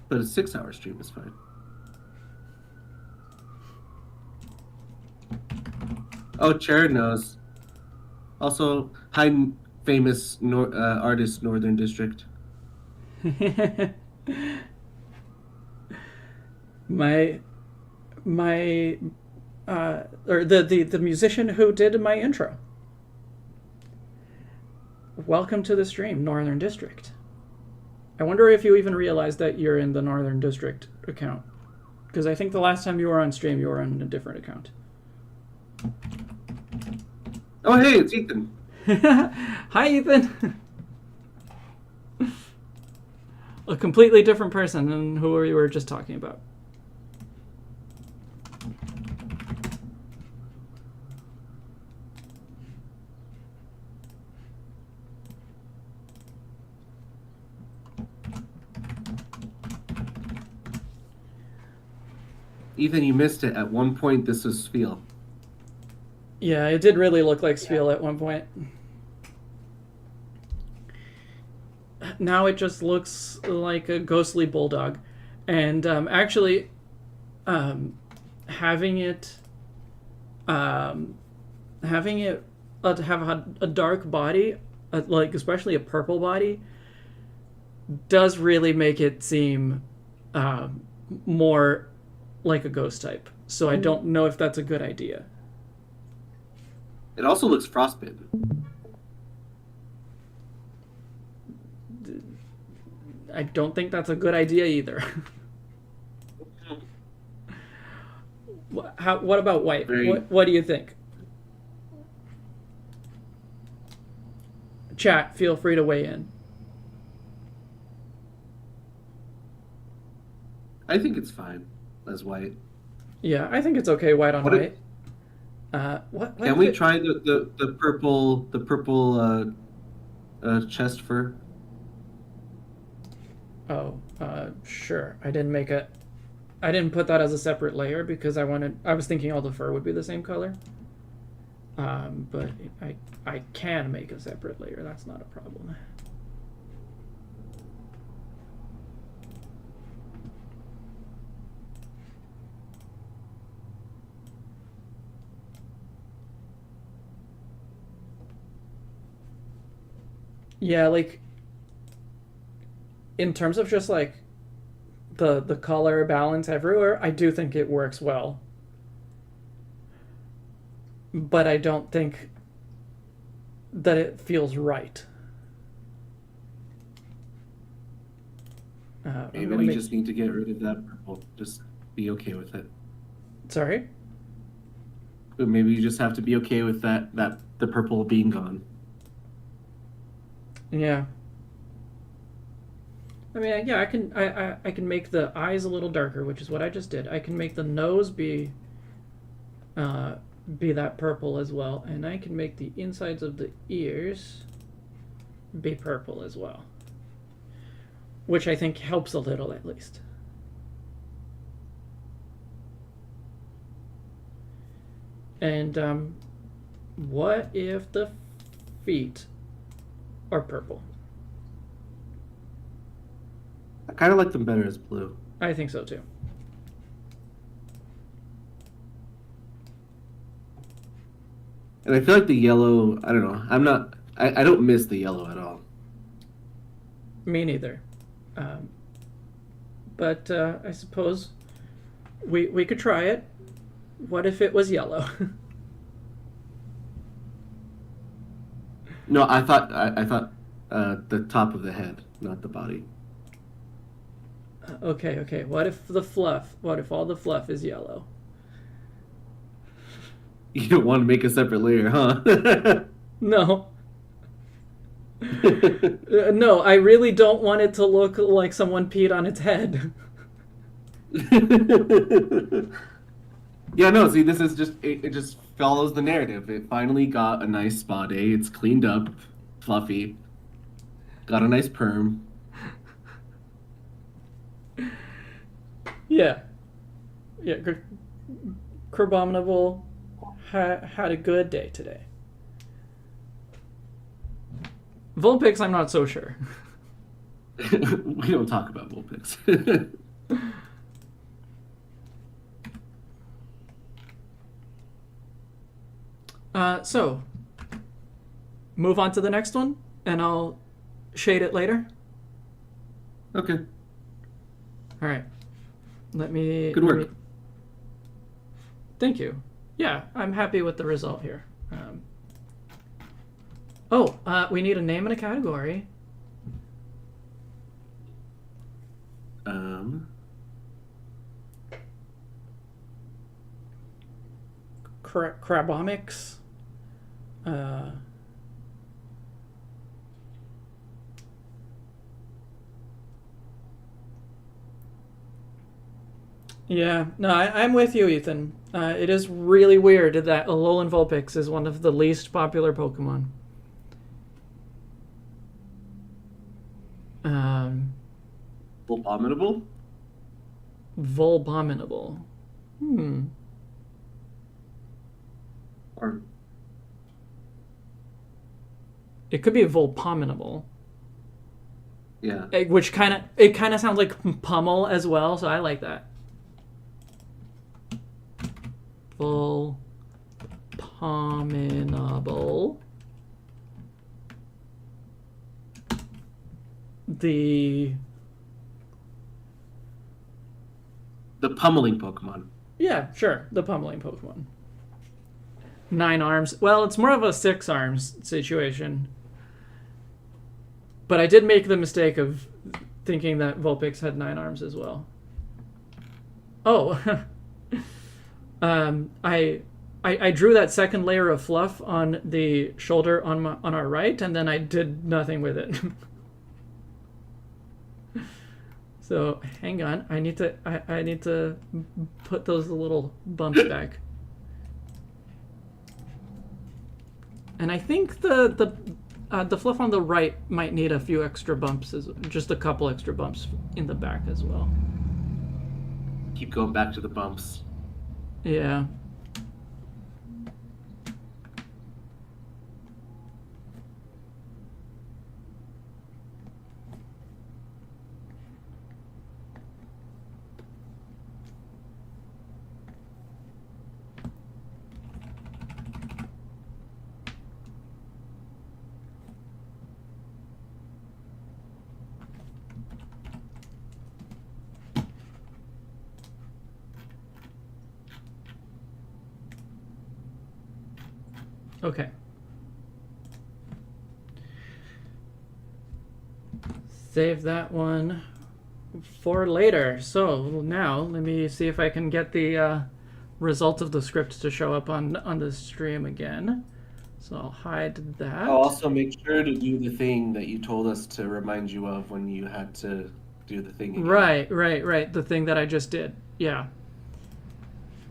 But a 6-hour stream is fine. Oh, Chair knows. Also, hi famous artist, Northern District.
my or the musician who did my intro. Welcome to the stream, Northern District. I wonder if you even realized that you're in the Northern District account. Because I think the last time you were on stream, you were on a different account.
Oh, hey, it's Ethan.
Hi, Ethan. A completely different person than who we were just talking about.
Ethan, you missed it. At one point, this was Spiel.
Yeah, it did really look like Spiel at one point. Now it just looks like a ghostly bulldog. And actually, having it have a dark body, like especially a purple body, does really make it seem more like a ghost type. So I don't know if that's a good idea.
It also looks frostbitten.
I don't think that's a good idea either. What about white? What do you think? Chat, feel free to weigh in.
I think it's fine as white.
Yeah, I think it's okay white on white. What
can we try the purple chest fur?
Oh, sure. I didn't put that as a separate layer because I was thinking all the fur would be the same color. But I can make a separate layer. That's not a problem. Yeah, like in terms of just like the color balance everywhere, I do think it works well. But I don't think that it feels right.
Maybe we just need to get rid of that purple. Just be okay with it.
Sorry?
But maybe you just have to be okay with the purple being gone.
Yeah. I mean, yeah, I can make the eyes a little darker, which is what I just did. I can make the nose be that purple as well, and I can make the insides of the ears be purple as well, which I think helps a little at least. And what if the feet are purple?
I kind of like them better as blue.
I think so too.
And I feel like the yellow, I don't know. I don't miss the yellow at all.
Me neither. But I suppose we could try it. What if it was yellow?
No, I thought the top of the head, not the body.
Okay. What if all the fluff is yellow?
You don't want to make a separate layer, huh?
No. No, I really don't want it to look like someone peed on its head.
Yeah, no, see, this is just, it just follows the narrative. It finally got a nice spa day. It's cleaned up, fluffy, got a nice perm.
Yeah. Crabominable had a good day today. Vulpix, I'm not so sure.
We don't talk about Vulpix.
So, move on to the next one, and I'll shade it later.
Okay.
All right. Let me.
Good work.
Thank you. Yeah, I'm happy with the result here. We need a name and a category. Crabomics. Yeah, no, I'm with you, Ethan. It is really weird that Alolan Vulpix is one of the least popular Pokemon.
Abominable?
Vulbominable.
Or
It could be Vulpominable.
yeah.
Which kind of sounds like pummel as well, so I like that. Vulpominable. The
pummeling Pokemon.
Yeah, sure, the pummeling Pokemon. 9 arms. Well, it's more of a 6 arms situation. But I did make the mistake of thinking that Vulpix had 9 arms as well. Oh. I drew that second layer of fluff on the shoulder on our right, and then I did nothing with it. So hang on, I need to put those little bumps back. And I think the fluff on the right might need a few extra bumps, just a couple extra bumps in the back as well.
Keep going back to the bumps.
Yeah. Okay. Save that one for later. So now let me see if I can get the result of the script to show up on the stream again. So I'll hide that.
I'll also make sure to do the thing that you told us to remind you of when you had to do the thing again.
Right. The thing that I just did. Yeah.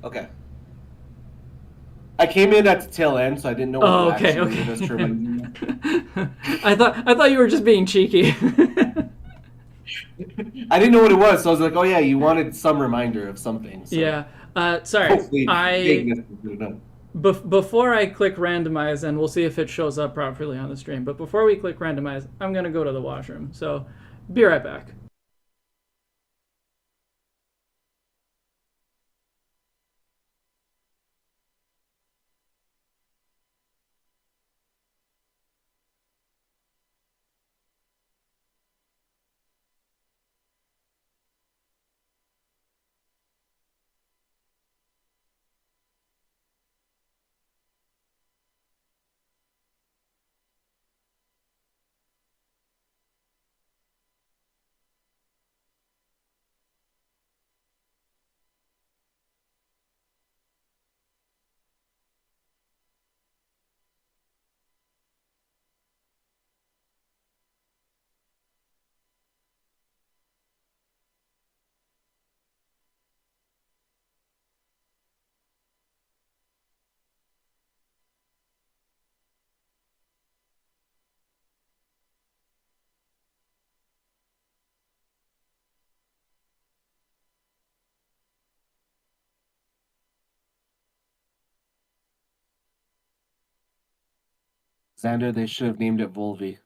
Okay. I came in at the tail end, so I didn't know what you
okay.
actually needed us to remind you of.
I thought you were just being cheeky.
I didn't know what it was, so I was like, oh yeah, you wanted some reminder of something. So
Yeah. Sorry.
hopefully vagueness is good enough.
Before I click randomize, and we'll see if it shows up properly on the stream, but before we click randomize, I'm going to go to the washroom. So be right back.
Xander, they should have named it Volvi.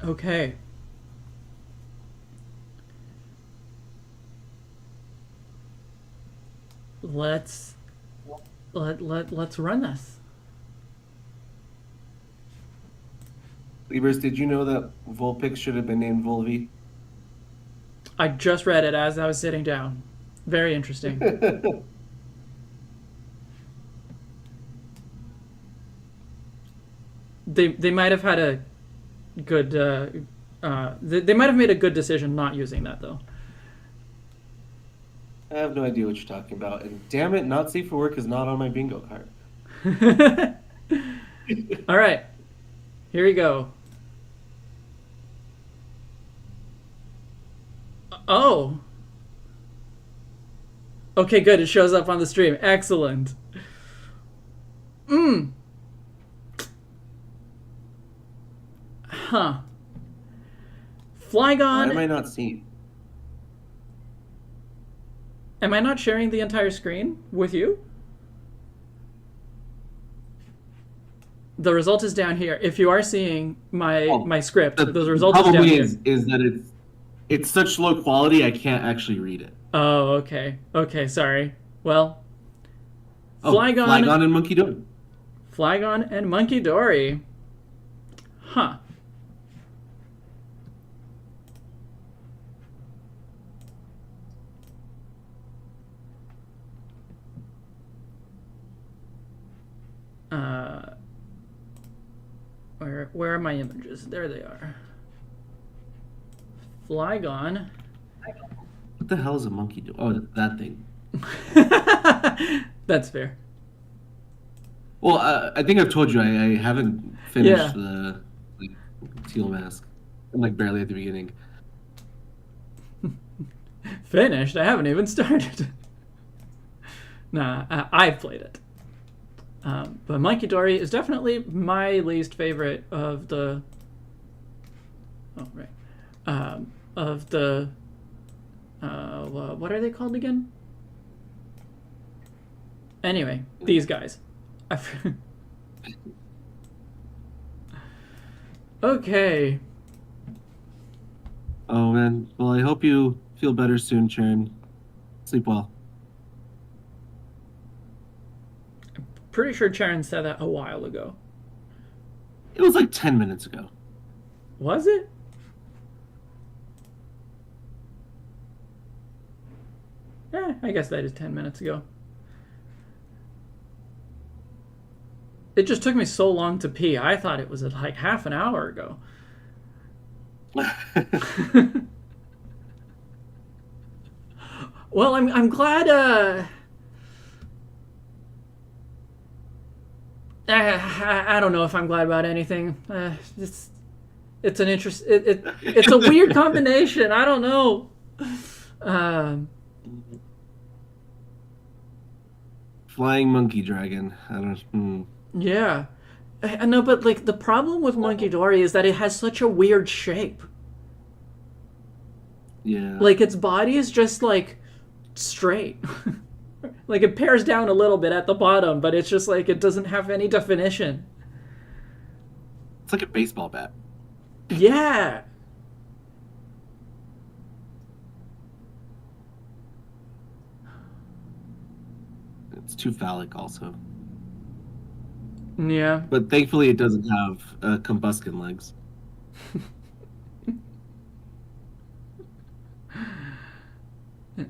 Okay. Let's let's run this.
Libers, did you know that Vulpix should have been named Volvi?
I just read it as I was sitting down. Very interesting. They might have had a good they might have made a good decision not using that though.
I have no idea what you're talking about. And damn it, not safe for work is not on my bingo card.
All right. Here we go. Oh. Okay, good. It shows up on the stream. Excellent. Huh.
Why
Flygon.
am I not seeing?
Am I not sharing the entire screen with you? The result is down here. If you are seeing my script, the result is down
Probably
here.
is that it's such low quality I can't actually read it.
Oh, okay. Okay, sorry. Well,
Oh,
Flygon,
Flygon and Monkey Dory.
Flygon and Monkey Dory. Huh. Where are my images? There they are. Flygon.
What the hell is a Monkey Dory? Oh, that thing.
That's fair.
Well, I think I've told you I haven't finished
Yeah.
the teal mask. I'm like barely at the beginning.
Finished? I haven't even started. Nah, I've played it. But Monkey Dory is definitely my least favorite of the. Oh right, of the. What are they called again? Anyway, these guys. Okay.
Oh man. Well, I hope you feel better soon, Sharon. Sleep well.
Pretty sure Charon said that a while ago.
It was like 10 minutes ago.
Was it? I guess that is 10 minutes ago. It just took me so long to pee. I thought it was like half an hour ago. Well, I'm glad. I don't know if I'm glad about anything. It's an interest. It's a weird combination. I don't know.
Flying monkey dragon. I don't.
Yeah, I know, but like the problem with Monkey Dory is that it has such a weird shape.
Yeah.
Like its body is just like straight. Like it pares down a little bit at the bottom, but it's just like it doesn't have any definition.
It's like a baseball bat.
Yeah.
It's too phallic, also.
Yeah.
But thankfully, it doesn't have combustion legs.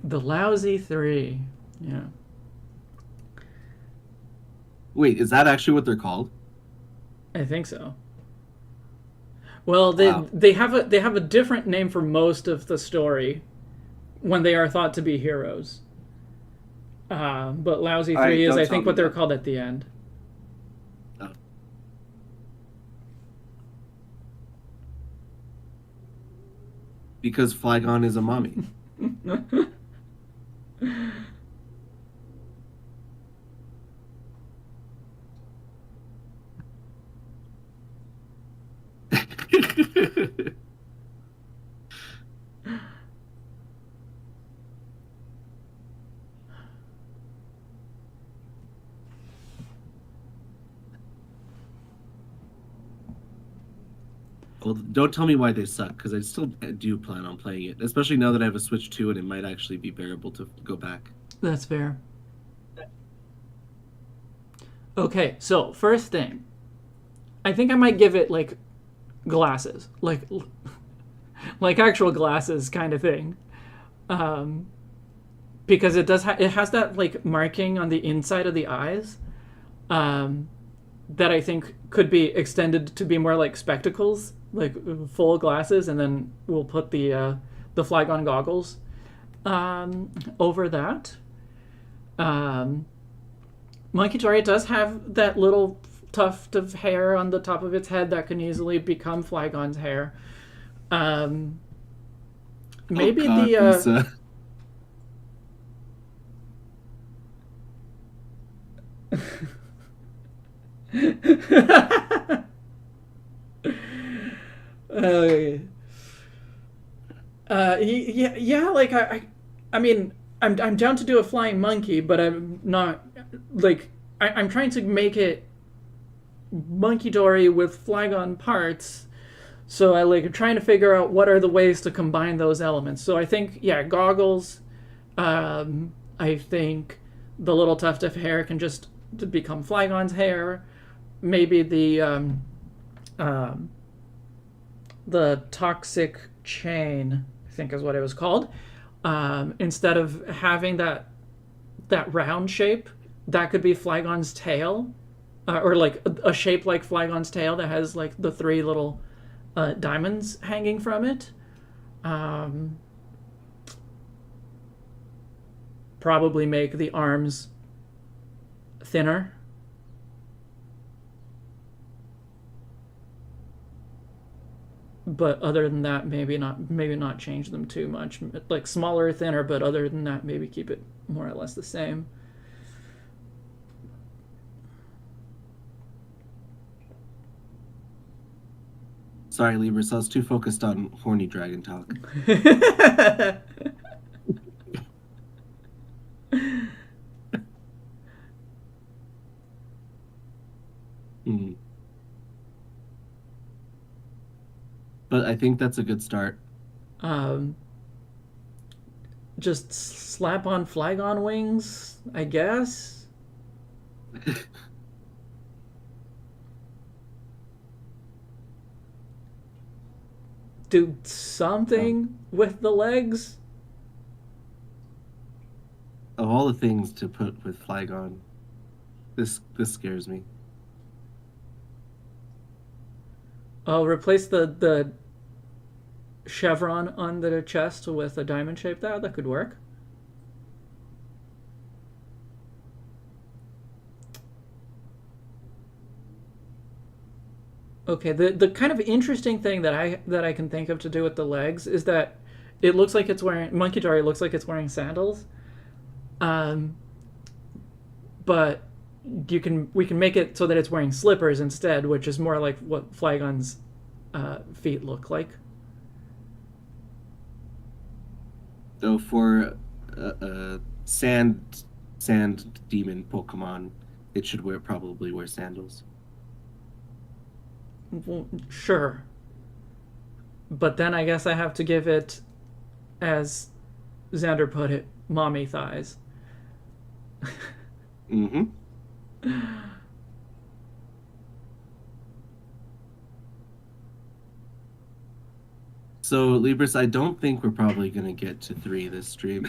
The lousy 3. Yeah.
Wait, is that actually what they're called?
I think so. Well,
Wow.
they have a different name for most of the story when they are thought to be heroes. But Lousy 3
All right,
is,
don't
I
tell
think,
me
what they're
that.
called at the end.
Oh. Because Flygon is a mommy. Well, don't tell me why they suck, because I still do plan on playing it, especially now that I have a Switch 2 and it might actually be bearable to go back.
That's fair. Okay, so first thing, I think I might give it like glasses, like actual glasses kind of thing, because it does it has that like marking on the inside of the eyes, that I think could be extended to be more like spectacles, like full glasses, and then we'll put the Flygon goggles over that. Monkey Tori does have that little tuft of hair on the top of its head that can easily become Flygon's hair. Maybe
Lisa.
Yeah, like I mean, I'm down to do a flying monkey, but I'm not like I'm trying to make it Monkey Dory with Flygon parts. So I like trying to figure out what are the ways to combine those elements. So I think goggles. I think the little tuft of hair can just become Flygon's hair. Maybe the toxic chain, I think is what it was called. Instead of having that round shape, that could be Flygon's tail, or like a shape like Flygon's tail that has like the three little diamonds hanging from it. Probably make the arms thinner. But other than that, maybe not change them too much. Like smaller, thinner, but other than that, maybe keep it more or less the same.
Sorry, Libris, I was too focused on horny dragon talk. But I think that's a good start.
Just slap on Flygon wings, I guess. Do something with the legs.
Of all the things to put with Flygon, this scares me.
I'll replace the chevron on the chest with a diamond shape. That could work. Okay, the kind of interesting thing that I can think of to do with the legs is that it looks like it's wearing Monkey Dory looks like it's wearing sandals. But we can make it so that it's wearing slippers instead, which is more like what Flygon's feet look like.
So for sand demon Pokemon, it should probably wear sandals.
Well, sure. But then I guess I have to give it, as Xander put it, mommy thighs.
Mm-hmm. So, Libris, I don't think we're probably going to get to 3 this stream.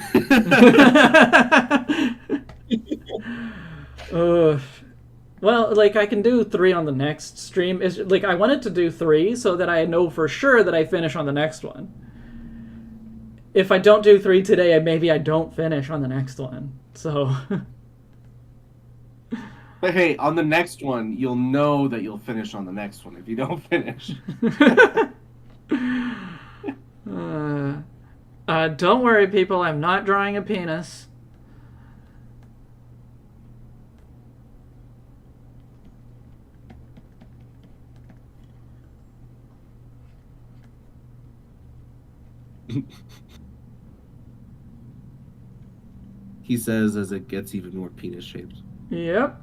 Well, like I can do 3 on the next stream. Is like I wanted to do 3 so that I know for sure that I finish on the next one. If I don't do 3 today, maybe I don't finish on the next one. So.
But hey, on the next one, you'll know that you'll finish on the next one if you don't finish.
Don't worry, people. I'm not drawing a penis.
He says as it gets even more penis shaped.
Yep.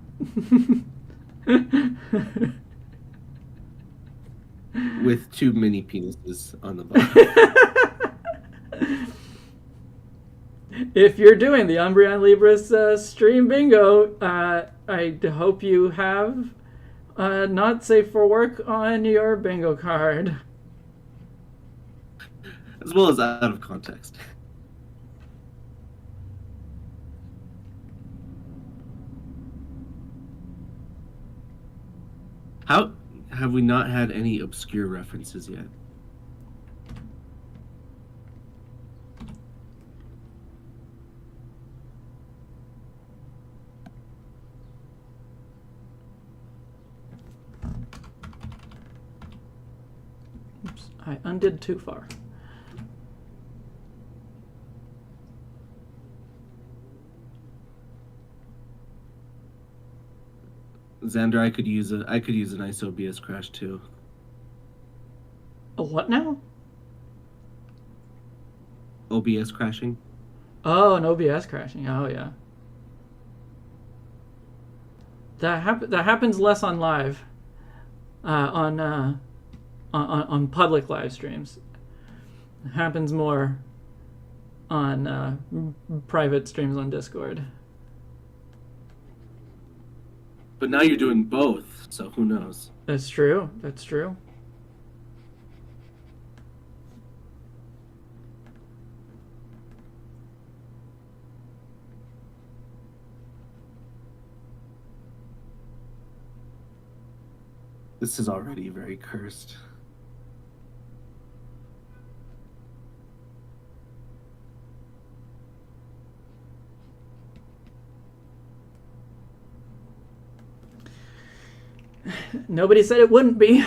with too many penises on the bottom.
If you're doing the Umbreon Libris stream bingo, I hope you have not safe for work on your bingo card.
As well as out of context. How have we not had any obscure references yet?
Oops, I undid too far.
Xander, I could use a nice OBS crash too.
A what now?
OBS crashing.
Oh, an OBS crashing. Oh yeah. That happens less on live, on public live streams. It happens more on private streams on Discord.
But now you're doing both, so who knows?
That's true. That's true.
This is already very cursed.
Nobody said it wouldn't be.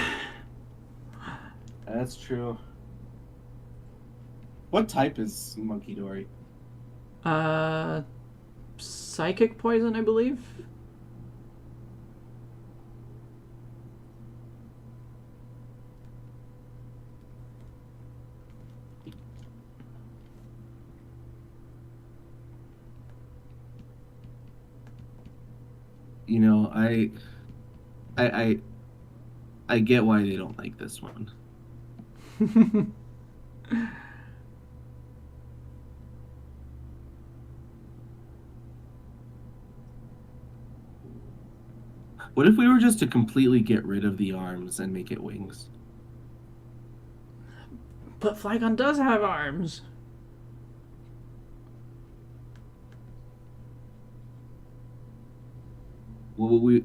That's true. What type is Monkey Dory?
Psychic poison, I believe.
You know, I get why they don't like this one. What if we were just to completely get rid of the arms and make it wings?
But Flygon does have arms.
Well, we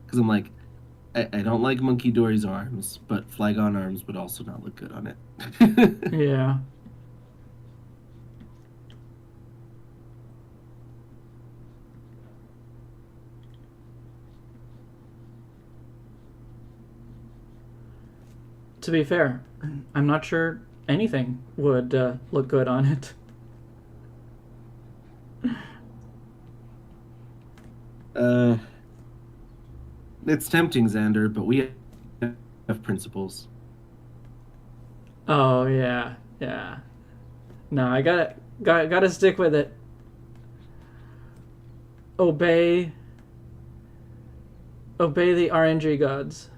Because I'm like, I don't like Monkey Dory's arms, but Flygon arms would also not look good on it.
Yeah. To be fair, I'm not sure anything would look good on it.
It's tempting, Xander, but we have principles.
Oh yeah, yeah. No, I gotta stick with it. Obey the RNG gods.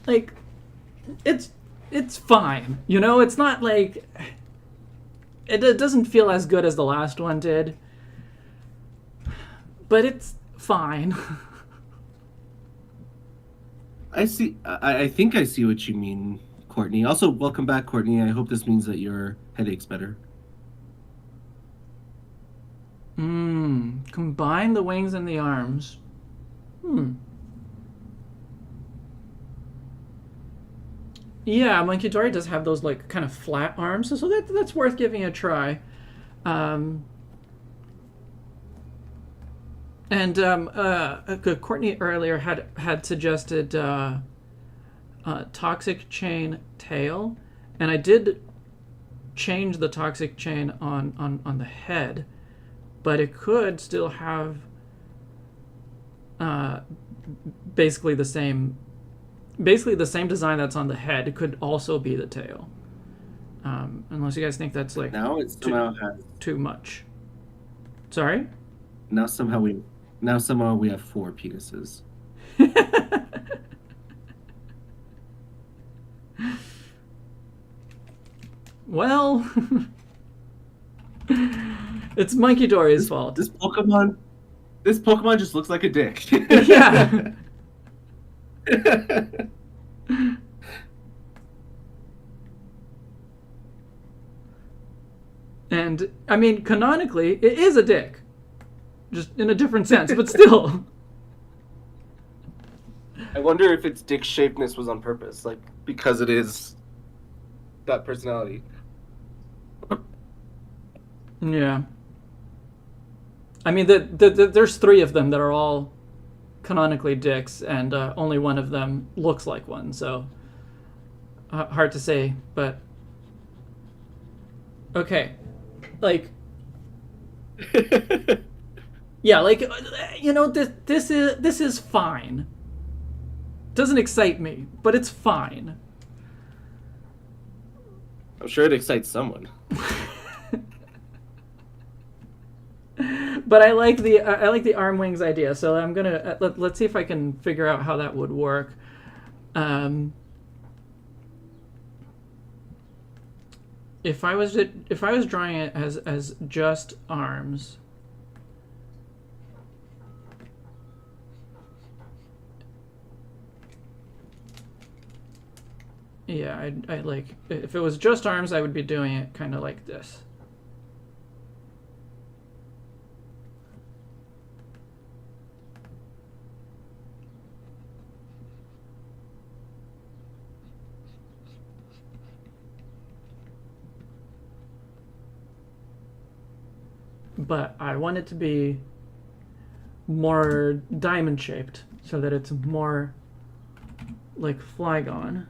Like, it's fine, you know. It's not like it doesn't feel as good as the last one did, but it's fine.
I see. I think I see what you mean, Courtney. Also, welcome back, Courtney. I hope this means that your headache's better.
Combine the wings and the arms. Yeah, Monkey Dory does have those like kind of flat arms, so that's worth giving a try. Courtney earlier had suggested toxic chain tail, and I did change the toxic chain on the head, but it could still have basically the same basically the same design that's on the head could also be the tail. Unless you guys think that's like
Now it somehow has.
too much. Sorry?
Now somehow we have 4 penises.
Well, it's Monkey Dory's fault.
This Pokemon just looks like a dick.
Yeah. And I mean, canonically, it is a dick, just in a different sense, but still.
I wonder if its dick shapedness was on purpose, like because it is that personality.
Yeah. I mean, there's 3 of them that are all canonically dicks, and only one of them looks like one, so hard to say, but okay, like, yeah, like, this is fine. Doesn't excite me, but it's fine.
I'm sure it excites someone.
But I like the arm wings idea, so I'm gonna let's see if I can figure out how that would work. If I was drawing it as just arms, yeah, I like, if it was just arms, I would be doing it kind of like this. But I want it to be more diamond shaped so that it's more like Flygon.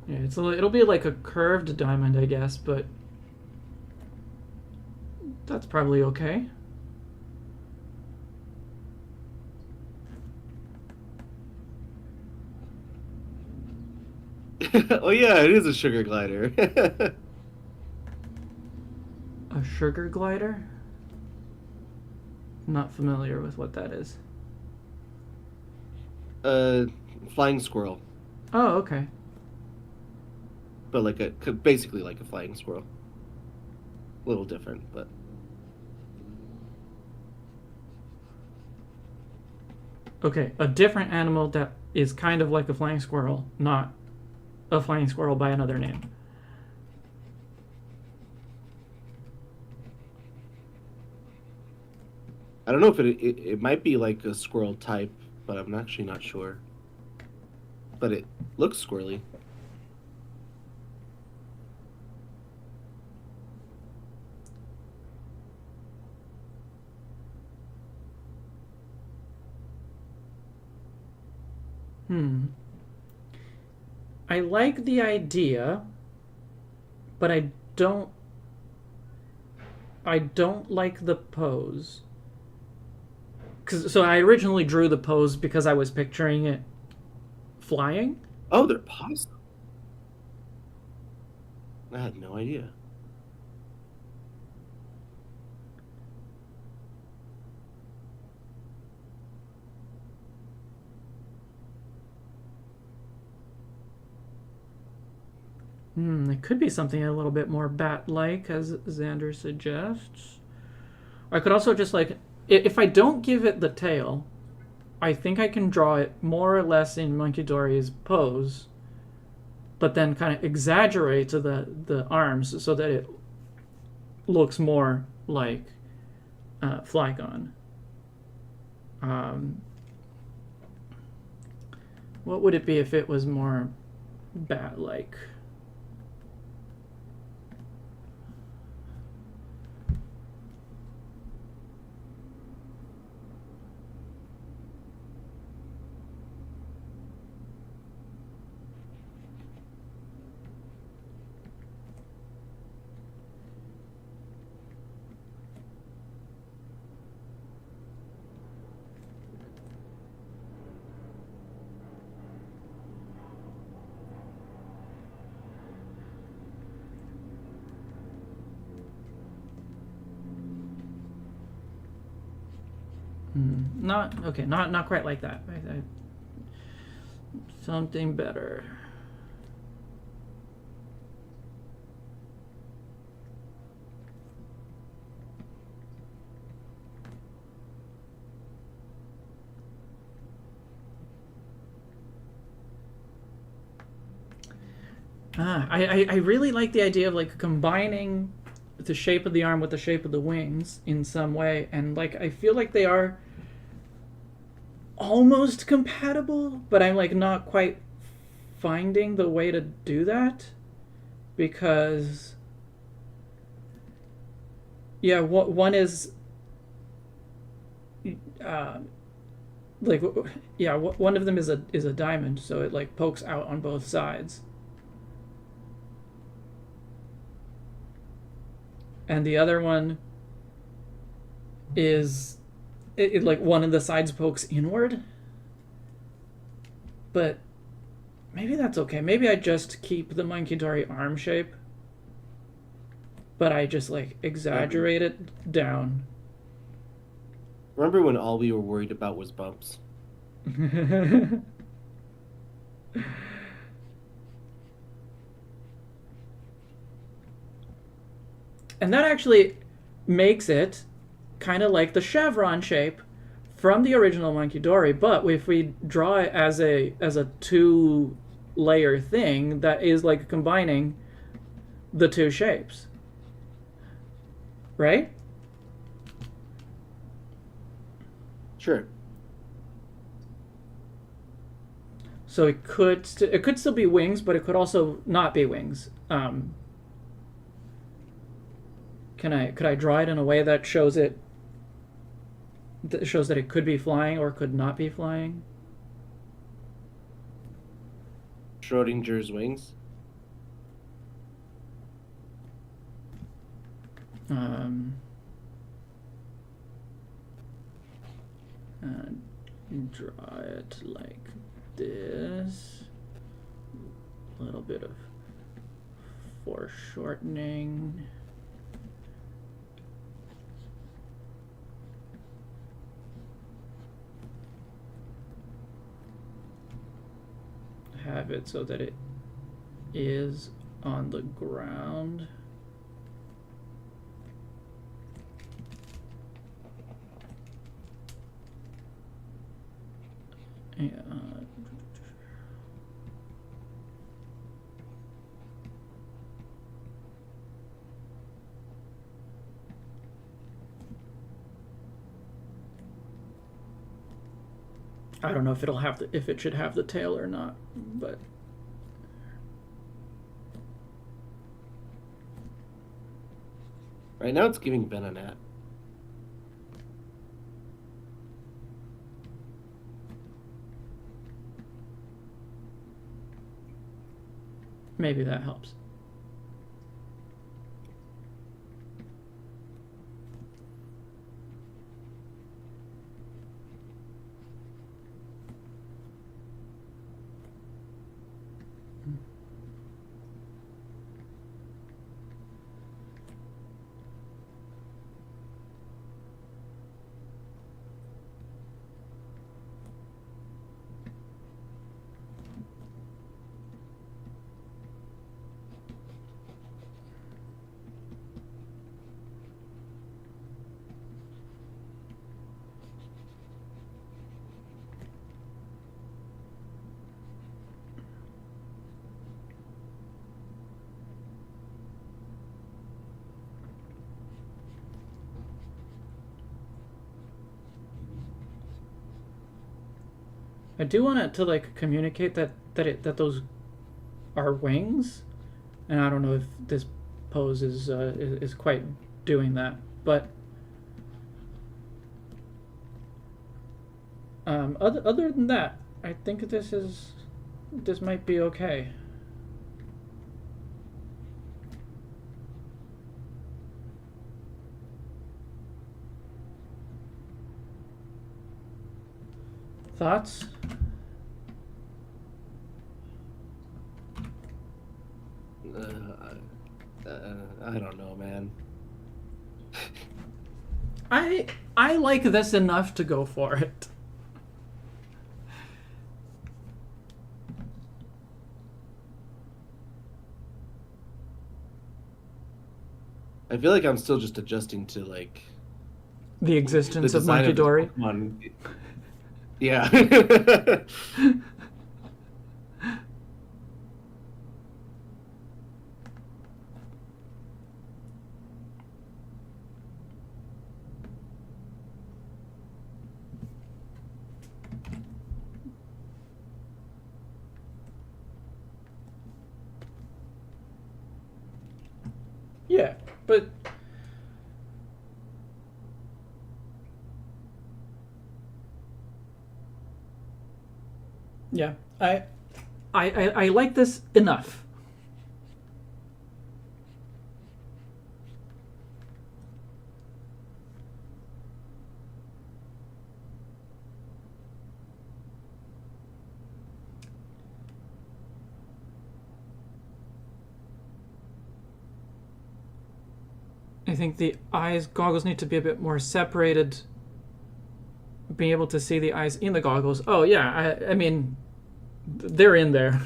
Yeah, it'll be like a curved diamond, I guess, but that's probably okay.
Oh yeah, it is a sugar glider.
A sugar glider? Not familiar with what that is.
Flying squirrel,
Oh, okay.
but basically like a flying squirrel. A little different, but
Okay, a different animal that is kind of like a flying squirrel, not a flying squirrel by another name.
I don't know if it might be like a squirrel type, but I'm actually not sure. But it looks squirrely.
I like the idea, but I don't like the pose. So I originally drew the pose because I was picturing it flying.
Oh, they're possum. I had no idea.
It could be something a little bit more bat-like, as Xander suggests. Or I could also just, like, if I don't give it the tail, I think I can draw it more or less in Monkey Dory's pose, but then kind of exaggerate to the arms so that it looks more like Flygon. What would it be if it was more bat-like? Not okay. Not quite like that. Something better. I really like the idea of like combining the shape of the arm with the shape of the wings in some way, and like I feel like they are almost compatible, but I'm like not quite finding the way to do that because yeah, one is like yeah, one of them is a diamond, so it like pokes out on both sides. And the other one is it like one of the sides pokes inward. But maybe that's okay. Maybe I just keep the Monkey arm shape, but I just like exaggerate it down.
Remember when all we were worried about was bumps?
And that actually makes it kind of like the chevron shape from the original Monkey Dory, but if we draw it as a 2-layer thing that is like combining the two shapes. Right?
Sure.
So it could still be wings, but it could also not be wings. Could I draw it in a way that shows that it could be flying or could not be flying?
Schrodinger's wings.
Draw it like this. A little bit of foreshortening. Have it so that it is on the ground. Yeah. I don't know if it should have the tail or not, but
Right now it's giving Ben a nap.
maybe that helps. I do want it to like communicate that those are wings, and I don't know if this pose is quite doing that, but other than that, I think this might be okay. Thoughts?
I don't know, man.
I like this enough to go for it.
I feel like I'm still just adjusting to like
The
the
existence of
design
Monkey
of this
Dory.
Pokemon. Yeah.
Yeah, but yeah, I like this enough. I think the eyes goggles need to be a bit more separated. Being able to see the eyes in the goggles. Oh yeah, I mean, they're in there.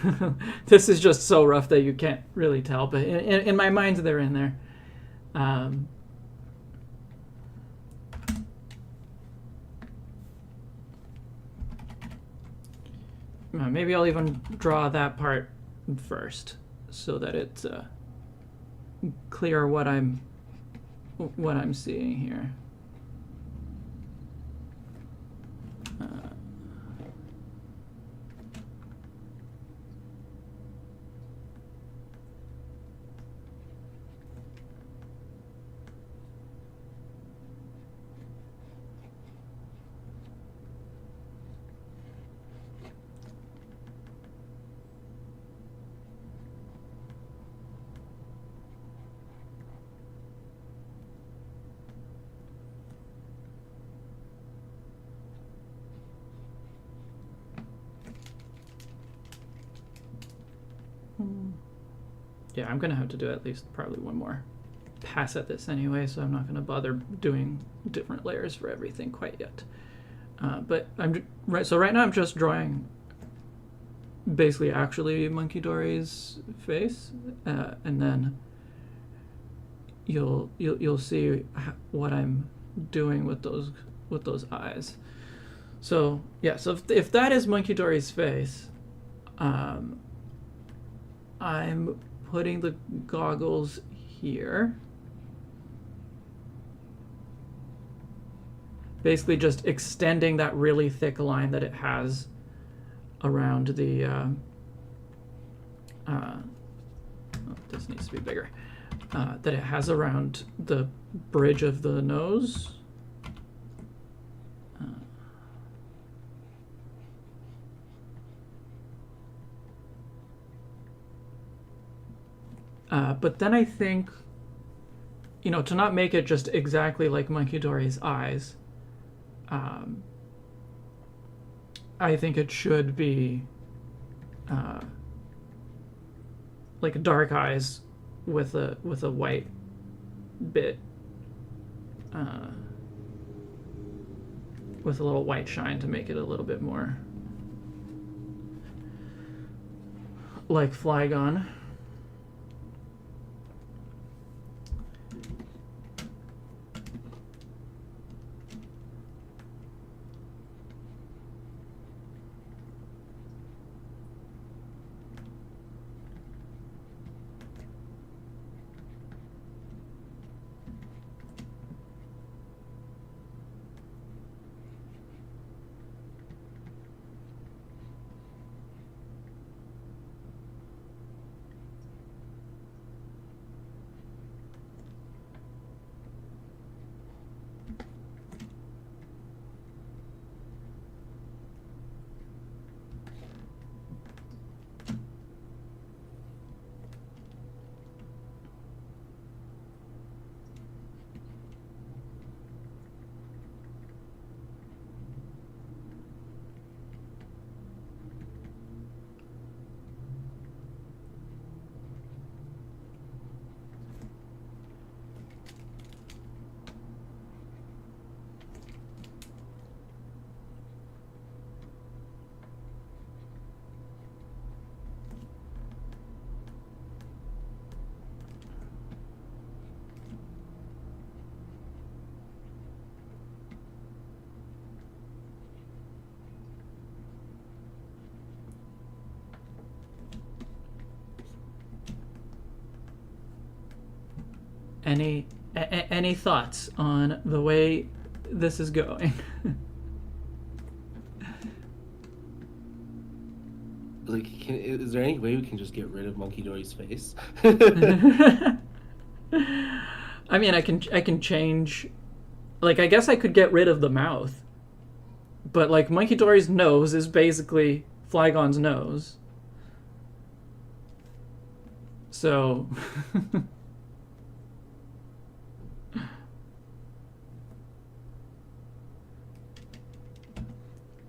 This is just so rough that you can't really tell, but in my mind, they're in there. Maybe I'll even draw that part first, so that it's clear what I'm seeing here. Yeah, I'm gonna have to do at least probably one more pass at this anyway, so I'm not gonna bother doing different layers for everything quite yet. But right now I'm just drawing basically actually Monkey Dory's face, and then you'll see what I'm doing with those eyes. So yeah, so if that is Monkey Dory's face, I'm putting the goggles here. Basically just extending that really thick line that it has around the oh, this needs to be bigger. That it has around the bridge of the nose. But then I think, to not make it just exactly like Monkey Dory's eyes, I think it should be like dark eyes with a white bit, with a little white shine to make it a little bit more like Flygon. Any thoughts on the way this is going?
Like, is there any way we can just get rid of Monkey Dory's face?
I mean, I can change. Like, I guess I could get rid of the mouth, but like Monkey Dory's nose is basically Flygon's nose. So.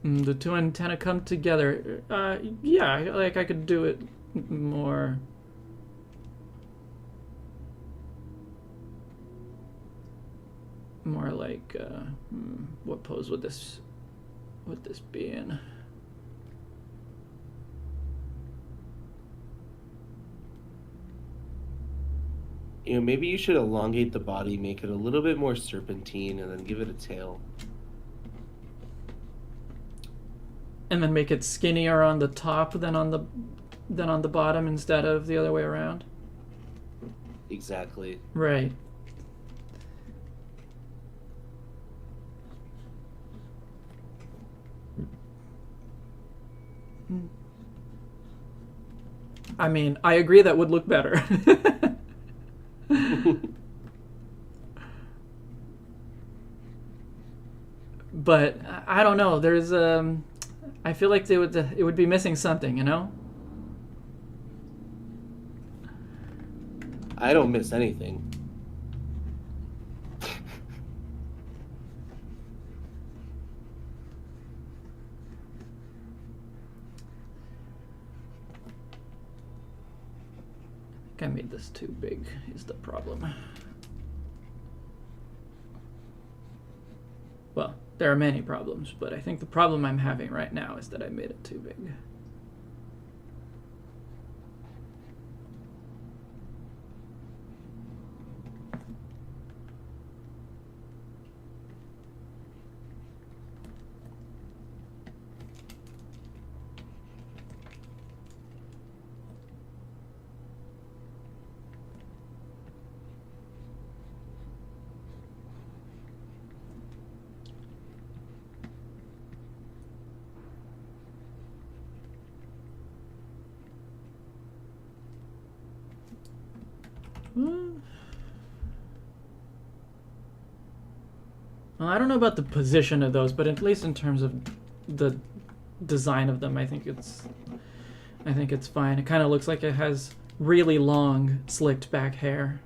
The two antennae come together. Yeah, like I could do it more. More like, what pose would this be in?
You know, maybe you should elongate the body, make it a little bit more serpentine, and then give it a tail.
And then make it skinnier on the top than on the bottom instead of the other way around.
Exactly.
Right. I mean, I agree that would look better. But I don't know. There's I feel like it would be missing something, you know?
I don't miss anything.
I made this too big is the problem. Well, there are many problems, but I think the problem I'm having right now is that I made it too big. Well, I don't know about the position of those, but at least in terms of the design of them, I think it's fine. It kind of looks like it has really long, slicked back hair.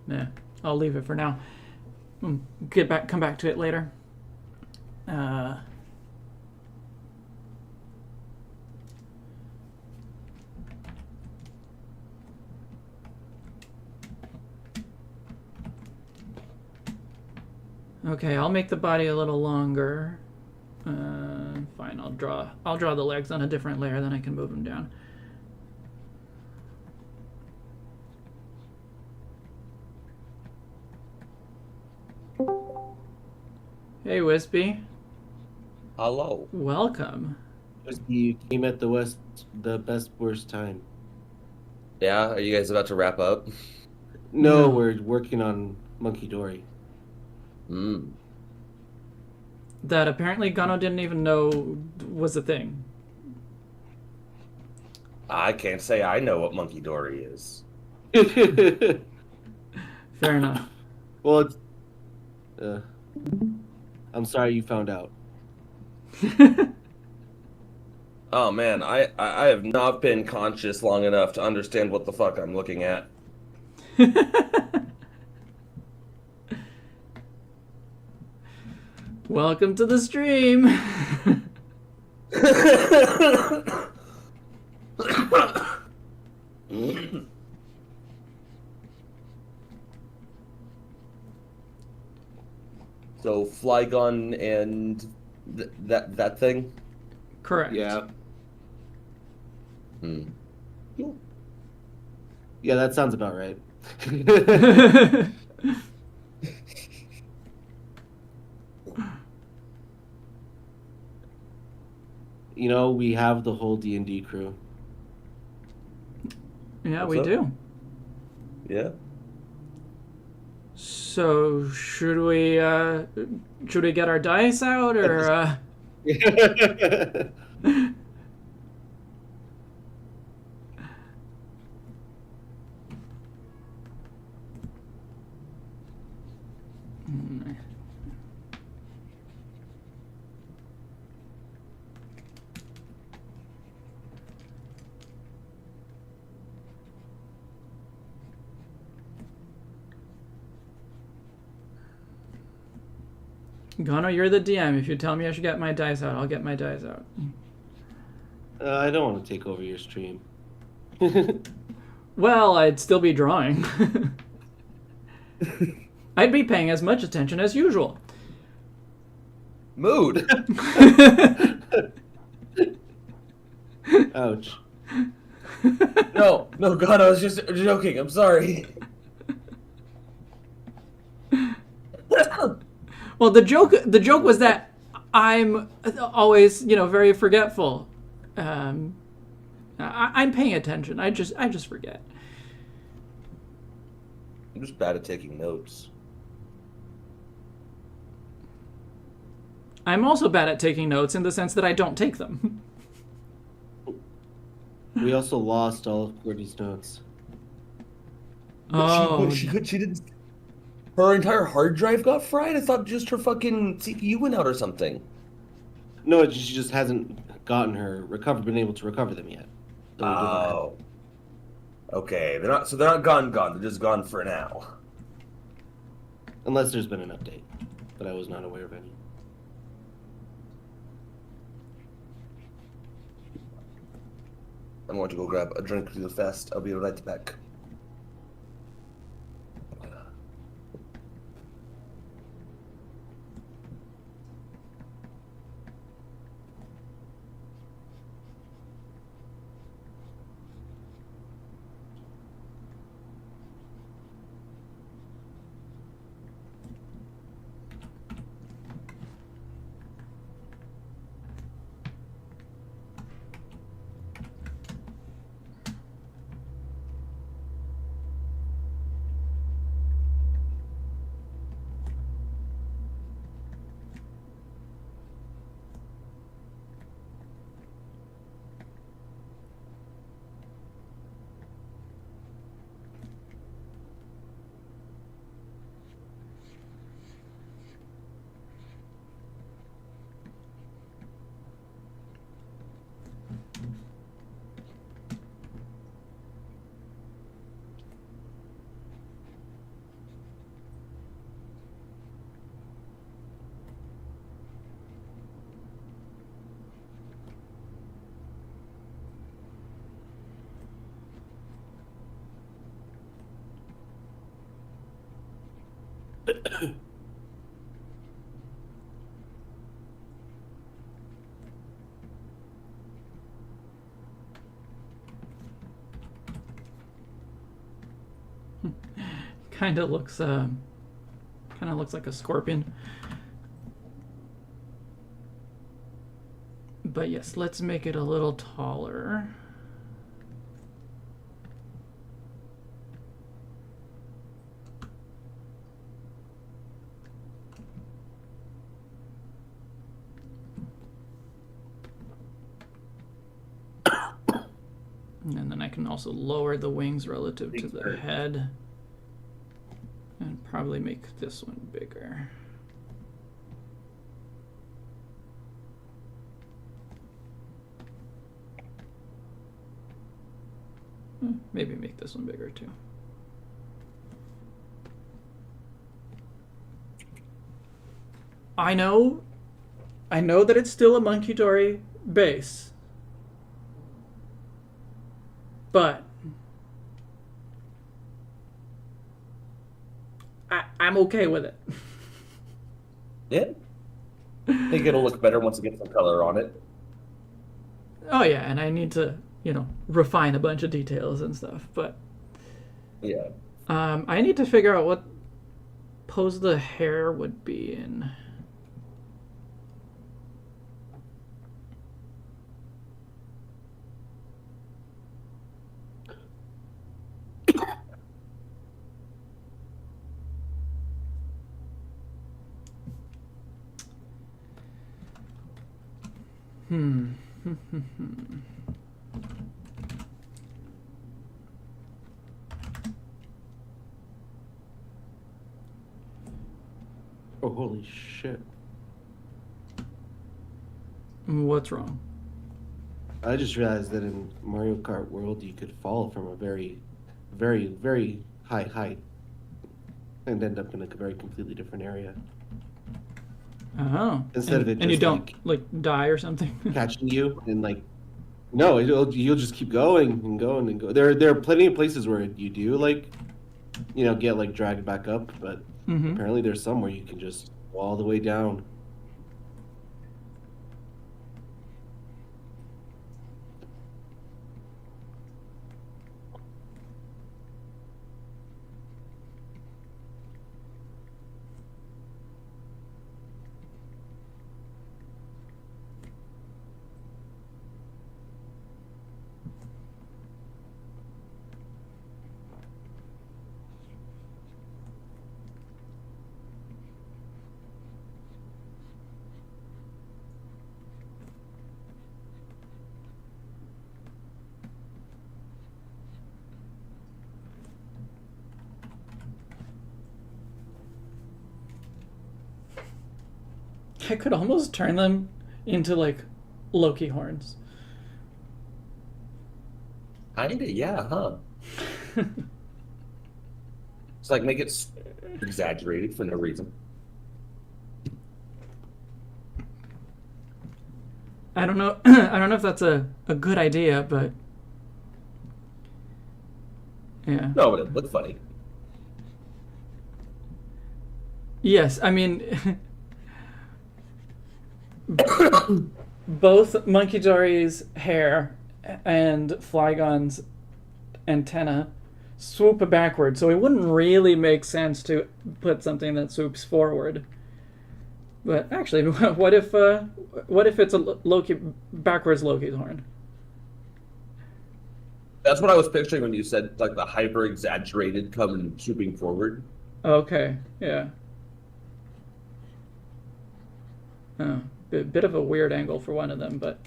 Yeah, I'll leave it for now. Come back to it later. Okay, I'll make the body a little longer. Fine, I'll draw the legs on a different layer, then I can move them down. Hey, Wispy.
Hello.
Welcome.
You came at the best worst time.
Yeah, are you guys about to wrap up?
No,
No.
we're working on Monkey Dory.
That apparently Gano didn't even know was a thing.
I can't say I know what Monkey Dory is.
Fair enough.
Well, it's, I'm sorry you found out.
Oh man, I have not been conscious long enough to understand what the fuck I'm looking at.
Welcome to the stream.
So Flygon and That thing.
Correct.
Yeah.
Hmm.
Yeah, that sounds about right. You know, we have the whole D&D crew.
Yeah,
What's
we
up?
do.
Yeah.
So should we get our dice out or Gano, you're the DM. If you tell me I should get my dice out, I'll get my dice out.
I don't want to take over your stream.
Well, I'd still be drawing. I'd be paying as much attention as usual.
Mood.
Ouch.
No, God, I was just joking. I'm sorry.
Well, the joke was that I'm always, very forgetful. I'm paying attention. I just forget.
I'm just bad at taking notes.
I'm also bad at taking notes in the sense that I don't take them.
We also lost all of Courtney's notes.
Oh,
She didn't. Her entire hard drive got fried. I thought just her fucking CPU went out or something.
No, she just hasn't been able to recover them yet. So we did that.
Oh. Okay, they're not gone. They're just gone for now.
Unless there's been an update, but I was not aware of any.
I'm going to go grab a drink real fast. I'll be right back.
kind of looks like a scorpion. But yes, let's make it a little taller. And then I can also lower the wings relative to the head. And probably make this one bigger. Maybe make this one bigger too. I know that it's still a Monkey Dory base. But I'm okay with it.
Yeah. I think it'll look better once it gets some color on it.
Oh yeah, and I need to, refine a bunch of details and stuff. But
Yeah.
I need to figure out what pose the hair would be in. Hmm.
Oh, holy shit.
What's wrong?
I just realized that in Mario Kart World, you could fall from a very, very, very high height and end up in a very completely different area.
Oh.
Instead of it
and you
just,
don't like die or something.
Catching you and no, you'll just keep going and going and go. There are plenty of places where you do get dragged back up, but
Mm-hmm.
apparently there's some where you can just go all the way down.
I could almost turn them into like Loki horns.
Kinda, yeah, huh? It's like make it exaggerated for no reason.
I don't know. I don't know if that's a good idea, but yeah.
No, but it looked funny.
Yes, I mean, both Monkey Dory's hair and Flygon's antenna swoop backward, so it wouldn't really make sense to put something that swoops forward. But actually, what if it's a Loki backwards Loki's horn?
That's what I was picturing when you said like the hyper exaggerated coming swooping forward.
Okay, yeah. Oh, bit of a weird angle for one of them, but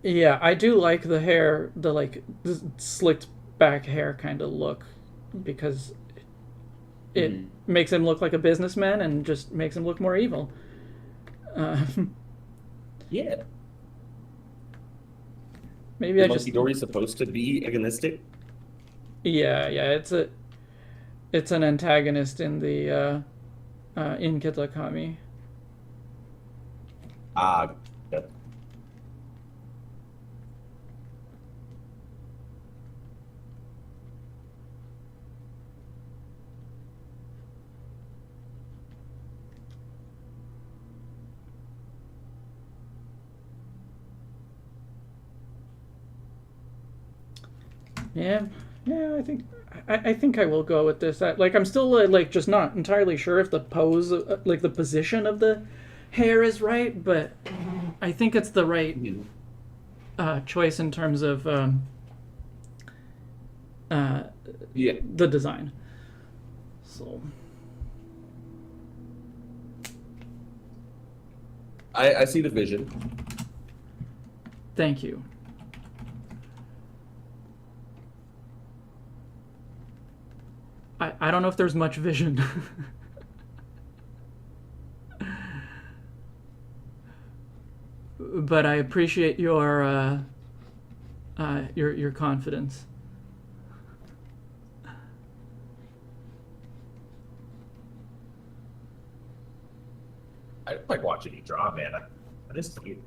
yeah, I do like the hair, the slicked back hair kind of look, because it makes him look like a businessman and just makes him look more evil.
Yeah.
Maybe
The
I
Monkey
just
Dory's supposed to be agonistic.
yeah, it's an antagonist in the in Kitakami.
Ah, yeah.
Yeah, yeah, I think I will go with this. I'm still just not entirely sure if the pose, the position of the hair is right, but I think it's the right choice in terms of
Yeah.
the design. So
I see the vision.
thank you. I don't know if there's much vision. But I appreciate your confidence.
I like watching you draw, man. That is cute.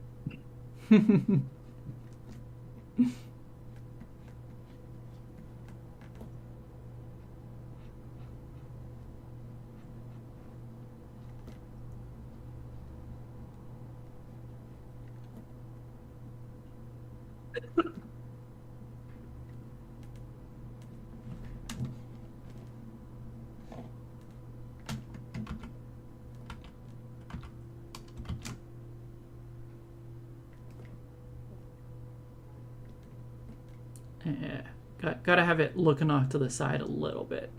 Yeah, gotta have it looking off to the side a little bit.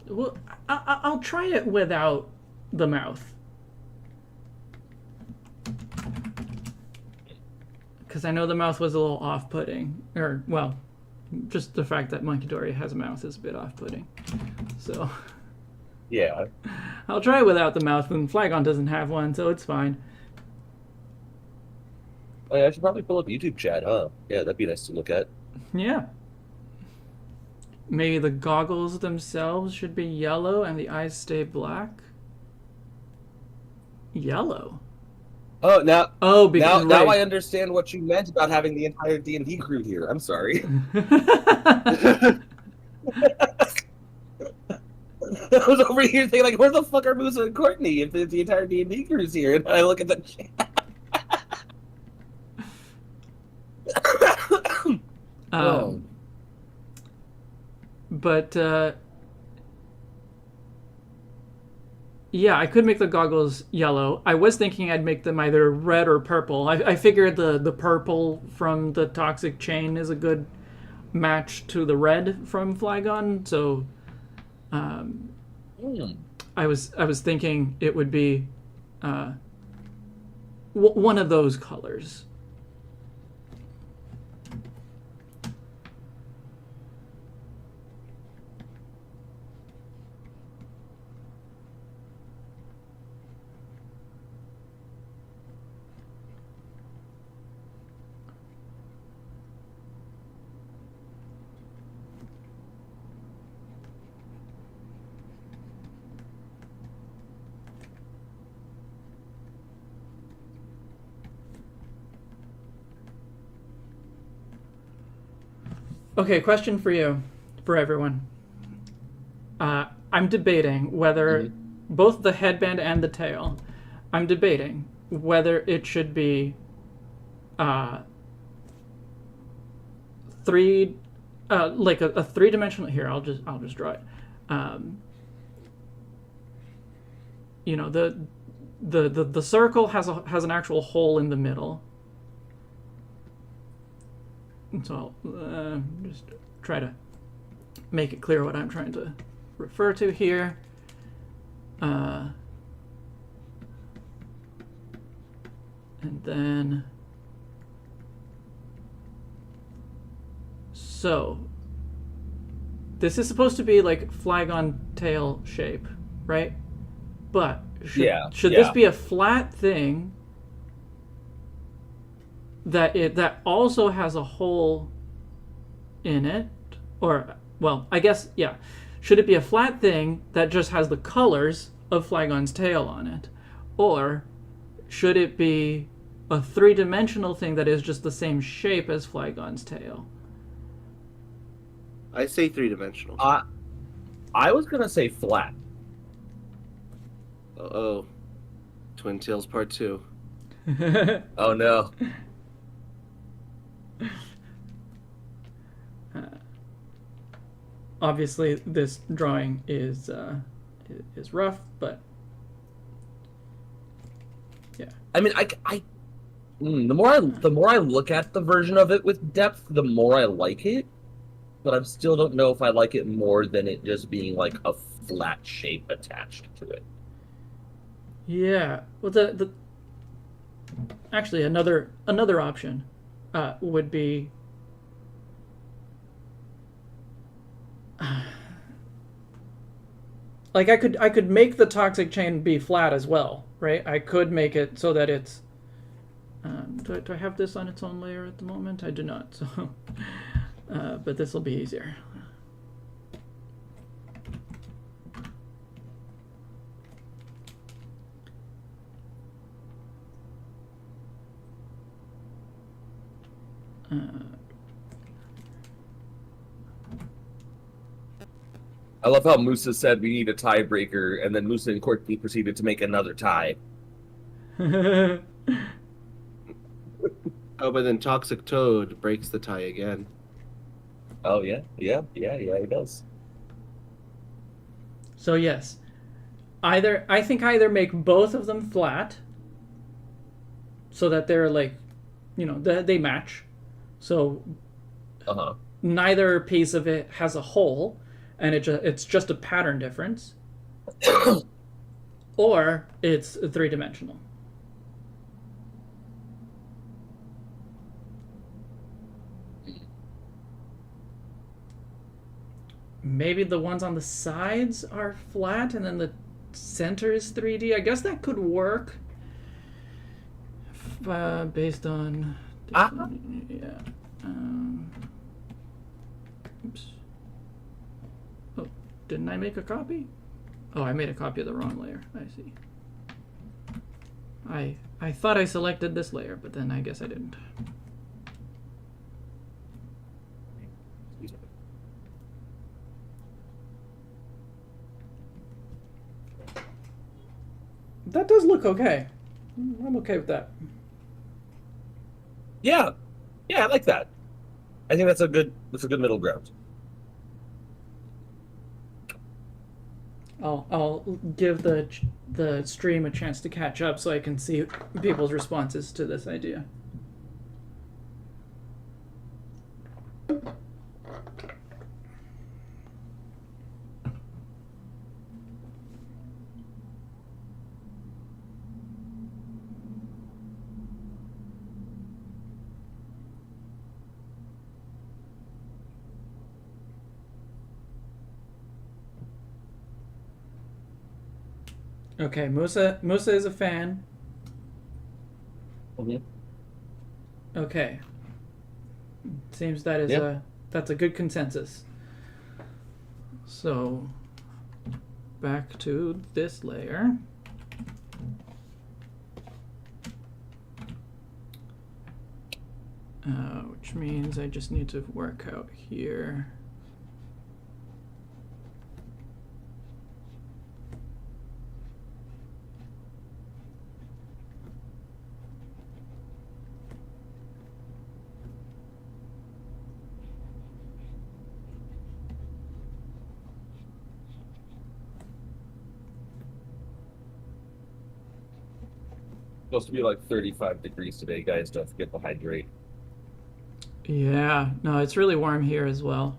Well, I'll try it without the mouth. Because I know the mouth was a little off-putting. Or, well, just the fact that Monkey Dory has a mouth is a bit off-putting. So,
Yeah.
I'll try it without the mouth, and Flygon doesn't have one, so it's fine.
Oh, yeah, I should probably pull up YouTube chat, huh? Yeah, that'd be nice to look at.
Yeah. Maybe the goggles themselves should be yellow and the eyes stay black. Yellow.
Oh, now
Because
now
right.
I understand what you meant about having the entire D&D crew here. I'm sorry. I was over here thinking, like, where the fuck are Musa and Courtney if the entire D&D crew's here? And I look at the chat.
But yeah, I could make the goggles yellow. I was thinking I'd make them either red or purple. I figured the purple from the Toxic Chain is a good match to the red from Flygon. So I was thinking it would be one of those colors. Okay, question for you, for everyone. I'm debating whether both the headband and the tail, I'm debating whether it should be like a three-dimensional. Here, I'll just draw it. You know, the circle has an actual hole in the middle. So I'll just try to make it clear what I'm trying to refer to here. And then, so this is supposed to be like Flygon tail shape, right? But should this be a flat thing that also has a hole in it? Or, well, I guess, yeah. Should it be a flat thing that just has the colors of Flygon's tail on it? Or should it be a three-dimensional thing that is just the same shape as Flygon's tail?
I say three-dimensional.
I was gonna say flat.
Uh-oh. Twin Tails Part 2.
Oh no.
Obviously, this drawing is rough, but yeah.
I mean, the more I look at the version of it with depth, the more I like it. But I still don't know if I like it more than it just being like a flat shape attached to it.
Yeah. Well, actually, another option would be like I could make the toxic chain be flat as well, right? I could make it so that it's. Do I have this on its own layer at the moment? I do not. So, but this will be easier.
I love how Musa said we need a tiebreaker, and then Musa and Courtney proceeded to make another tie.
Oh, but then Toxic Toad breaks the tie again.
Oh yeah, he does.
So yes, I think either make both of them flat, so that they're like, they match. So neither piece of it has a hole, and it's just a pattern difference, or it's three-dimensional. Maybe the ones on the sides are flat and then the center is 3D. I guess that could work. Based on... Yeah. Oops. Oh, didn't I make a copy? Oh, I made a copy of the wrong layer. I see. I thought I selected this layer, but then I guess I didn't. That does look okay. I'm okay with that.
Yeah, I like that. I think that's a good middle ground.
I'll give the stream a chance to catch up so I can see people's responses to this idea. Okay, Musa is a fan.
Mm-hmm.
Okay. Seems that is that's a good consensus. So back to this layer. Which means I just need to work out here.
Supposed to be like 35 degrees today, guys. Don't forget to hydrate.
Yeah, no, it's really warm here as well.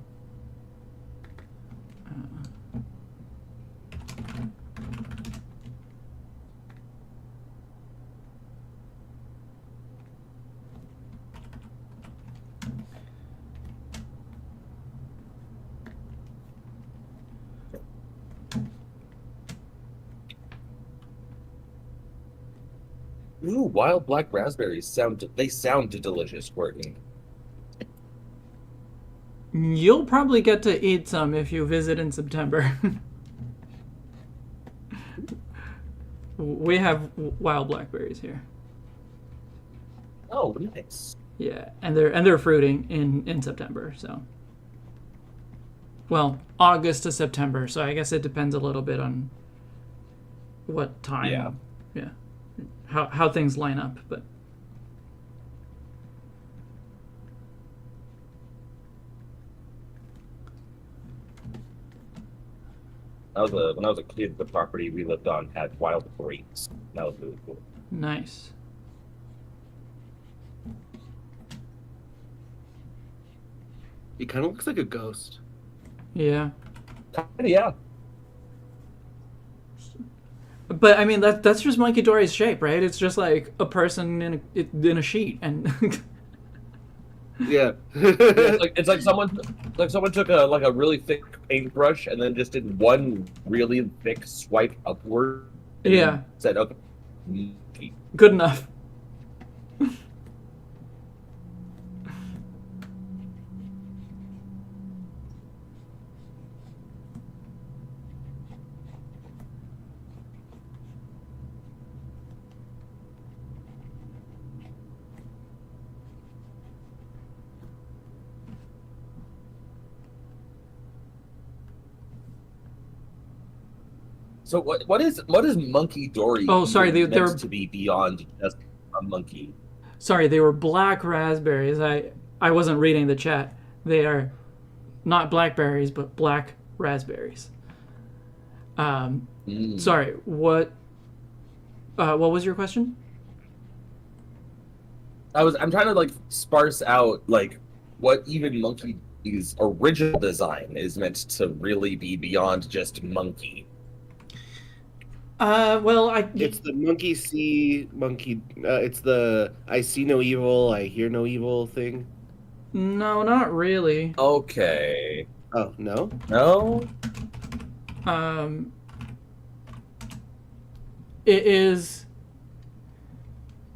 Ooh, wild black raspberries sound delicious, Courtney.
You'll probably get to eat some if you visit in September. We have wild blackberries here.
Oh, nice.
Yeah, and they're fruiting in September, so. Well, August to September, so I guess it depends a little bit on what time.
Yeah.
Yeah. How things line up, but.
When I was a kid, the property we lived on had wild grapes. That was really cool.
Nice.
He kind of looks like a ghost.
Yeah.
Yeah.
But I mean that's just Monkey Dory's shape, right? It's just like a person in a sheet, and
Yeah.
It's like someone took a really thick paintbrush and then just did one really thick swipe upward and
yeah,
then said, okay.
good enough.
So what is Monkey Dory?
Oh, sorry,
even
they
meant
were
to be beyond just a monkey.
sorry, they were black raspberries. I wasn't reading the chat. They are not blackberries, but black raspberries. Sorry, what was your question?
I'm trying to like sparse out like what even Monkey's original design is meant to really be beyond just monkey.
Well,
It's the monkey see monkey. It's the I see no evil, I hear no evil thing.
no, not really.
Okay.
Oh no.
No?
It is.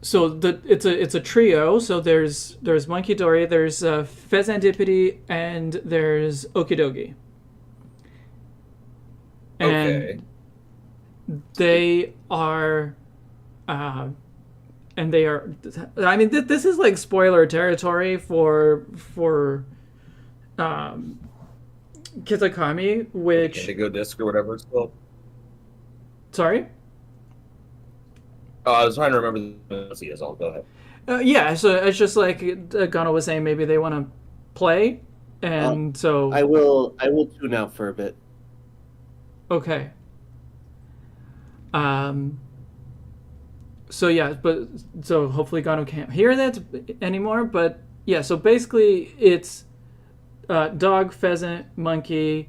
So it's a trio. So there's Monkey Dory, there's Fezandipity, and there's Okidogi. And
Okay.
they are, and they are. I mean, this is like spoiler territory for Kitakami, which
Indigo Disc or whatever it's called.
sorry.
Oh, I was trying to remember the C is all. Go ahead.
Yeah, so it's just like Gano was saying, maybe they want to play, and so
I will tune out for a bit.
okay. So yeah, but so hopefully Gano can't hear that anymore. But yeah, so basically it's dog, pheasant, monkey,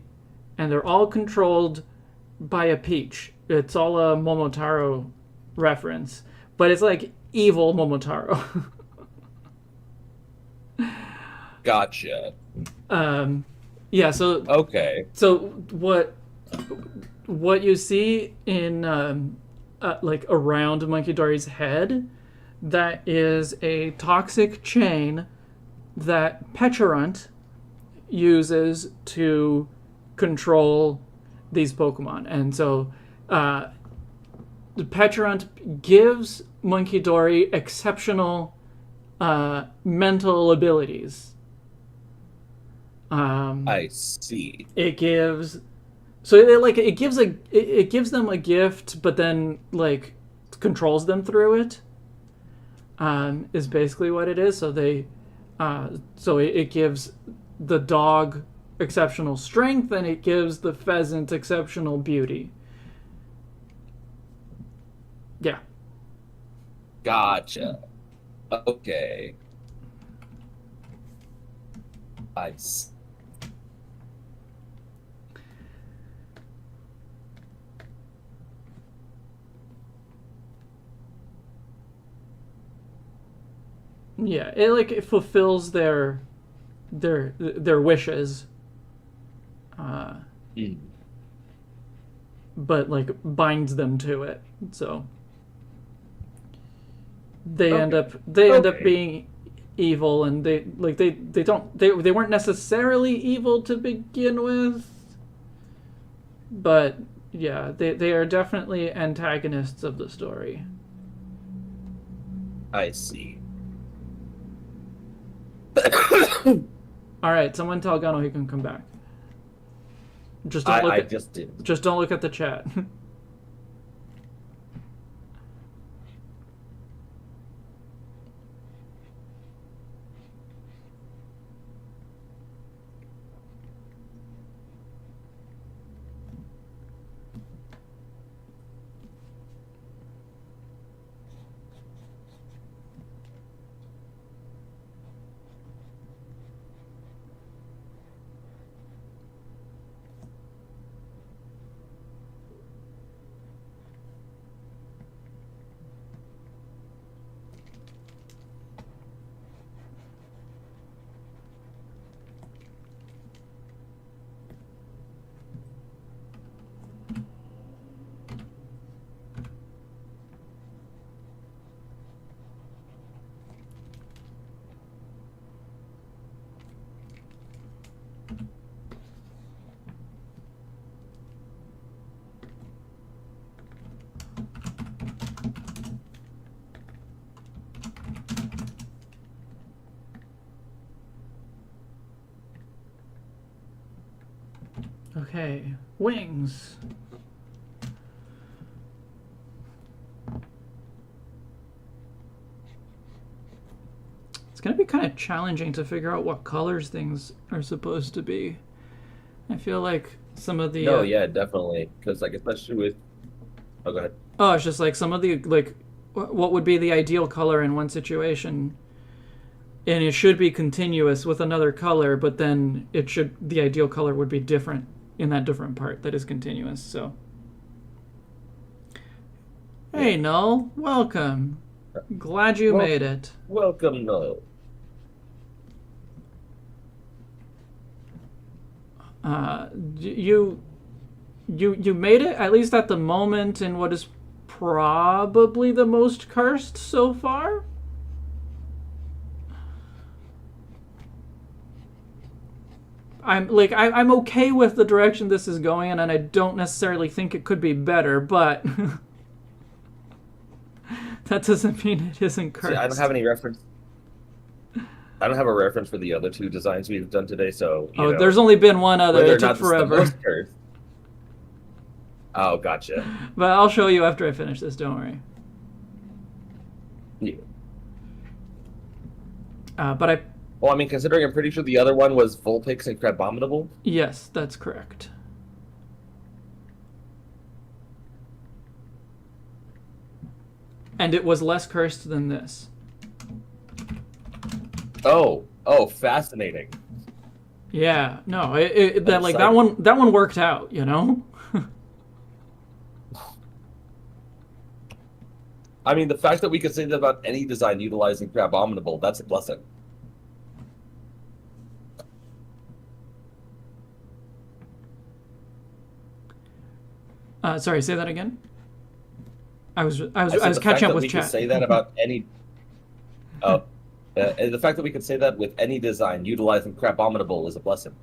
and they're all controlled by a peach. It's all a Momotaro reference, but it's like evil Momotaro.
Gotcha.
Yeah, so
Okay.
so what you see in like around Monkey Dory's head, that is a toxic chain that Pecharunt uses to control these Pokemon, and so the Pecharunt gives Monkey Dory exceptional mental abilities.
I see.
It gives, so it gives them a gift, but then like controls them through it. Is basically what it is. So it gives the dog exceptional strength, and it gives the pheasant exceptional beauty. Yeah.
Gotcha. Okay. I see.
Yeah, it fulfills their wishes, but like binds them to it. So they end up being evil, and they weren't necessarily evil to begin with, but yeah, they are definitely antagonists of the story.
I see.
All right, someone tell Gano he can come back. Just don't look.
I just did.
Just don't look at the chat. Okay, wings. It's gonna be kind of challenging to figure out what colors things are supposed to be. I feel like some of the
No, yeah, definitely. Because like especially with. Oh, go ahead.
oh, it's just like some of the like what would be the ideal color in one situation, and it should be continuous with another color, but then the ideal color would be different in that different part that is continuous. So, hey, Null, welcome. Glad you
Well-
made it.
Welcome, no.
You made it at least at the moment in what is probably the most cursed so far. I'm okay with the direction this is going in, and I don't necessarily think it could be better, but that doesn't mean it isn't cursed.
See, I don't have any reference. I don't have a reference for the other two designs we've done today, so you know,
There's only been one other.
whether or
It took
not this is the
forever.
most cursed. Oh, gotcha.
But I'll show you after I finish this, don't worry.
Yeah.
But I...
Well, I mean, considering I'm pretty sure the other one was Vulpix and Crabominable.
Yes, that's correct. And it was less cursed than this.
Oh, fascinating.
Yeah, no, that
That's
like
exciting.
that one worked out, you know?
I mean, the fact that we could say that about any design utilizing Crabominable, that's a blessing.
Sorry, say that again. I was
said
catching
the fact
up
that
with
we
chat.
could say that about any. And the fact that we could say that with any design utilizing Crabominable is a blessing.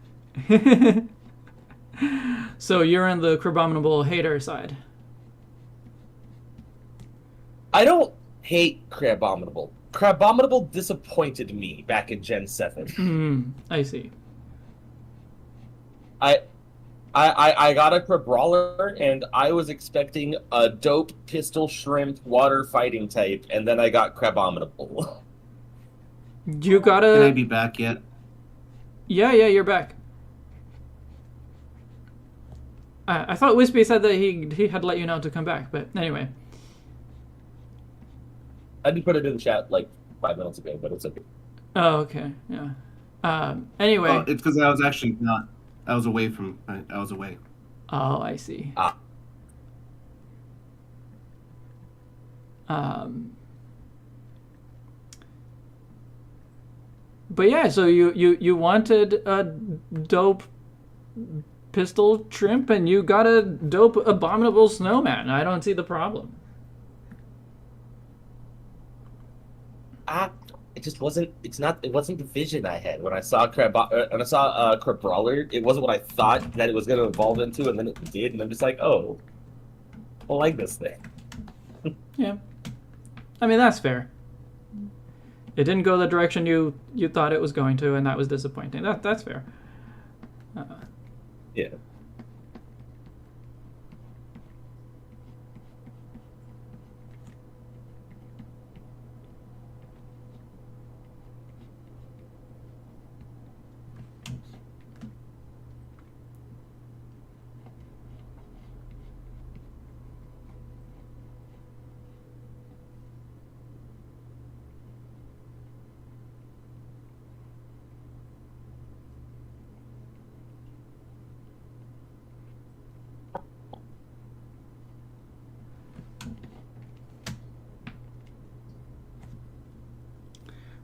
So you're in the Crabominable hater side.
I don't hate Crabominable. Crabominable disappointed me back in Gen 7.
I see.
I got a Crabrawler, and I was expecting a dope pistol shrimp water fighting type, and then I got Crabominable.
You
Can I
gotta...
be back yet?
Yeah, you're back. I thought Wispy said that he had let you know to come back, but anyway.
I did put it in the chat like 5 minutes ago, but it's okay.
Oh, okay, yeah. Anyway.
Oh, it's because I was actually not. I was away from. I was away.
Oh, I see.
Ah.
But yeah, so you wanted a dope pistol shrimp, and you got a dope abominable snowman. I don't see the problem.
It just wasn't. It wasn't the vision I had when I saw Crabrawler. It wasn't what I thought that it was going to evolve into, and then it did, and I'm just like, oh, I like this thing.
Yeah, I mean that's fair. It didn't go the direction you thought it was going to, and that was disappointing. That's fair.
Yeah.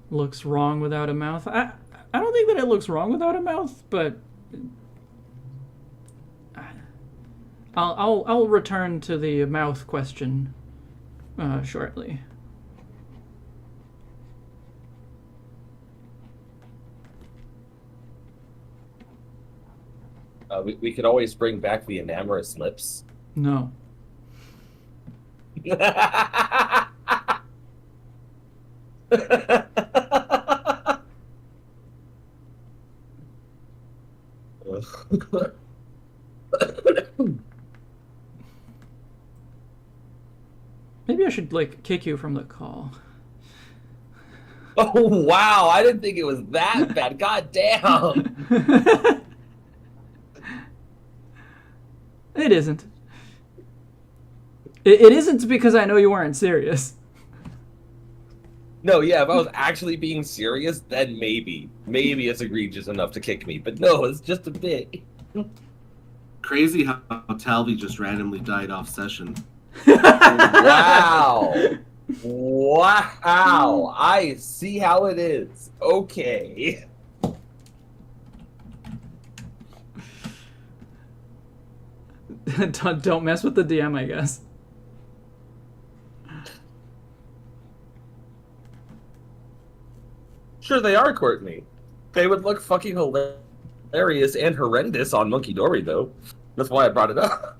Looks wrong without a mouth. I don't think that it looks wrong without a mouth, but I'll return to the mouth question shortly.
We could always bring back the enamorous lips.
No. Maybe I should like kick you from the call.
Oh wow! I didn't think it was that bad. God damn!
It isn't. It isn't because I know you weren't serious.
No, yeah, if I was actually being serious, then maybe it's egregious enough to kick me. But no, it's just a bit.
Crazy how Talvi just randomly died off session.
Wow! Wow! I see how it is. Okay.
Don't mess with the DM, I guess.
Sure they are, Courtney. They would look fucking hilarious and horrendous on Monkey Dory, though. That's why I brought it up.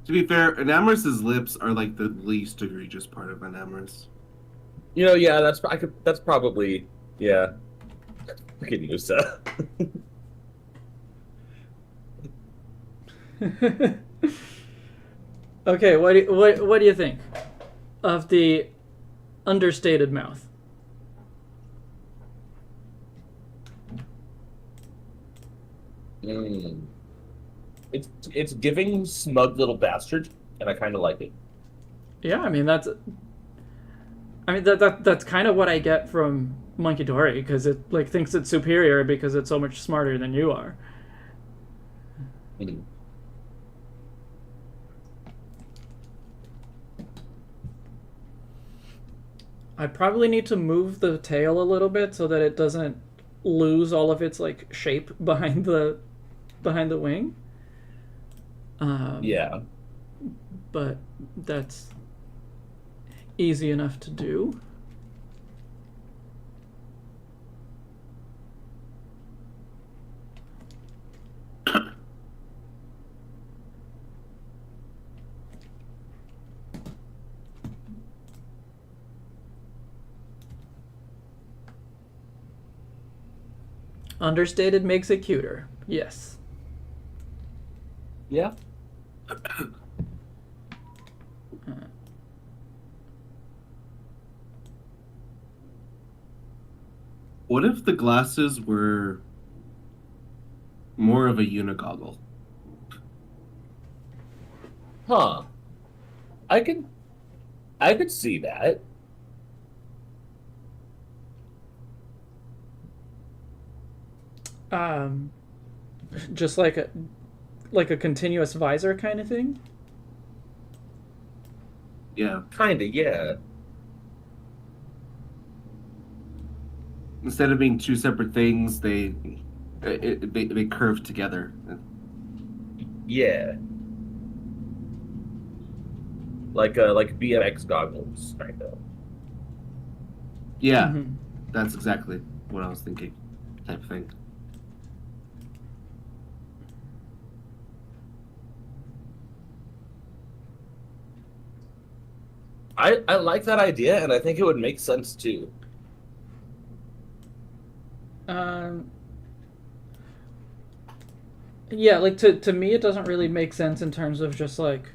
To be fair, Enamoris's lips are like the least egregious part of Enamoris.
You know, yeah, that's probably, yeah. Freaking Musa.
Okay, what do you think of the understated mouth?
It's giving smug little bastard, and I kind of like it.
Yeah, I mean that's kind of what I get from Monkey Dory, because it like thinks it's superior because it's so much smarter than you are.
Mm.
I probably need to move the tail a little bit so that it doesn't lose all of its like shape behind the wing.
Yeah.
But that's easy enough to do. Understated makes it cuter. Yes.
Yeah.
What if the glasses were more of a unigoggle?
Huh. I could see that.
Just like a continuous visor kind of thing.
Yeah.
Kinda, yeah.
Instead of being two separate things, they curve together.
Yeah. Like BMX goggles, kind of.
Yeah,
Mhm.
that's exactly what I was thinking. Type of thing.
I like that idea, and I think it would make sense too.
Yeah, like to me it doesn't really make sense in terms of just like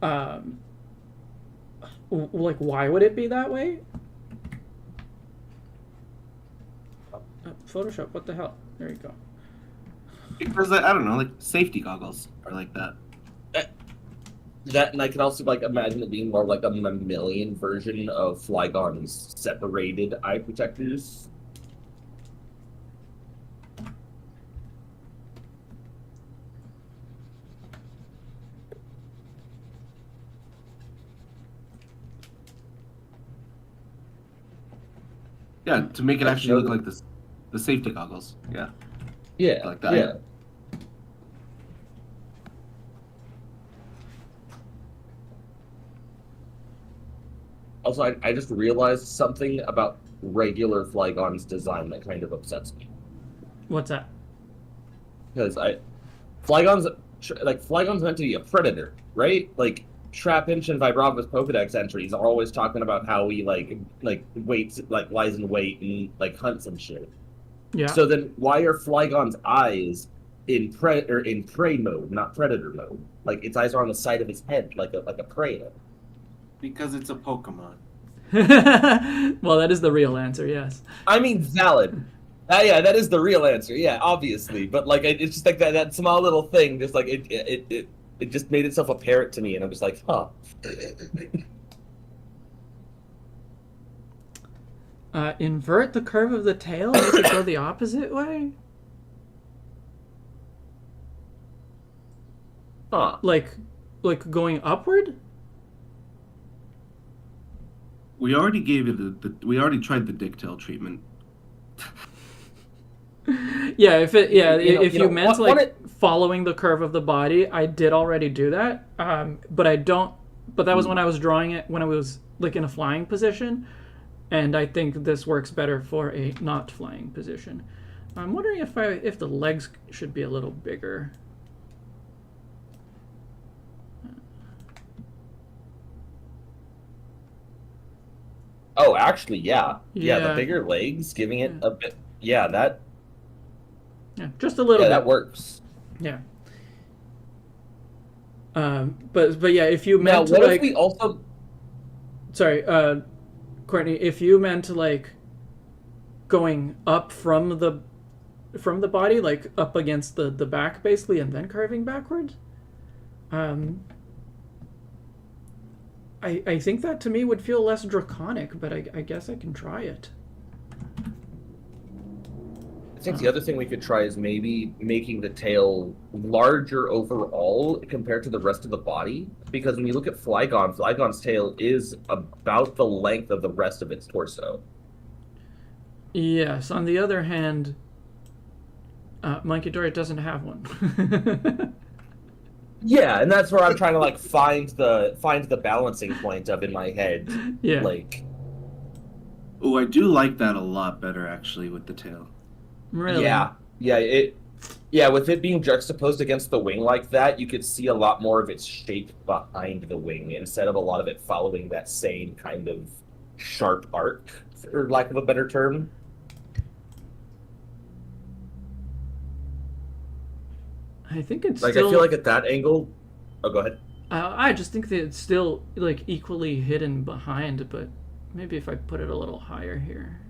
like why would it be that way? Photoshop, what the hell? There you go.
Because I don't know, like safety goggles are like that.
That, and I can also like imagine it being more like a mammalian version of Flygon's separated eye protectors.
Yeah, to make it actually look like the safety goggles. Yeah.
Yeah,
Like that.
yeah. Also, I just realized something about regular Flygon's design that kind of upsets me.
What's that?
Because Flygon's meant to be a predator, right? Like Trapinch and Vibrava's Pokedex entries are always talking about how he like waits, like lies in wait and like hunts and shit.
Yeah.
So then, why are Flygon's eyes in prey mode, not predator mode? Like its eyes are on the side of its head, like a prey.
Because it's a Pokemon.
Well, that is the real answer. Yes.
I mean, valid. Yeah, that is the real answer. Yeah, obviously, but like it's just like that small little thing, just like it just made itself apparent to me, and I was like, huh.
Invert the curve of the tail, make it go the opposite way.
Huh.
Like going upward.
We already gave it we already tried the dick tail treatment.
Yeah, if you meant
what
following the curve of the body, I did already do that. But I don't. But that was when I was drawing it when I was like in a flying position, and I think this works better for a not flying position. I'm wondering if the legs should be a little bigger.
Oh, actually, yeah.
Yeah.
The bigger legs, giving it a bit. Yeah, that.
Yeah, just a little
Yeah,
bit.
that works.
Yeah. But yeah, if you
Now,
meant to
what
like,
if we also?
sorry, Courtney, if you meant like going up from the body, like up against the back basically, and then curving backwards, I think that to me would feel less draconic, but I guess I can try it.
I think the other thing we could try is maybe making the tail larger overall compared to the rest of the body. Because when you look at Flygon's tail is about the length of the rest of its torso.
Yes. On the other hand, Monkey Dory doesn't have one.
Yeah, and that's where I'm trying to like find the balancing point of in my head.
Yeah.
Like,
Oh, I do like that a lot better actually with the tail.
Really?
Yeah, with it being juxtaposed against the wing like that, you could see a lot more of its shape behind the wing instead of a lot of it following that same kind of sharp arc, for lack of a better term.
I think it's
Like,
still.
I feel like at that angle. Oh, go ahead.
I just think that it's still like equally hidden behind, but maybe if I put it a little higher here.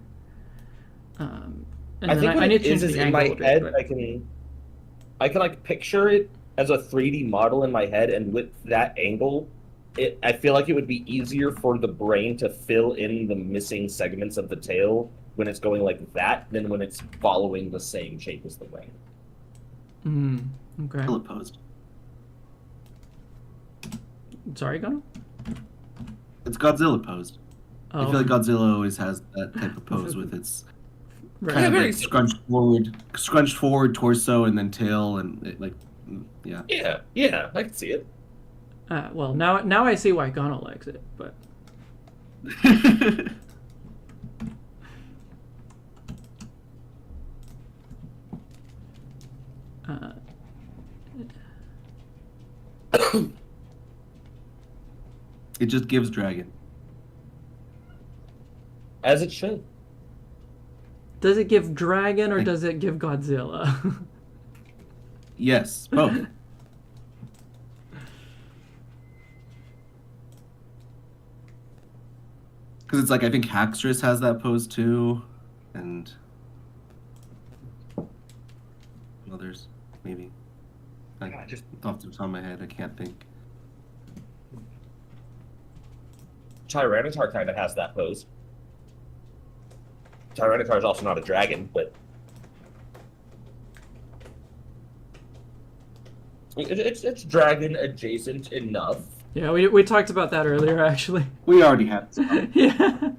And
I
then
think what
I need
it
to change
is
the
in
angle
my
a bit,
head,
but-
I can like picture it as a 3D model in my head, and with that angle, I feel like it would be easier for the brain to fill in the missing segments of the tail when it's going like that than when it's following the same shape as the wing.
Okay.
Still opposed.
Sorry, Gunnar?
It's Godzilla posed. I
Oh,
feel like Godzilla always has that type of pose with its
right.
kind of
very
like scrunched forward torso and then tail and it, like yeah.
Yeah, I can see it.
Well, now I see why Gunnar likes it, but
It just gives dragon.
As it should.
does it give dragon or does it give Godzilla?
Yes, both. Because it's like I think Haxorus has that pose too, and others maybe. I just off the top of my head, I can't think.
Tyranitar kind of has that pose. Tyranitar is also not a dragon, but it's dragon adjacent enough.
Yeah, we talked about that earlier, actually.
We already have some.
Yeah.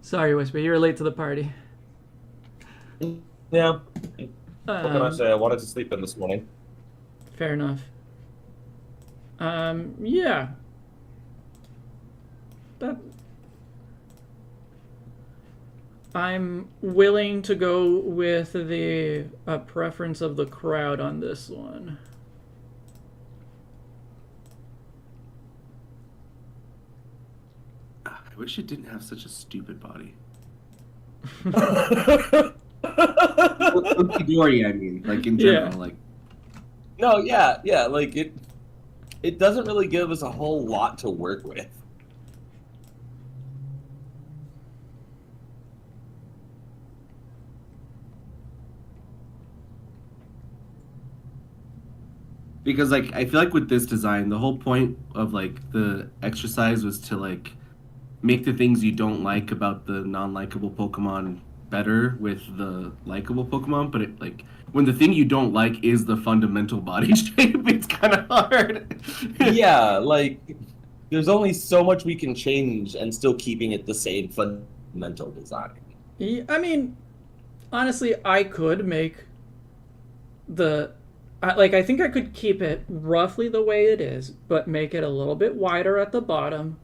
Sorry, Whisper, you were late to the party.
Yeah. What can I
Um,
say? I wanted to sleep in this morning.
Fair enough. Yeah. That. I'm willing to go with the preference of the crowd on this one.
I wish it didn't have such a stupid body. Dory, I mean, like in general,
Yeah.
like
No, yeah, like it doesn't really give us a whole lot to work with.
because like I feel like with this design, the whole point of like the exercise was to like make the things you don't like about the non-likable Pokemon better with the likable Pokemon, but it like when the thing you don't like is the fundamental body shape, it's kind of hard.
Yeah, like there's only so much we can change and still keeping it the same fundamental design.
I mean, honestly, I could make I think I could keep it roughly the way it is, but make it a little bit wider at the bottom.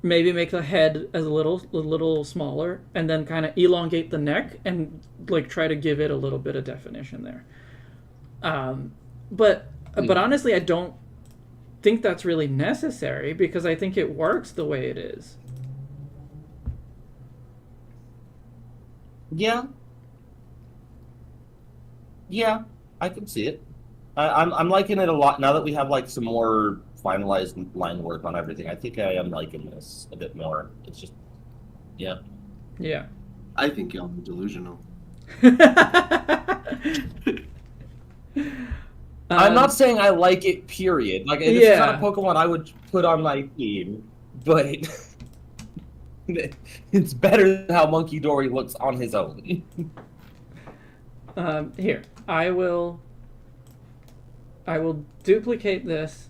Maybe make the head as a little smaller, and then kind of elongate the neck and like try to give it a little bit of definition there. But honestly, I don't think that's really necessary because I think it works the way it is.
Yeah. Yeah, I can see it. I'm liking it a lot now that we have like some more finalized line work on everything. I think I am liking this a bit more. It's just, yeah.
Yeah.
I think y'all are delusional.
I'm not saying I like it, period. Like, this is not a Pokemon I would put on my team, but it's better than how Monkey Dory looks on his own.
Here, I will duplicate this,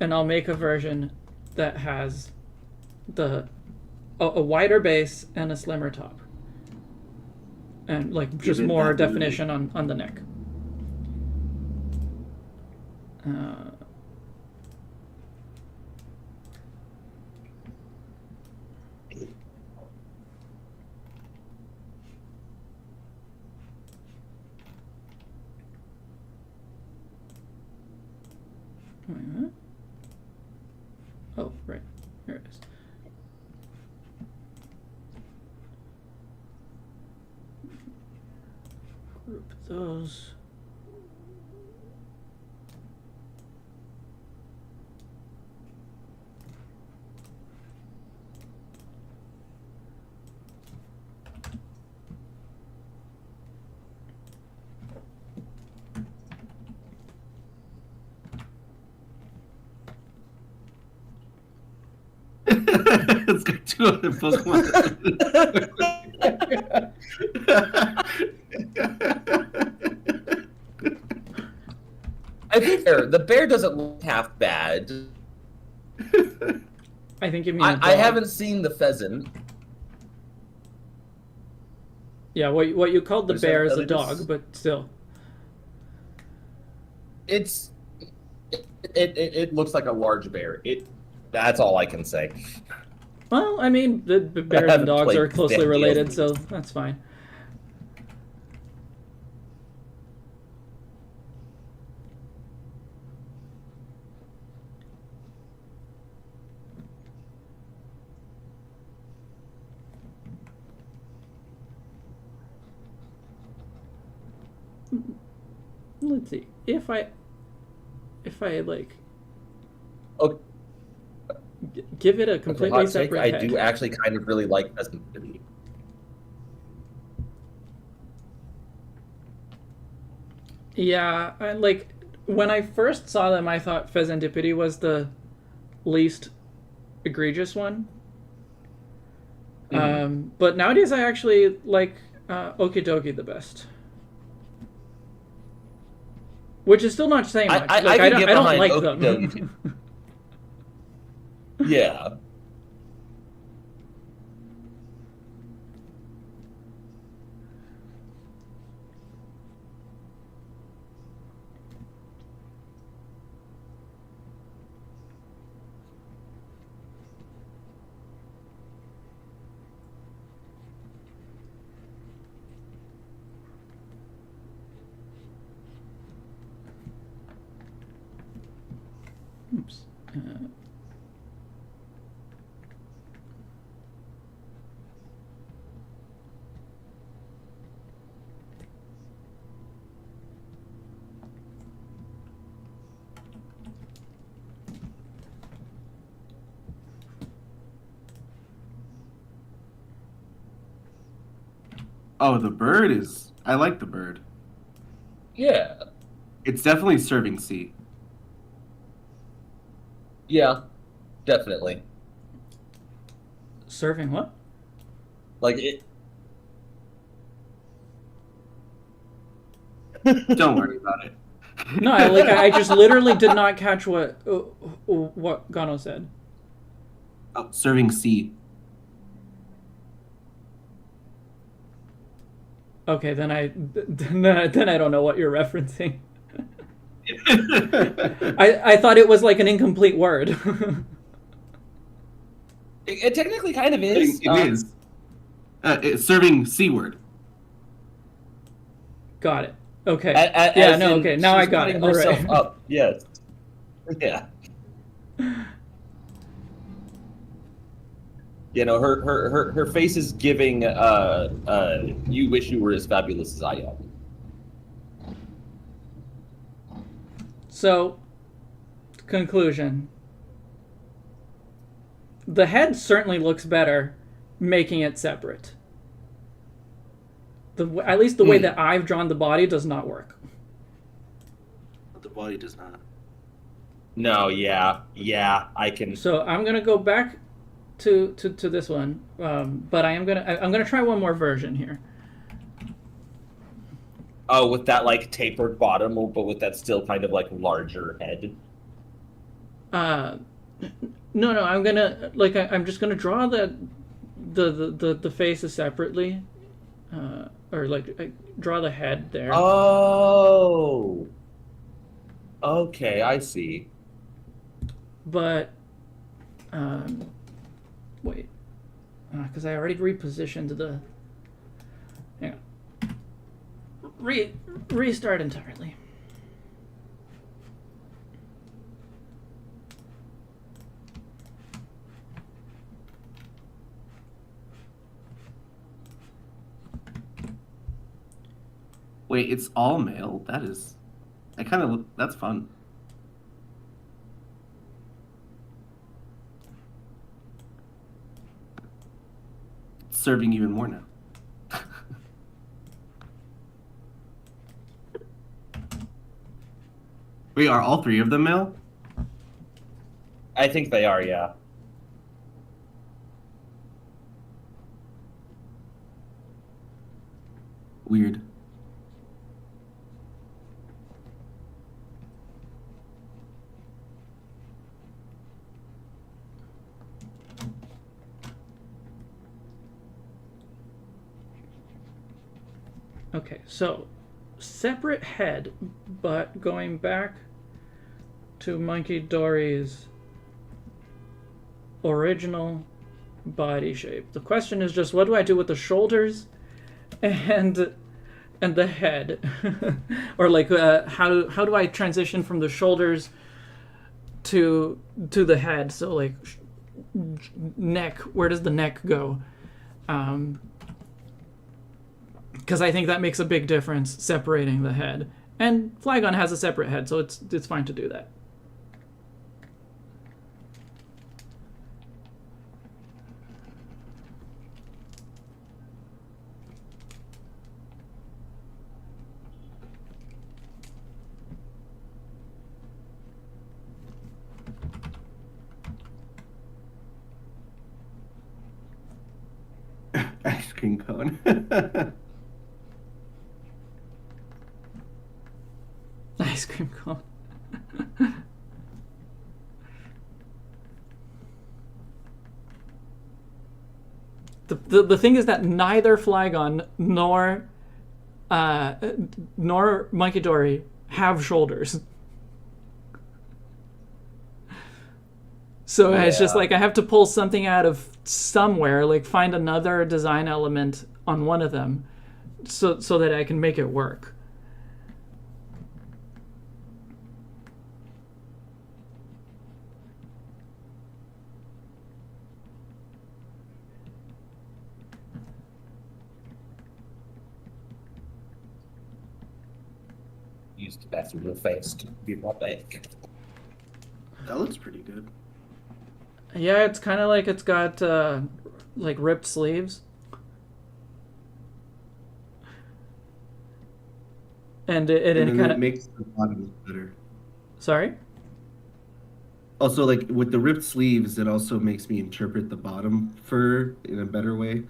and I'll make a version that has a wider base and a slimmer top, and like just more definition on the neck. Wait a minute. Oh, right. Here it is. Group those.
Let's go to other Pokemon.
I think the bear doesn't look half bad.
I think you mean
I haven't seen the pheasant.
Yeah, what you called the
Is
bear
that
is a
what it
dog,
is?
but still.
It looks like a large bear. That's all I can say.
Well, I mean, the bears
haven't
and dogs
played
are closely
that
related,
game.
so that's fine. Let's see. If I like
Okay.
give it a
Okay,
completely
hot take,
separate
I
head.
do actually kind of really like pheasant.
Yeah, I, like when I first saw them, I thought Pheasantipity was the least egregious one. But nowadays, I actually like Okidogi the best, which is still not saying much.
I
Like,
can
don't,
get
I don't
behind
like
Okidogi.
them.
Yeah.
Oops.
Oh, the bird is. I like the bird.
Yeah.
It's definitely serving C.
Yeah. Definitely.
Serving what?
Like it.
Don't worry about it.
No, I just literally did not catch what Gano said.
Oh, serving C.
Okay, then I don't know what you're referencing. I thought it was like an incomplete word.
It technically kind of is.
It is. It's serving C word.
Got it. Okay.
Yeah, no,
okay. Now I got it. All right.
Up. Yes. Yeah. You know, her face is giving you wish you were as fabulous as I am.
So, conclusion. The head certainly looks better making it separate. At least the way that I've drawn the body does not work.
The body does not.
No, yeah, I can.
So I'm gonna go back to this one, but I'm gonna try one more version here.
Oh, with that like tapered bottom, but with that still kind of like larger head.
No, I'm gonna I'm just gonna draw the faces separately, or I draw the head there.
Oh. Okay, I see.
But, wait, because I already repositioned the. Hang on. Restart entirely.
Wait, it's all male? That is... That's fun. It's serving even more now. Wait, are all three of them male?
I think they are, yeah.
Weird.
Okay, so separate head, but going back to Monkey Dory's original body shape. The question is just, what do I do with the shoulders and the head? Or how do I transition from the shoulders to the head? So neck, where does the neck go? Because I think that makes a big difference, separating the head. And Flygon has a separate head, so it's fine to do that.
Ice cream cone.
Ice cream cone. The thing is that neither Flygon nor Monkey Dory have shoulders. So it's just I have to pull something out of somewhere, find another design element on one of them so that I can make it work.
Use the bathroom real fast. Be right back.
That looks pretty good.
Yeah, it's kind of like it's got ripped sleeves. and
And
it
then
kind
it
of.
makes the bottom look better.
Sorry.
Also, like with the ripped sleeves, it also makes me interpret the bottom fur in a better way.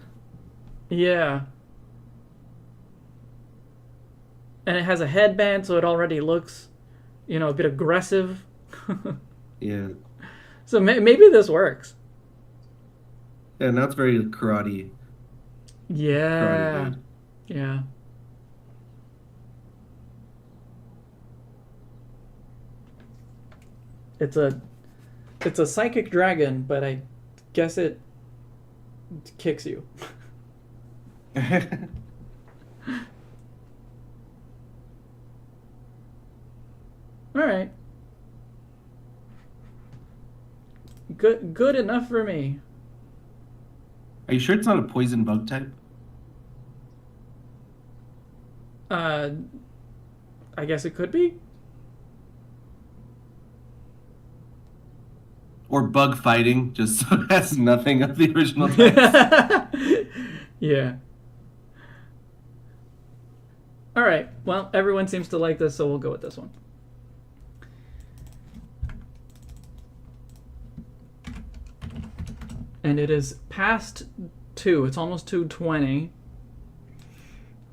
Yeah. And it has a headband, so it already looks, a bit aggressive.
Yeah.
So maybe this works.
Yeah, now it's very karate
Yeah.
dude.
Yeah. It's a psychic dragon, but I guess it kicks you. All right. Good enough for me.
Are you sure it's not a poison bug type?
I guess it could be.
Or bug fighting, just so it has nothing of the original types.
Yeah. All right. Well, everyone seems to like this, so we'll go with this one. And it is past 2. It's almost 2:20.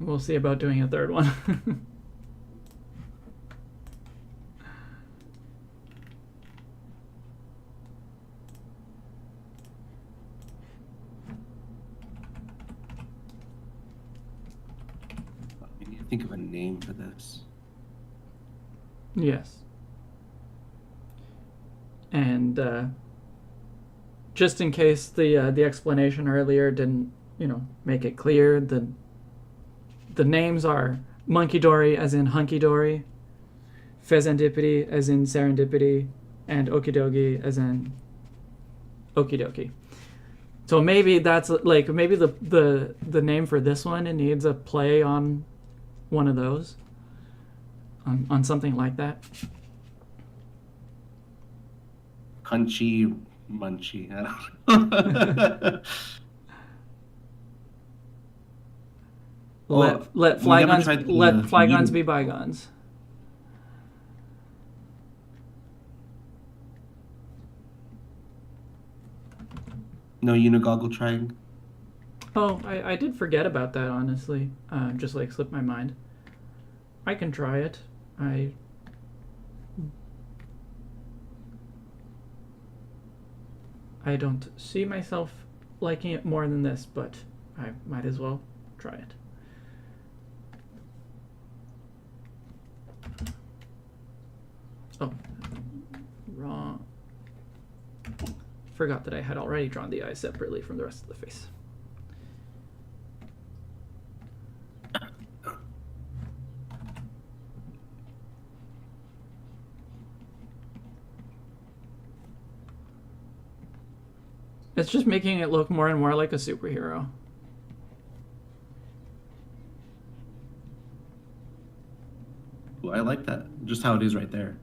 We'll see about doing a third one.
We need to think of a name for this.
Yes. And just in case the explanation earlier didn't, make it clear, the names are Monkey Dory as in Hunky Dory, Pheasantipity as in Serendipity, and Okidogi as in Okie dokie. So maybe that's maybe the name for this one, it needs a play on one of those, on something like that.
Crunchy Munchy. I don't know.
Let
we never
flygons
tried the,
let flygons
needle.
be bygones.
No unigoggle trying.
Oh, I did forget about that, honestly. Just slipped my mind. I can try it. I don't see myself liking it more than this, but I might as well try it. Oh, wrong. Forgot that I had already drawn the eyes separately from the rest of the face. It's just making it look more and more like a superhero.
Well, I like that. Just how it is right there.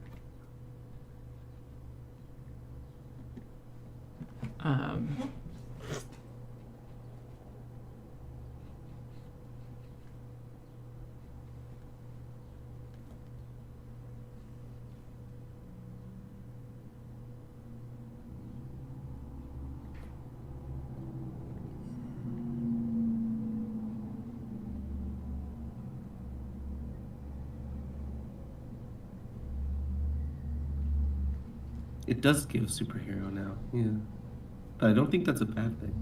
It does give superhero now, yeah. But I don't think that's a bad thing.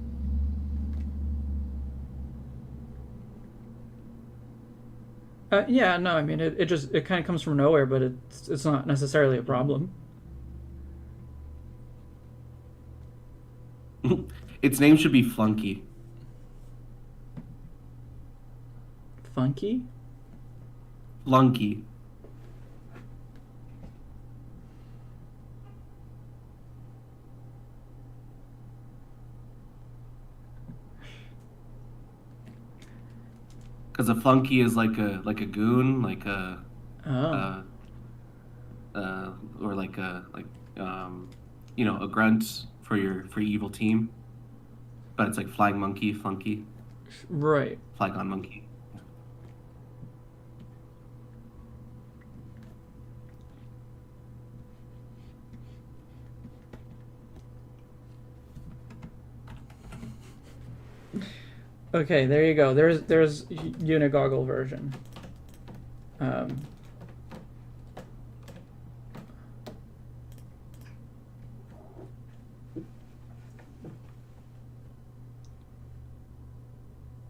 Yeah, no, I mean it kind of comes from nowhere, but it's not necessarily a problem.
Its name should be Flunky.
Funky?
Flunky. Because a flunky is like a goon, like a
Oh.
or a grunt for your evil team. But it's like flying monkey, flunky,
Right.
flygon monkey.
Okay, there you go. There's Unigoggle version.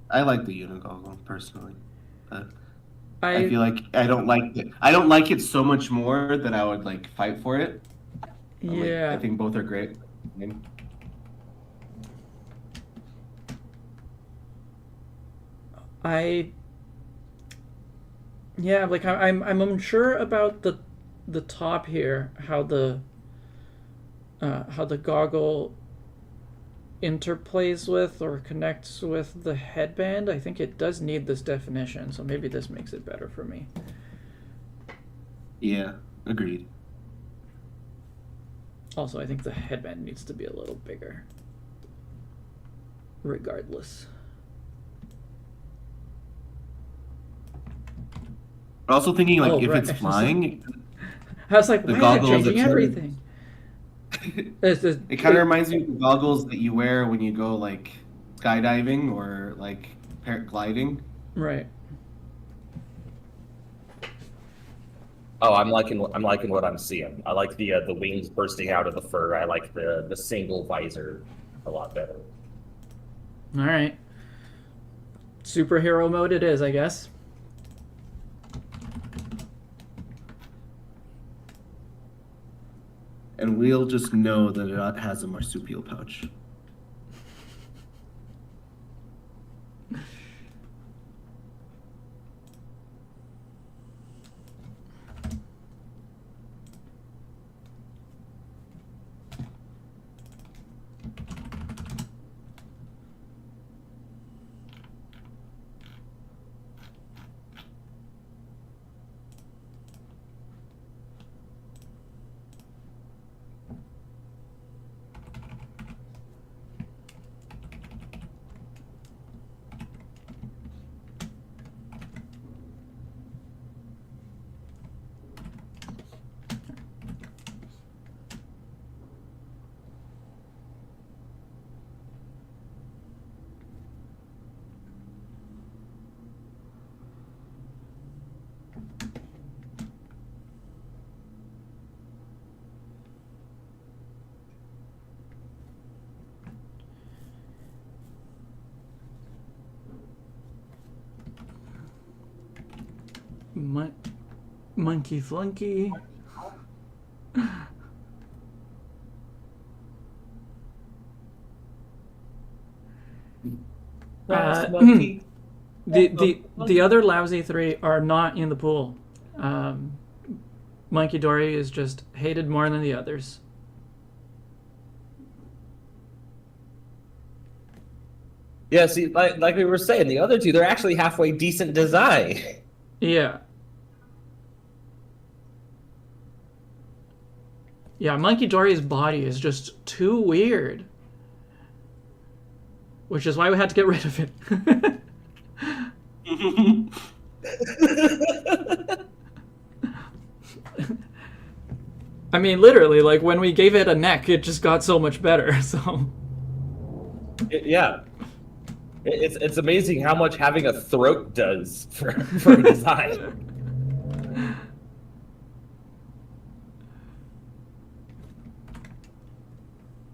I like the Unigoggle personally. I
I
feel like I don't like it. I don't like it so much more that I would like fight for it.
yeah.
I think both are great.
Yeah, like I'm unsure about the top here, how the goggle interplays with or connects with the headband. I think it does need this definition, so maybe this makes it better for me.
Yeah, agreed.
Also, I think the headband needs to be a little bigger. Regardless.
Also thinking like
Oh,
if
right.
it's flying,
I was like,
the
why are they
goggles
changing
are
everything?
it kind of reminds me of the goggles that you wear when you go like skydiving or like paragliding.
Right.
Oh, I'm liking what I'm seeing. I like the wings bursting out of the fur. I like the single visor a lot better.
All right. Superhero mode it is, I guess.
And we'll just know that it has a marsupial pouch.
Monkey flunky.
Monkey.
The other lousy three are not in the pool. Monkey Dory is just hated more than the others.
Yeah, see, like we were saying, the other two, they're actually halfway decent design.
Yeah. Yeah, Monkey Dory's body is just too weird. Which is why we had to get rid of it. I mean, literally, like, when we gave it a neck, it just got so much better, so...
Yeah. It's amazing how much having a throat does for design.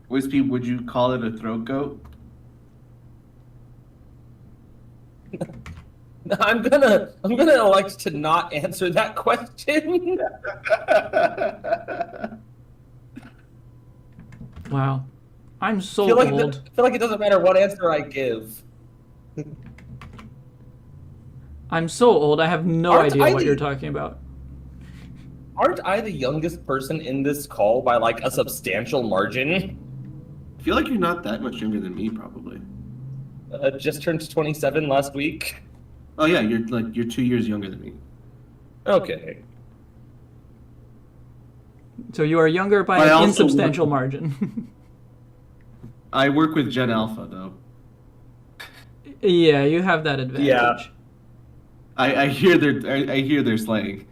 Wispy, would you call it a throat goat?
I'm gonna elect to not answer that question.
Wow. I'm so
I
old.
feel like it doesn't matter what answer I give.
I'm so old, I have no
Aren't
idea
I
what
the-
you're talking about.
Aren't I the youngest person in this call by like a substantial margin?
I feel like you're not that much younger than me, probably.
Just turned 27 last week.
Oh yeah, you're 2 years younger than me.
Okay.
So you are younger by
But I
an
also
insubstantial margin.
I work with Gen Alpha though.
Yeah, you have that advantage.
Yeah.
I hear their slang.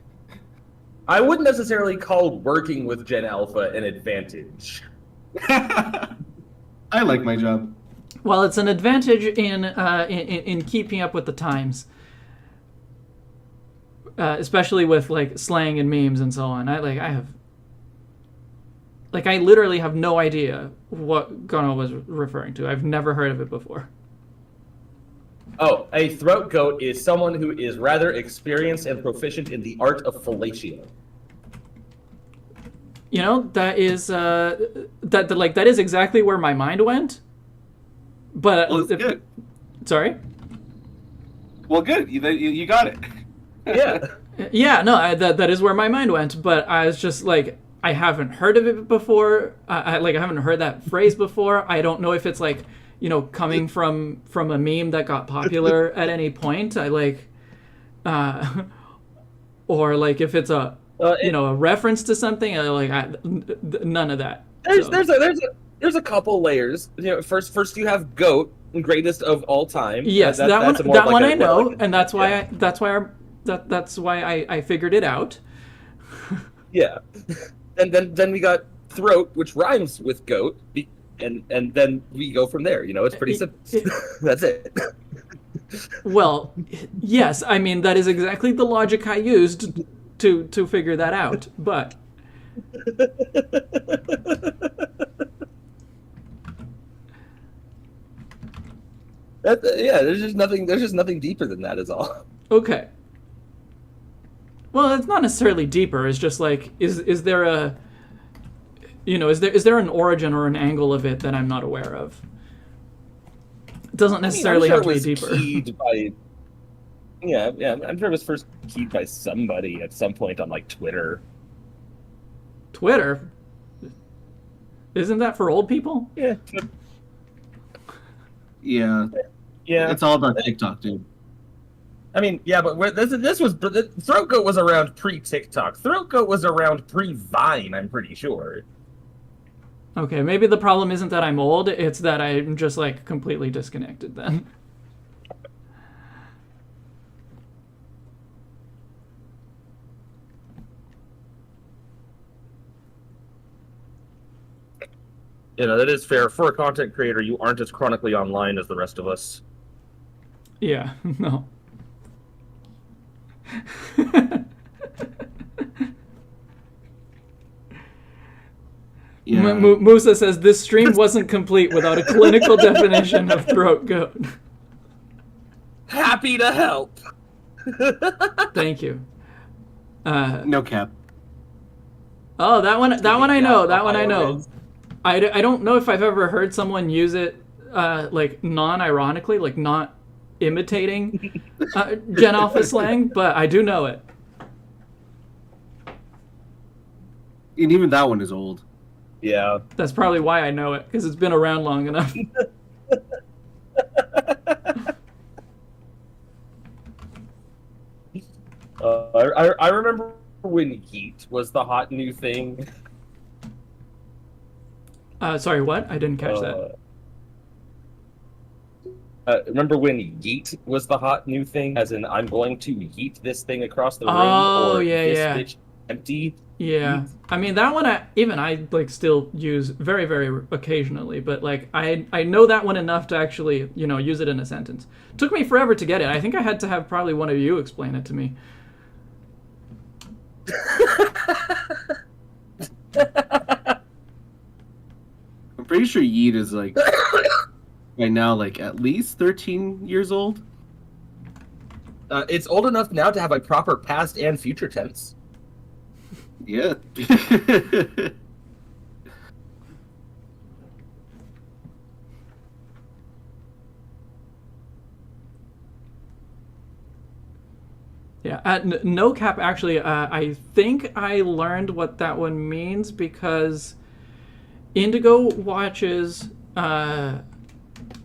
I wouldn't necessarily call working with Gen Alpha an advantage.
I like my job.
Well, it's an advantage in keeping up with the times, especially with like slang and memes and so on. I literally have no idea what Gono was referring to. I've never heard of it before.
Oh, a throat goat is someone who is rather experienced and proficient in the art of fellatio.
You know, that is that is exactly where my mind went. But
Well, it's good.
Sorry.
Well, good. You got it.
Yeah.
Yeah, no, that is where my mind went. But I was just like, I haven't heard of it before. I haven't heard that phrase before. I don't know if it's like, you know, coming from a meme that got popular at any point. Or like if it's a a reference to something. None of that.
There's a couple layers. You know, first you have goat, greatest of all time.
Yes,
that's
that one I know, and that's why I figured it out.
Yeah, and then we got throat, which rhymes with goat, and then we go from there. You know, it's pretty simple. That's it.
Well, yes, I mean that is exactly the logic I used to figure that out, but.
There's just nothing deeper than that is all.
Okay. Well, it's not necessarily deeper. It's just like, is there a, is there an origin or an angle of it that I'm not aware of? It doesn't necessarily have to be deeper.
I'm sure it was first keyed by somebody at some point on like Twitter.
Twitter? Isn't that for old people?
Yeah.
Yeah.
Yeah.
It's all about TikTok, dude.
I mean, yeah, but Throat Goat was around pre-TikTok. Throat Goat was around pre-Vine, I'm pretty sure.
Okay, maybe the problem isn't that I'm old, it's that I'm just like completely disconnected then.
You know, that is fair. For a content creator, you aren't as chronically online as the rest of us.
Yeah, no.
Yeah.
Musa says, this stream wasn't complete without a clinical definition of throat goat.
Happy to help.
Thank you.
No cap.
Oh, that one I know. That one I know. I don't know if I've ever heard someone use it like non-ironically, like not imitating Gen Alpha slang, but I do know it.
And even that one is old.
Yeah.
That's probably why I know it, because it's been around long enough.
I remember when Yeet was the hot new thing.
Sorry, what? I didn't catch that.
Remember when Yeet was the hot new thing? As in, I'm going to yeet this thing across the room.
Oh,
or
yeah,
this
yeah.
bitch empty.
Yeah.
Yeet.
I mean, that one I like still use very, very occasionally, but like I know that one enough to actually, use it in a sentence. Took me forever to get it. I think I had to have probably one of you explain it to me.
I'm pretty sure Yeet is like right now like at least 13 years old.
It's old enough now to have a proper past and future tense.
Yeah.
Yeah, no cap. Actually, I think I learned what that one means because Indigo watches a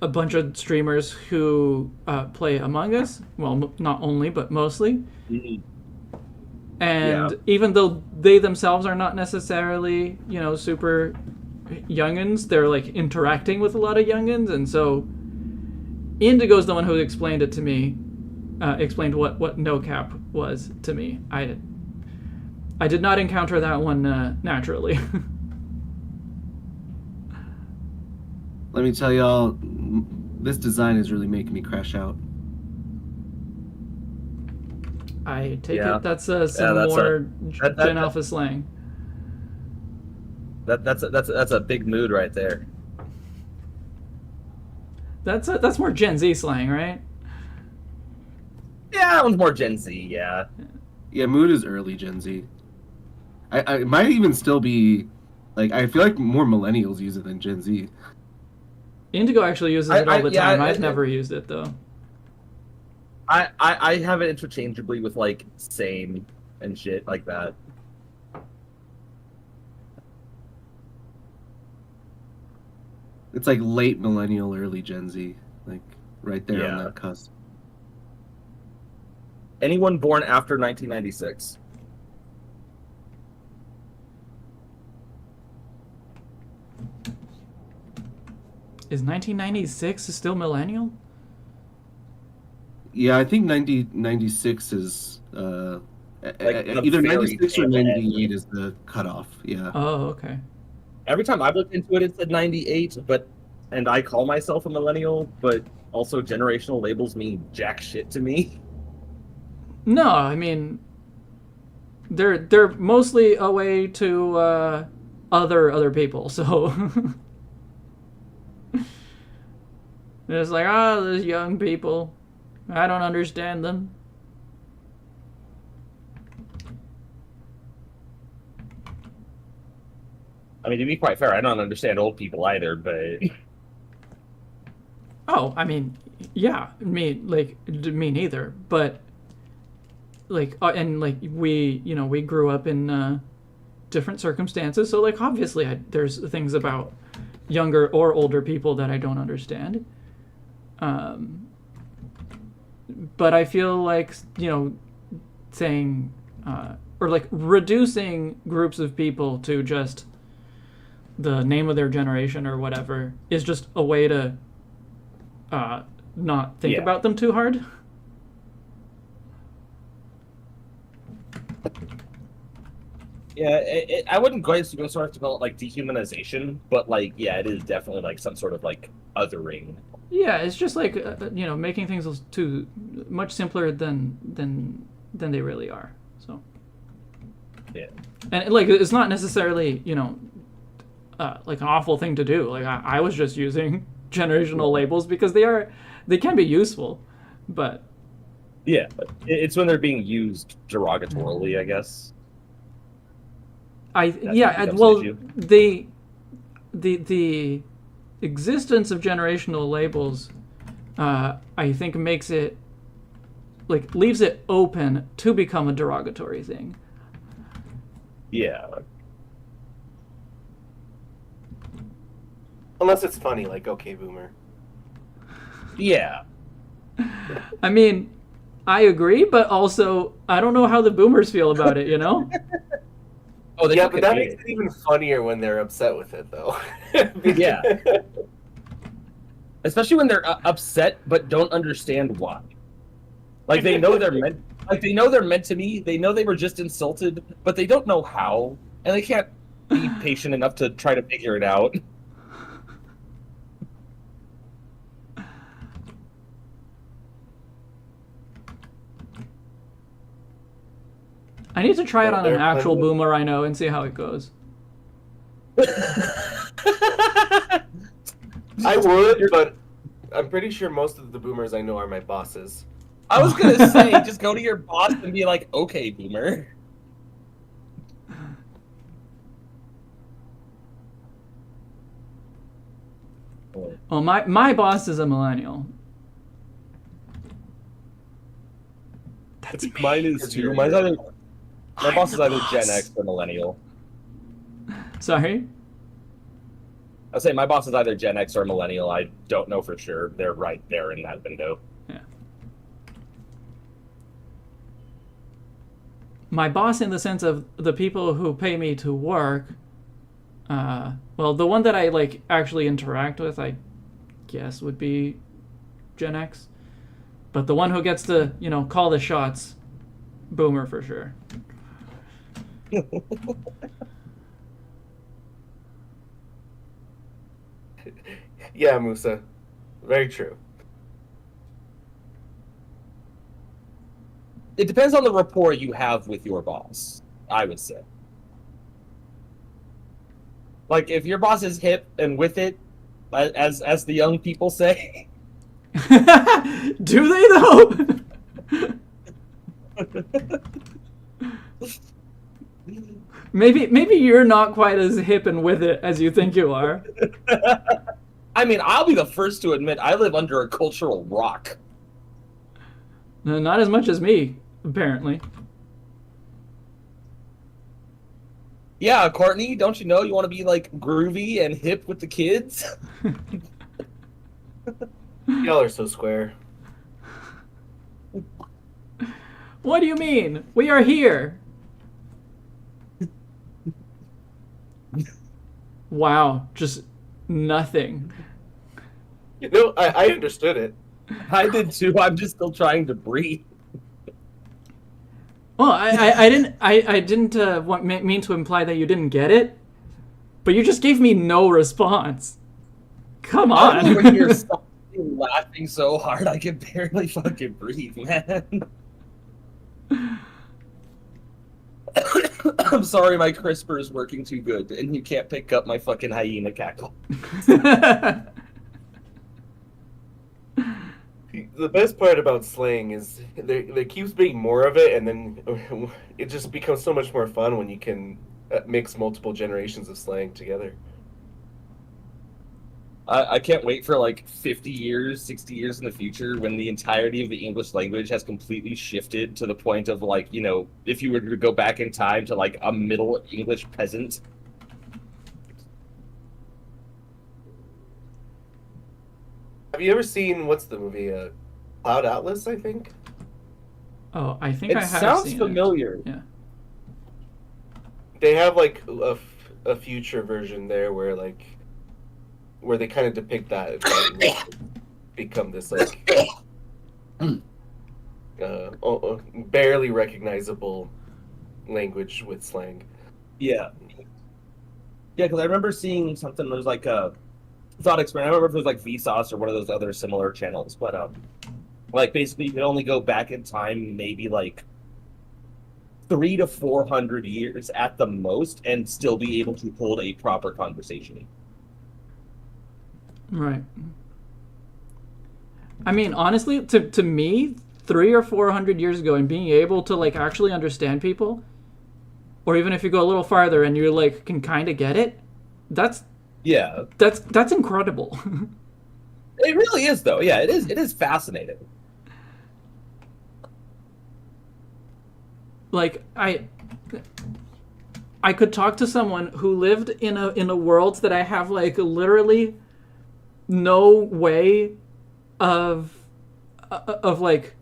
bunch of streamers who play Among Us. Well, not only, but mostly.
Mm-hmm.
And
Yeah.
even though they themselves are not necessarily, super youngins, they're like interacting with a lot of youngins, and so Indigo's the one who explained it to me. Explained what no cap was to me. I did not encounter that one naturally.
Let me tell y'all, This design is really making me crash out.
I take
Yeah.
it that's
Yeah,
some
that's
more
that-
Gen Alpha slang.
That's a big mood right there.
That's more Gen Z slang, right?
Yeah, that one's more Gen Z. Yeah.
Yeah, mood is early Gen Z. It might even still be, like, I feel like more millennials use it than Gen Z.
Indigo actually uses it all the
yeah,
time. I've never used it though.
I have it interchangeably with like same and shit like that.
It's like late millennial, early Gen Z, like right there on
Yeah.
that cusp.
Anyone born after 1996.
Is 1996 still millennial?
Yeah, I think 96 is
the
either
very
96 or
tail end.
98 is the cutoff. Yeah.
Oh, okay.
Every time I've looked into it, it said 98, and I call myself a millennial, but also generational labels mean jack shit to me.
No, I mean they're mostly a way to other people. So it's like, those young people, I don't understand them.
I mean, to be quite fair, I don't understand old people either, but
Oh, I mean, yeah, me neither. But like, and like we grew up in different circumstances, so like obviously there's things about younger or older people that I don't understand. But I feel like saying or like reducing groups of people to just the name of their generation or whatever is just a way to not think
Yeah.
about them too hard.
yeah, I wouldn't go so far as to call it like dehumanization, but like, yeah, it is definitely like some sort of like othering.
Yeah, it's just like making things too much simpler than they really are. So
Yeah.
and like it's not necessarily like an awful thing to do. Like I was just using generational labels because they can be useful, but
Yeah, but it's when they're being used derogatorily, I guess. That's when it becomes an
well
issue.
the existence of generational labels I think makes it like leaves it open to become a derogatory thing.
Yeah.
Unless it's funny, like okay, boomer.
Yeah.
I mean, I agree, but also I don't know how the boomers feel about it,
Oh, they
Yeah,
fucking
but that
hate
makes it even funnier when they're upset with it, though.
Yeah. Especially when they're upset but don't understand why. Like they know they're meant to be. They know they were just insulted, but they don't know how, and they can't be patient enough to try to figure it out.
I need to try it on an
They're
actual
plenty-
boomer I know and see how it goes.
I would, but I'm pretty sure most of the boomers I know are my bosses.
I was gonna say, just go to your boss and be like, "Okay, boomer."
Well, my boss is a millennial. That's me.
Mine is too. My boss is either Gen X or millennial.
Sorry?
I'll say my boss is either Gen X or millennial. I don't know for sure. They're right there in that window.
Yeah. My boss in the sense of the people who pay me to work, well, the one that I like actually interact with, I guess would be Gen X. But the one who gets to, call the shots, boomer for sure.
Yeah, Musa. Very true.
It depends on the rapport you have with your boss, I would say. Like, if your boss is hip and with it, as the young people say.
Do they though? Maybe you're not quite as hip and with it as you think you are.
I mean, I'll be the first to admit I live under a cultural rock.
No, not as much as me, apparently.
Yeah, Courtney, don't you know you want to be like groovy and hip with the kids?
Y'all are so square.
What do you mean? We are here. Wow, just nothing.
You know, I understood it.
I did too. I'm just still trying to breathe.
Well, I didn't mean to imply that you didn't get it, but you just gave me no response. Come on.
I'm over here laughing so hard I can barely fucking breathe, man. I'm sorry, my CRISPR is working too good, and you can't pick up my fucking hyena cackle.
The best part about slang is there keeps being more of it, and then it just becomes so much more fun when you can mix multiple generations of slang together.
I can't wait for like 50 years, 60 years in the future when the entirety of the English language has completely shifted to the point of like, you know, if you were to go back in time to like a Middle English peasant.
Have you ever seen, what's the movie? Cloud Atlas, I think?
Oh, I think
It
I have
sounds
seen
familiar.
it. Yeah.
They have like a future version there where they kind of depict that become this like barely recognizable language with slang.
Yeah. Yeah, because I remember seeing something that was like a thought experiment. I don't remember if it was like Vsauce or one of those other similar channels, but like basically you could only go back in time maybe like 300 to 400 years at the most and still be able to hold a proper conversation.
Right. I mean, honestly, to me, 300 or 400 years ago, and being able to like actually understand people, or even if you go a little farther and you like can kind of get it, that's incredible.
It really is, though. Yeah, it is. It is fascinating.
Like I could talk to someone who lived in a world that I have like literally no way of like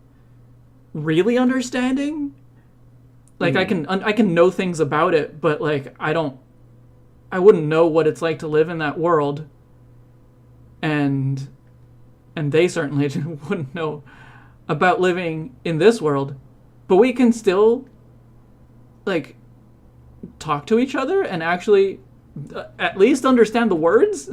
really understanding. Like I can know things about it, but like I wouldn't know what it's like to live in that world, and they certainly wouldn't know about living in this world. But we can still like talk to each other and actually at least understand the words.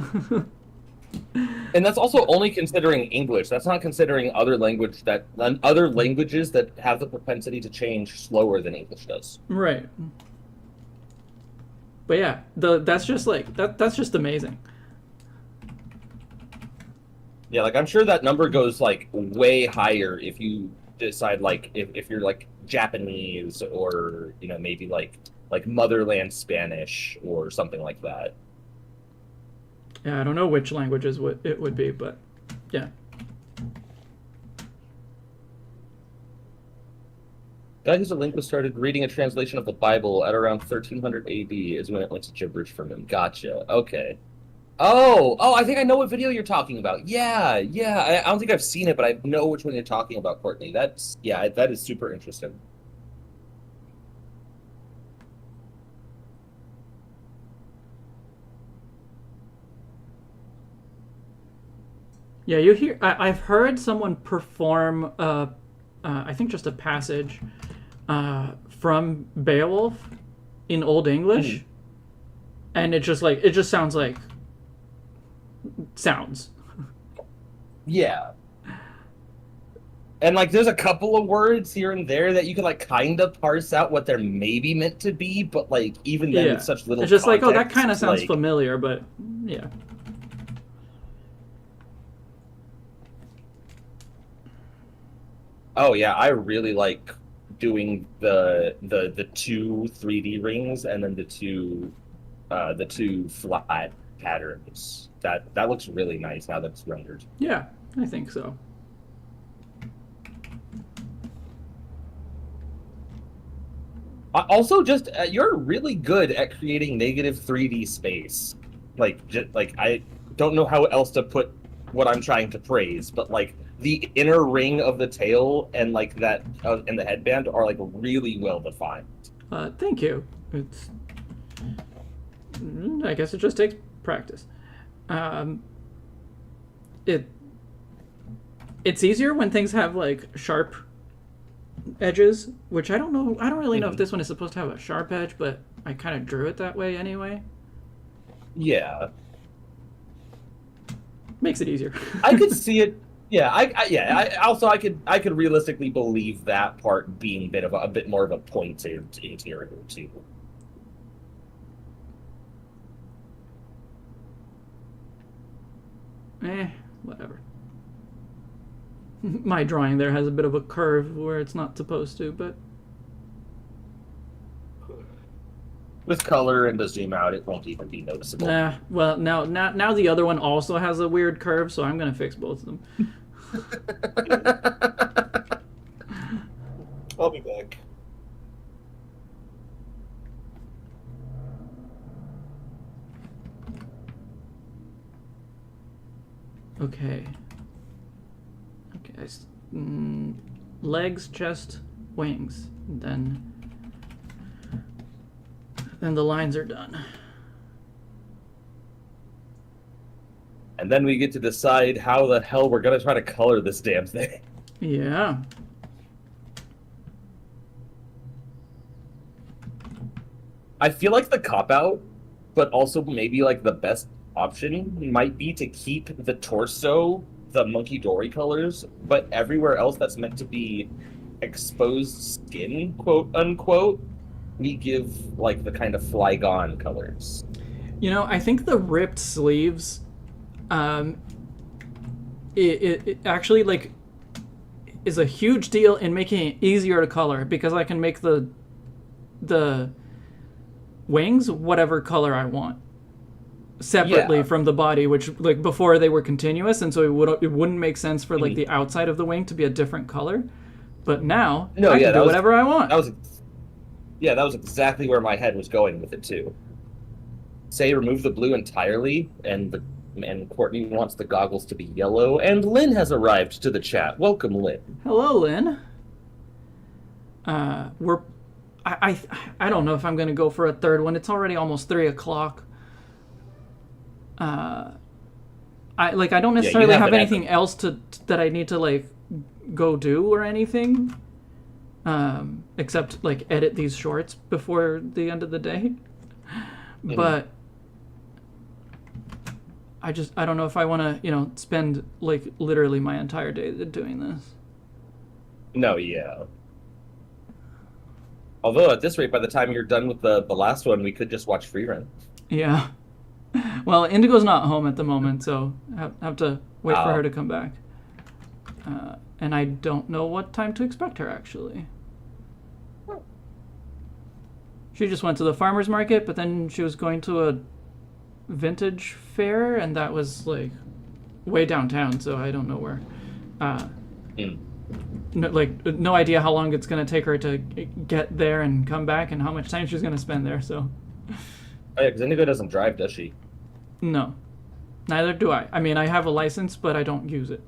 And that's also only considering English. That's not considering other languages that have the propensity to change slower than English does.
Right. But yeah, that's just like that's just amazing.
Yeah, like I'm sure that number goes like way higher if you decide like if you're like Japanese or you know maybe like motherland Spanish or something like that.
Yeah, I don't know which languages it would be, but yeah.
Guy who's a linguist started reading a translation of the Bible at around 1300 AD is when it went to gibberish from him. Gotcha. Okay. Oh, I think I know what video you're talking about. Yeah. I don't think I've seen it, but I know which one you're talking about, Courtney. That is super interesting.
Yeah, you hear. I've heard someone perform. I think just a passage from Beowulf in Old English, and it just sounds like sounds.
Yeah. And like, there's a couple of words here and there that you can like kind of parse out what they're maybe meant to be, but like even then,
Yeah.
with such little
It's just like, oh, that
context,
kind of sounds
like,
familiar, but yeah.
oh yeah, I really like doing the two 3D rings and then the two flat patterns. That looks really nice now that it's rendered.
Yeah, I think so.
Also, just you're really good at creating negative 3D space. Like, I don't know how else to put what I'm trying to praise, but like the inner ring of the tail and like that and the headband are like really well defined.
Thank you. It's. I guess it just takes practice. It's easier when things have like sharp edges, which I don't know. I don't really know if this one is supposed to have a sharp edge, but I kind of drew it that way anyway.
Yeah,
Makes it easier.
I could see it. Yeah, I could realistically believe that part being a bit more of a pointed interior too.
Whatever. My drawing there has a bit of a curve where it's not supposed to, but
With color and the zoom out, it won't even be noticeable.
well, now the other one also has a weird curve, so I'm gonna fix both of them.
I'll be back.
Okay. Legs, chest, wings. Then the lines are done.
And then we get to decide how the hell we're gonna try to color this damn thing.
Yeah.
I feel like the cop-out, but also maybe like the best option might be to keep the torso the Monkey Dory colors, but everywhere else that's meant to be exposed skin, quote unquote, we give like the kind of Flygon colors.
You know, I think the ripped sleeves, it actually like is a huge deal in making it easier to color, because I can make the wings whatever color I want separately from the body, which like before they were continuous, and so it wouldn't make sense for like the outside of the wing to be a different color. But now I can do whatever I want.
That was exactly where my head was going with it too. Say remove the blue entirely, and Courtney wants the goggles to be yellow, and Lynn has arrived to the chat. Welcome, Lynn.
Hello, Lynn. I don't know if I'm gonna go for a third one. It's already almost 3:00. I don't necessarily have anything else that I need to like go do or anything, except like edit these shorts before the end of the day. But I don't know if I want to spend like literally my entire day doing this.
No, yeah. Although at this rate, by the time you're done with the last one, we could just watch Freerun.
Yeah. Well, Indigo's not home at the moment, so have to wait for her to come back. And I don't know what time to expect her, actually. She just went to the farmer's market, but then she was going to a vintage fair, and that was, like, way downtown, so I don't know where. No idea how long it's going to take her to get there and come back, and how much time she's going to spend there, so...
Oh, yeah, because Indigo doesn't drive, does she?
No. Neither do I. I mean, I have a license, but I don't use it.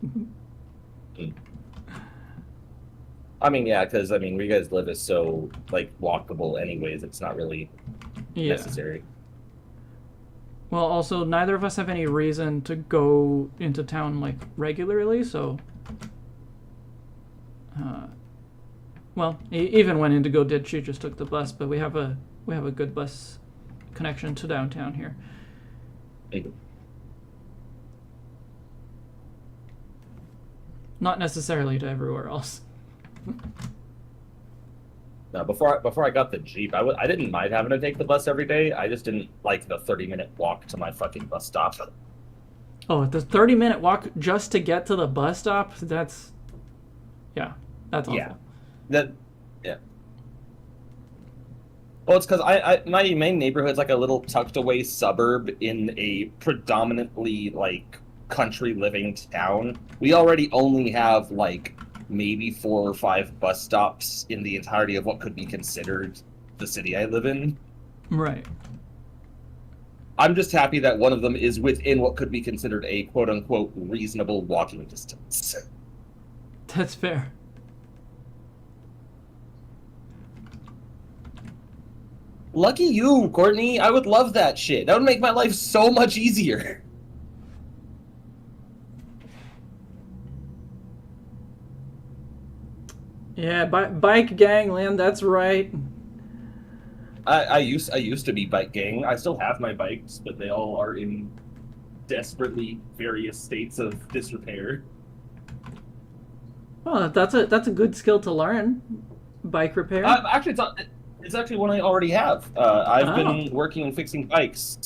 I mean, yeah, because, where you guys live is so, like, walkable anyways. It's not really necessary.
Well, also, neither of us have any reason to go into town, like, regularly, so... even when Indigo did, she just took the bus, but we have a good bus connection to downtown here. not necessarily to everywhere else.
No, before I got the Jeep, I didn't mind having to take the bus every day. I just didn't like the 30-minute walk to my fucking bus stop.
Oh, the 30-minute walk just to get to the bus stop? That's awful.
Yeah. Yeah. Well, it's because my main neighborhood's like a little tucked away suburb in a predominantly like country living town. We already only have like maybe 4 or 5 bus stops in the entirety of what could be considered the city I live in.
Right.
I'm just happy that one of them is within what could be considered a quote unquote reasonable walking distance.
That's fair.
Lucky you, Courtney. I would love that shit. That would make my life so much easier.
Yeah, bike gangland, that's right.
I used to be bike gang. I still have my bikes, but they all are in desperately various states of disrepair.
Well, that's a good skill to learn. Bike repair.
Actually, it's actually one I already have. I've
Oh.
been working and fixing bikes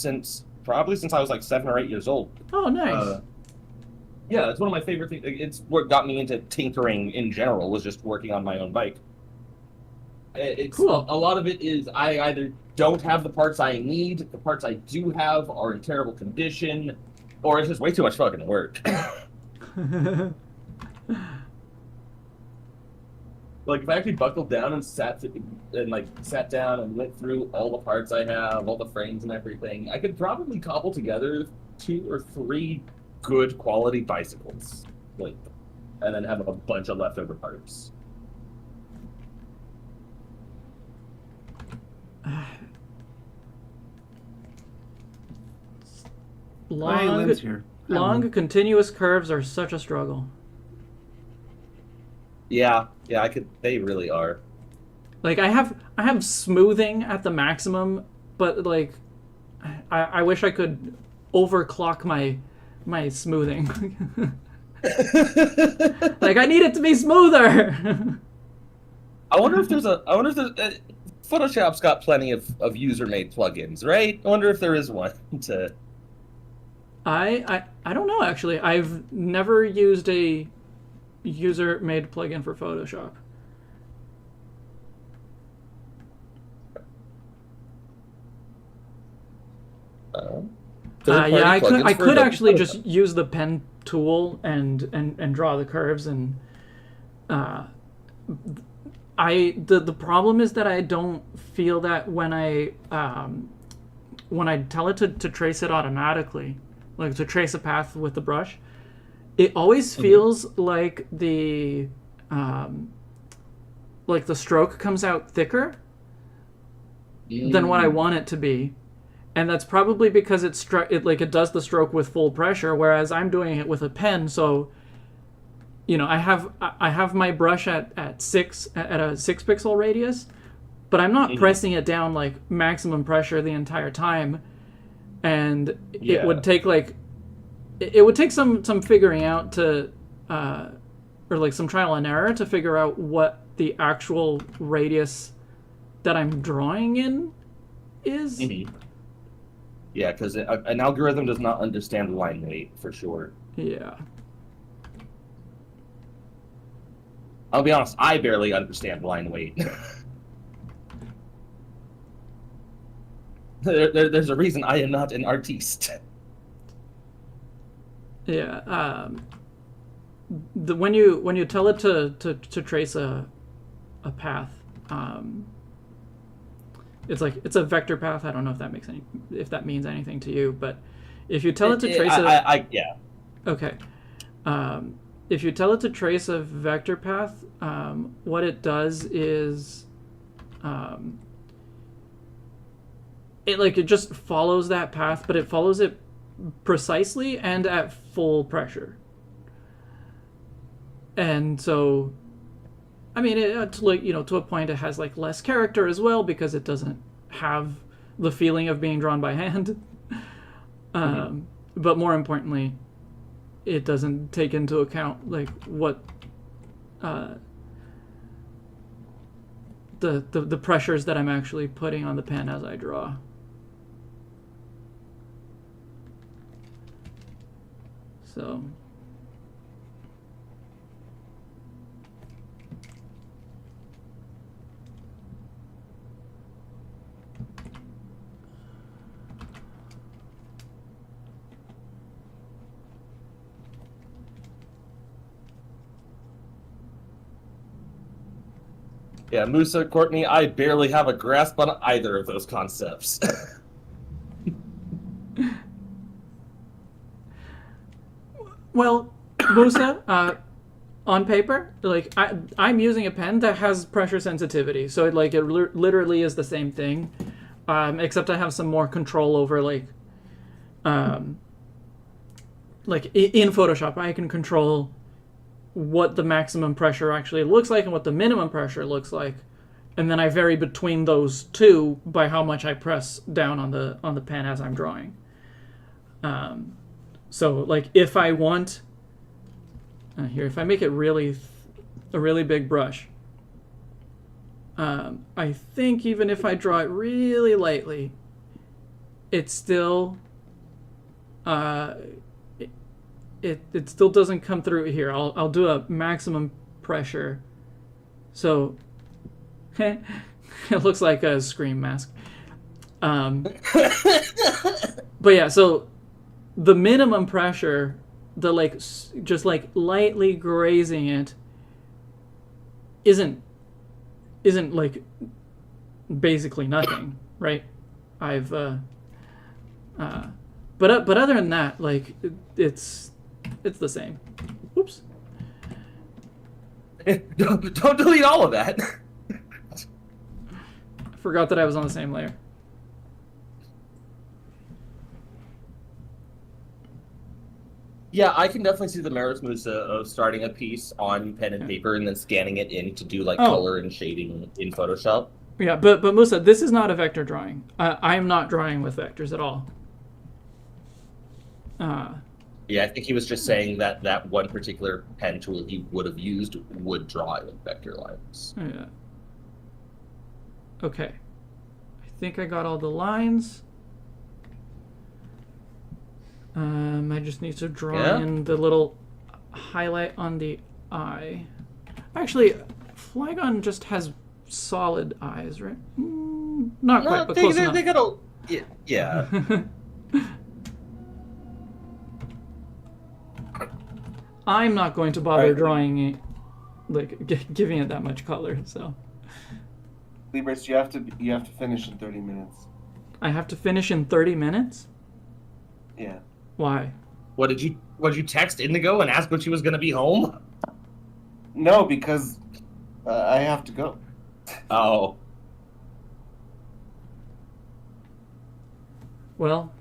probably since I was like 7 or 8 years old.
Oh, nice.
Yeah, it's one of my favorite things. It's what got me into tinkering in general, was just working on my own bike. It's
Cool.
A lot of it is I either don't have the parts I need, the parts I do have are in terrible condition, or it's just way too much fucking work. Like if I actually buckled down and sat down and went through all the parts I have, all the frames and everything, I could probably cobble together 2 or 3 good quality bicycles, like, and then have a bunch of leftover parts.
Hi, Lynn's here.
Long continuous curves are such a struggle.
Yeah, they really are.
Like I have smoothing at the maximum, but like I wish I could overclock my smoothing. Like I need it to be smoother.
I wonder if there's Photoshop's got plenty of user-made plugins, right? I wonder if there is one to.
I don't know actually. I've never used a user-made plugin for Photoshop. Yeah, I could actually just use the pen tool and draw the curves, and the problem is that I don't feel that when I tell it to trace it automatically, like to trace a path with the brush, it always feels like the stroke comes out thicker than what I want it to be. And that's probably because it does the stroke with full pressure, whereas I'm doing it with a pen. So, I have my brush at a 6 pixel radius, but I'm not pressing it down like maximum pressure the entire time. And it would take some figuring out to, or like some trial and error to figure out what the actual radius that I'm drawing in is.
Mm-hmm. Yeah, because an algorithm does not understand line weight, for sure.
Yeah.
I'll be honest, I barely understand line weight. There's a reason I am not an artiste.
Yeah. When you tell it to trace a path, it's a vector path. I don't know if that means anything to you, but if you tell it to trace
yeah.
Okay. If you tell it to trace a vector path, what it does is it just follows that path, but it follows it precisely and at full pressure. And so, I mean, to a point, it has like less character as well because it doesn't have the feeling of being drawn by hand. But more importantly, it doesn't take into account like what the pressures that I'm actually putting on the pen as I draw. So
Yeah, Musa, Courtney, I barely have a grasp on either of those concepts.
Well, Musa, on paper, like I'm using a pen that has pressure sensitivity, so it literally is the same thing, except I have some more control over like in Photoshop I can control what the maximum pressure actually looks like and what the minimum pressure looks like, and then I vary between those two by how much I press down on the pen as I'm drawing. So like if I want here, if I make it really a really big brush, I think even if I draw it really lightly, it still it still doesn't come through here. I'll do a maximum pressure, so it looks like a Scream mask. But yeah, so the minimum pressure, the like just like lightly grazing it, isn't like basically nothing, right? I've but other than that, like it's the same. Oops.
Don't delete all of that.
I forgot that I was on the same layer.
Yeah, I can definitely see the merits, Musa, of starting a piece on pen and paper and then scanning it in to do like color and shading in Photoshop.
Yeah, but Musa, this is not a vector drawing. I am not drawing with vectors at all.
Yeah, I think he was just saying that that one particular pen tool he would have used would draw it with vector lines.
Yeah. Okay. I think I got all the lines. I just need to draw in the little highlight on the eye. Actually, Flygon just has solid eyes, right? Not quite, but close enough.
They got a... Yeah.
I'm not going to bother drawing it, like giving it that much color. So,
Libris, you have to finish in 30 minutes.
I have to finish in 30 minutes.
Yeah.
Why?
What did you text Indigo and ask when she was going to be home?
No, because I have to go.
Oh.
Well,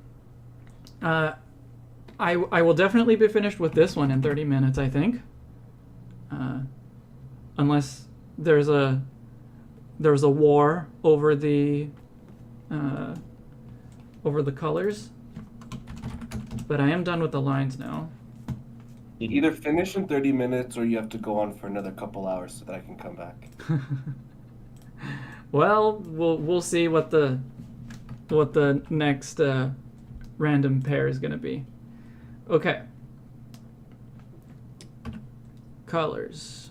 I will definitely be finished with this one in 30 minutes, I think. Unless there's a war over the colors. But I am done with the lines now.
Either finish in 30 minutes or you have to go on for another couple hours so that I can come back.
Well, we'll see what the next random pair is going to be. Okay. Colors.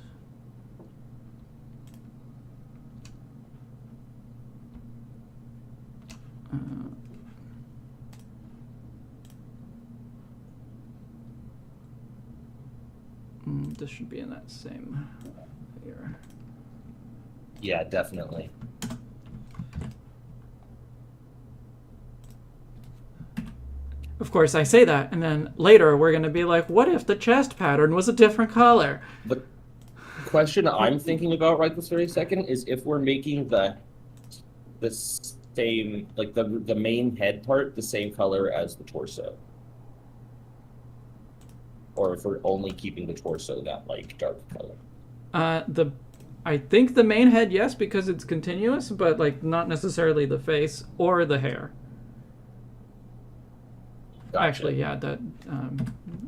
This should be in that same layer.
Yeah, definitely.
Of course, I say that, and then later we're going to be like, what if the chest pattern was a different color?
The question I'm thinking about right this very second is if we're making the same, like the main head part the same color as the torso. Or if we're only keeping the torso that like dark color.
I think the main head, yes, because it's continuous, but like not necessarily the face or the hair.
Gotcha.
Actually, yeah, that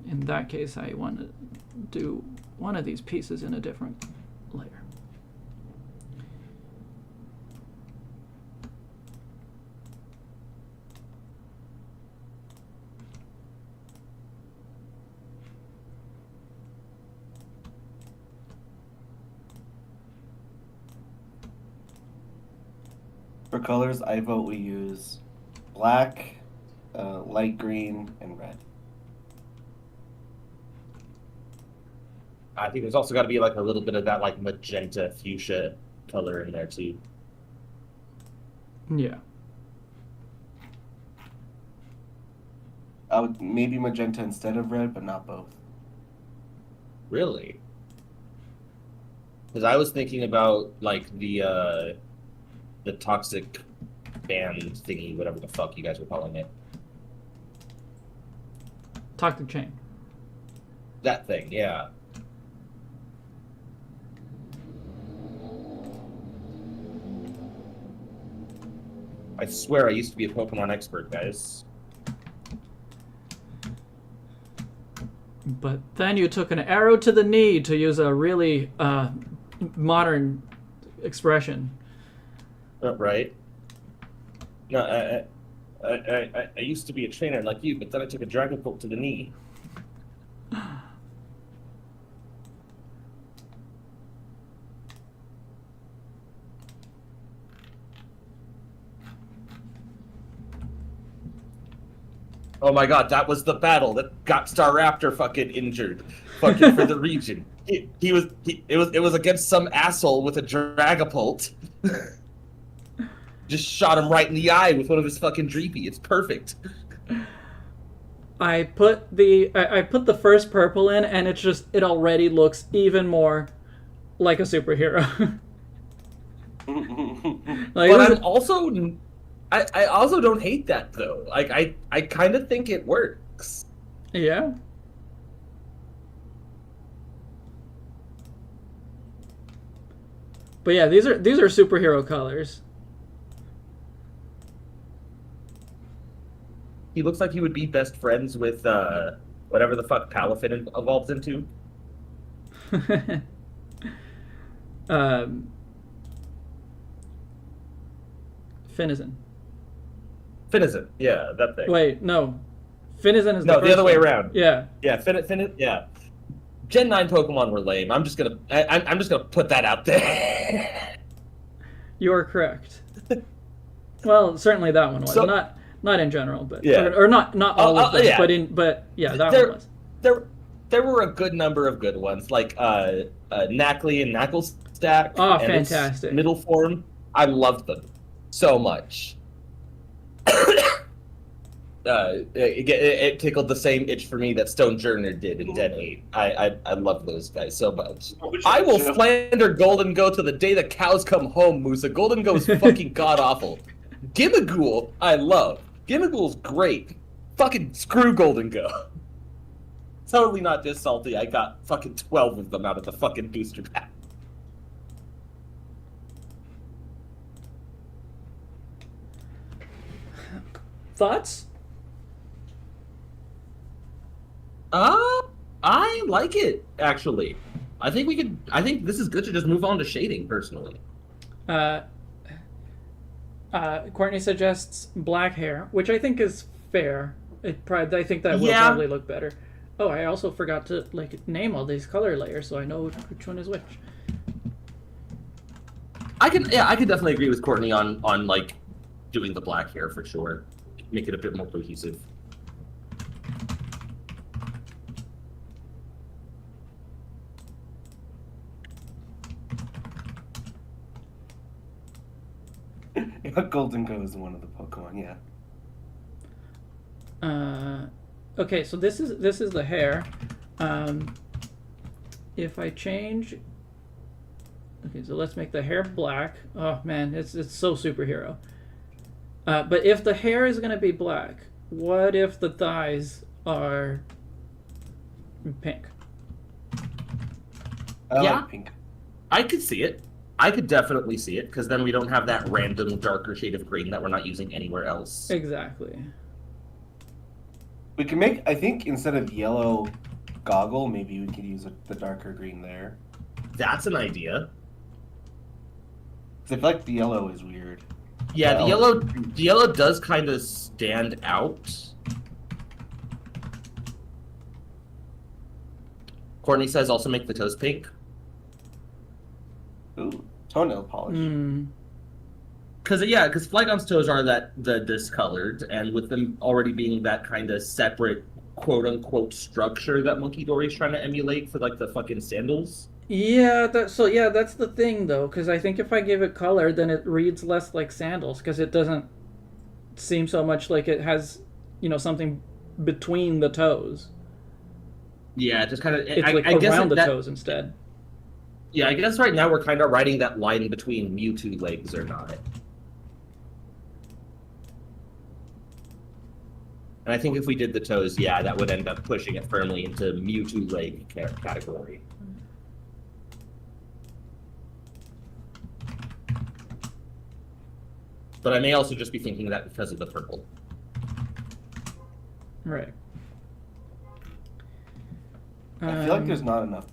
in that case, I want to do one of these pieces in a different layer.
For colors, I vote we use black, light green, and red.
I think there's also got to be like a little bit of that like magenta fuchsia color in there too.
Yeah.
I would maybe magenta instead of red, but not both.
Really? Because I was thinking about like the toxic band thingy, whatever the fuck you guys were calling it.
Toxic chain.
That thing, yeah. I swear I used to be a Pokemon expert, guys.
But then you took an arrow to the knee, to use a really modern expression.
Right? No, I used to be a trainer like you, but then I took a Dragon Bolt to the knee. Oh my god, that was the battle that got Staraptor fucking injured, fucking for the region. It was against some asshole with a Dragapult. Just shot him right in the eye with one of his fucking Dreepy. It's perfect.
I put the first purple in, and it already looks even more like a superhero. Like,
But I also don't hate that though. Like I kind of think it works.
yeah. But yeah, these are superhero colors.
He looks like he would be best friends with whatever the fuck Palafin evolves into.
Finizen.
Finizen, yeah, that thing.
Wait, no. Finizen is
No, the
first
other way
one.
around.
Yeah.
Yeah, yeah. Gen 9 Pokemon were lame. I'm just gonna put that out there.
You are correct. Well, certainly that one was.
So-
not in general, but
Yeah.
or not all of them,
yeah.
but that one was.
There were a good number of good ones, like Knackley and Knacklestack.
Oh,
and its
fantastic.
middle form. I loved them so much. It tickled the same itch for me that Stone Journer did in Gen 8. I love those guys so much. I will slander Golden Go to the day the cows come home, Musa. Golden Go is fucking god-awful. Gimmighoul, I love. Gimmighoul's great. Fucking screw Golden Go. Totally not just salty. I got fucking 12 of them out of the fucking booster pack.
Thoughts?
I like it, actually. I think this is good to just move on to shading, personally.
Courtney suggests black hair, which I think is fair. I think that will
Yeah.
probably look better. Oh, I also forgot to name all these color layers, so I know which one is which.
I can definitely agree with Courtney on like doing the black hair for sure. Make it a bit more cohesive.
Golden Go is one of the Pokemon, yeah.
Okay, so this is the hair. If I change, okay, so let's make the hair black. Oh man, it's so superhero. But if the hair is gonna be black, what if the thighs are pink?
I
Yeah.
like pink.
I could see it. I could definitely see it, because then we don't have that random darker shade of green that we're not using anywhere else.
Exactly.
We can make. I think instead of yellow goggle, maybe we could use the darker green there.
That's an idea.
'Cause I feel like the yellow is weird.
Yeah, the
Well-
yellow does kind of stand out. Courtney says also make the toes pink.
Ooh, toenail polish.
Hmm.
Because Flygon's toes are the discolored, and with them already being that kind of separate quote unquote structure that Monkey Dory's trying to emulate for like the fucking sandals.
Yeah, that's the thing though, because I think if I give it color, then it reads less like sandals, because it doesn't seem so much like it has, something between the toes.
Yeah, just kind of.
It's
I
like
guess
around the
that,
toes instead.
Yeah, I guess right now we're kind of riding that line between Mewtwo legs or not. And I think if we did the toes, yeah, that would end up pushing it firmly into Mewtwo leg category. But I may also just be thinking that because of the purple.
Right.
I feel like there's not enough.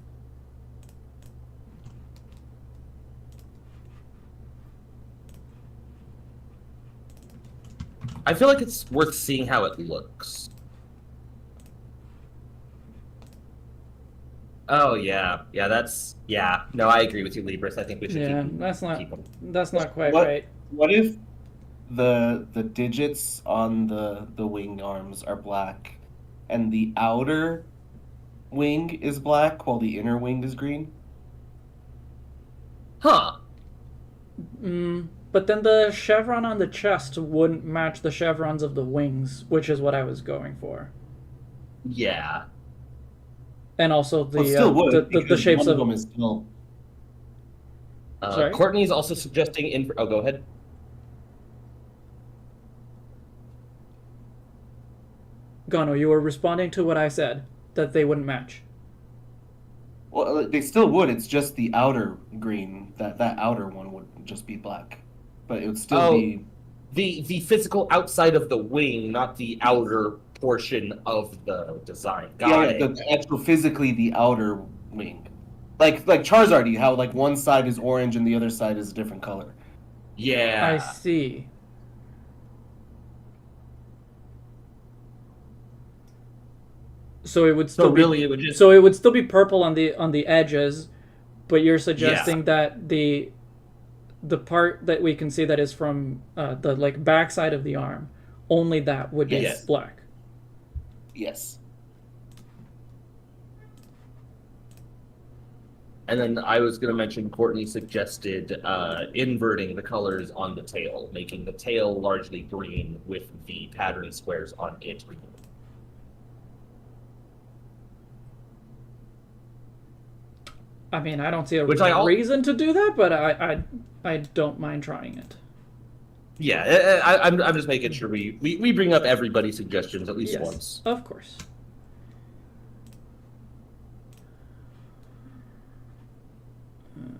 I feel like it's worth seeing how it looks. Oh yeah, yeah. No, I agree with you, Libris. I think we should
Yeah,
keep.
that's not
keep them.
that's not quite
What-
right.
What if the digits on the wing arms are black, and the outer wing is black while the inner wing is green?
Huh?
But then the chevron on the chest wouldn't match the chevrons of the wings, which is what I was going for.
Yeah.
And also
Well, it still would,
the
because
shapes
one
of
them is still.
Sorry?
Courtney's also suggesting. Oh, go ahead.
Gano, you were responding to what I said, that they wouldn't match.
Well, they still would. It's just the outer green. That outer one would just be black, but it would still
Oh.
be.
The physical outside of the wing, not the outer portion of the design. Got it.
The actual physically the outer wing, like Charizard, how like one side is orange and the other side is a different color.
Yeah.
I see. So it would still
So
be
really, it would just.
so it would still be purple on the edges, but you're suggesting that the part that we can see that is from the like backside of the arm, only that would be
Yes.
black.
Yes.
And then I was going to mention Courtney suggested inverting the colors on the tail, making the tail largely green with the pattern squares on it green.
I mean, I don't see a
Which I al-
reason to do that, but I don't mind trying it.
Yeah, I'm just making sure we bring up everybody's suggestions at least
Yes,
once.
of course.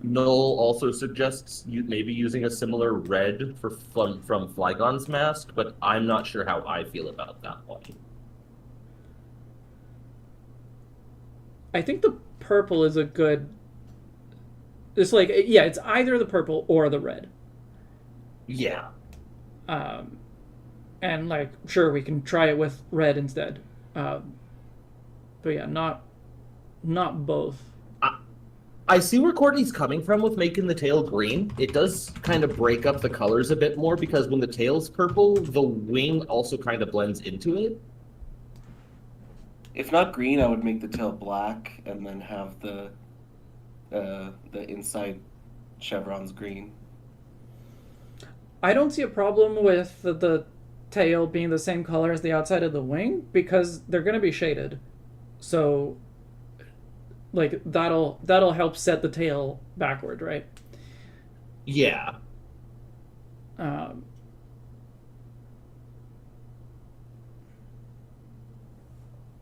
Noel also suggests maybe using a similar red from Flygon's mask, but I'm not sure how I feel about that one.
I think the purple is a good. It's like, yeah, it's either the purple or the red.
Yeah.
And like, sure, we can try it with red instead. But yeah, not both.
I see where Courtney's coming from with making the tail green. It does kind of break up the colors a bit more because when the tail's purple, the wing also kind of blends into it.
If not green, I would make the tail black and then have the inside chevrons green.
I don't see a problem with the tail being the same color as the outside of the wing because they're going to be shaded. So like that'll help set the tail backward, right?
Yeah.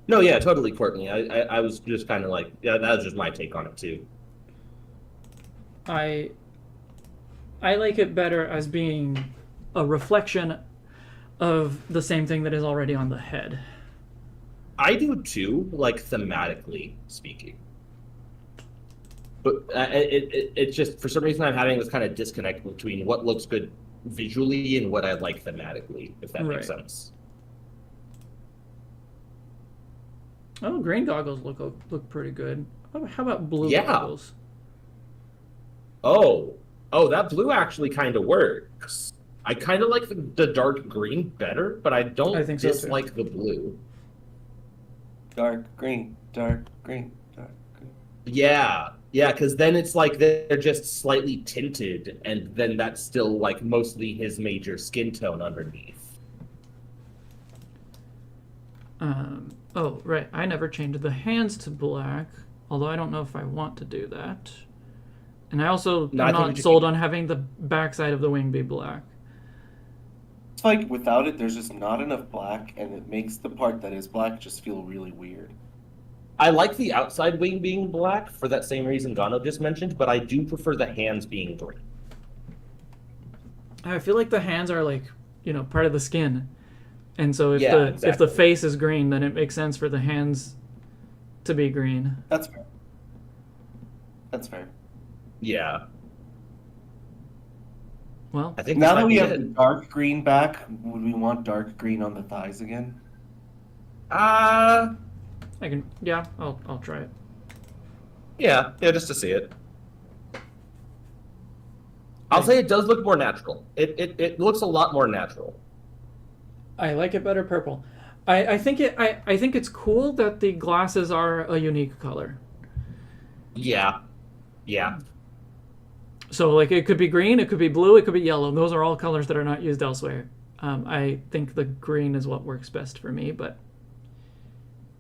No, yeah, totally, Courtney. I was just kind of like, yeah, that was just my take on it too.
I like it better as being a reflection of the same thing that is already on the head.
I do too, like thematically speaking. But it just, for some reason, I'm having this kind of disconnect between what looks good visually and what I like thematically, if that makes
Right.
sense.
Oh, green goggles look pretty good. How about blue
Yeah.
goggles?
Oh, that blue actually kind of works. I kind of like the dark green better, but I don't
I think so, too.
dislike the blue.
Dark green, dark green, dark green.
Yeah, because then it's like they're just slightly tinted, and then that's still like mostly his major skin tone underneath.
Oh, right. I never changed the hands to black, although I don't know if I want to do that. And I also
No, I
am
think we
not
just
sold
keep-
on having the backside of the wing be black.
It's like without it, there's just not enough black, and it makes the part that is black just feel really weird.
I like the outside wing being black for that same reason Gano just mentioned, but I do prefer the hands being green.
I feel like the hands are like, part of the skin. And so if
Yeah,
if the
exactly.
face is green, then it makes sense for the hands to be green.
That's fair. That's fair.
Yeah,
Well,
I think
Now
this
that
might
we
be
have
it.
the dark green back, would we want dark green on the thighs again?
I can I'll try it.
Yeah, just to see it. I'll say it does look more natural. It looks a lot more natural.
I like it better purple. I think it's cool that the glasses are a unique color.
Yeah.
So like it could be green, it could be blue, it could be yellow. Those are all colors that are not used elsewhere. I think the green is what works best for me, but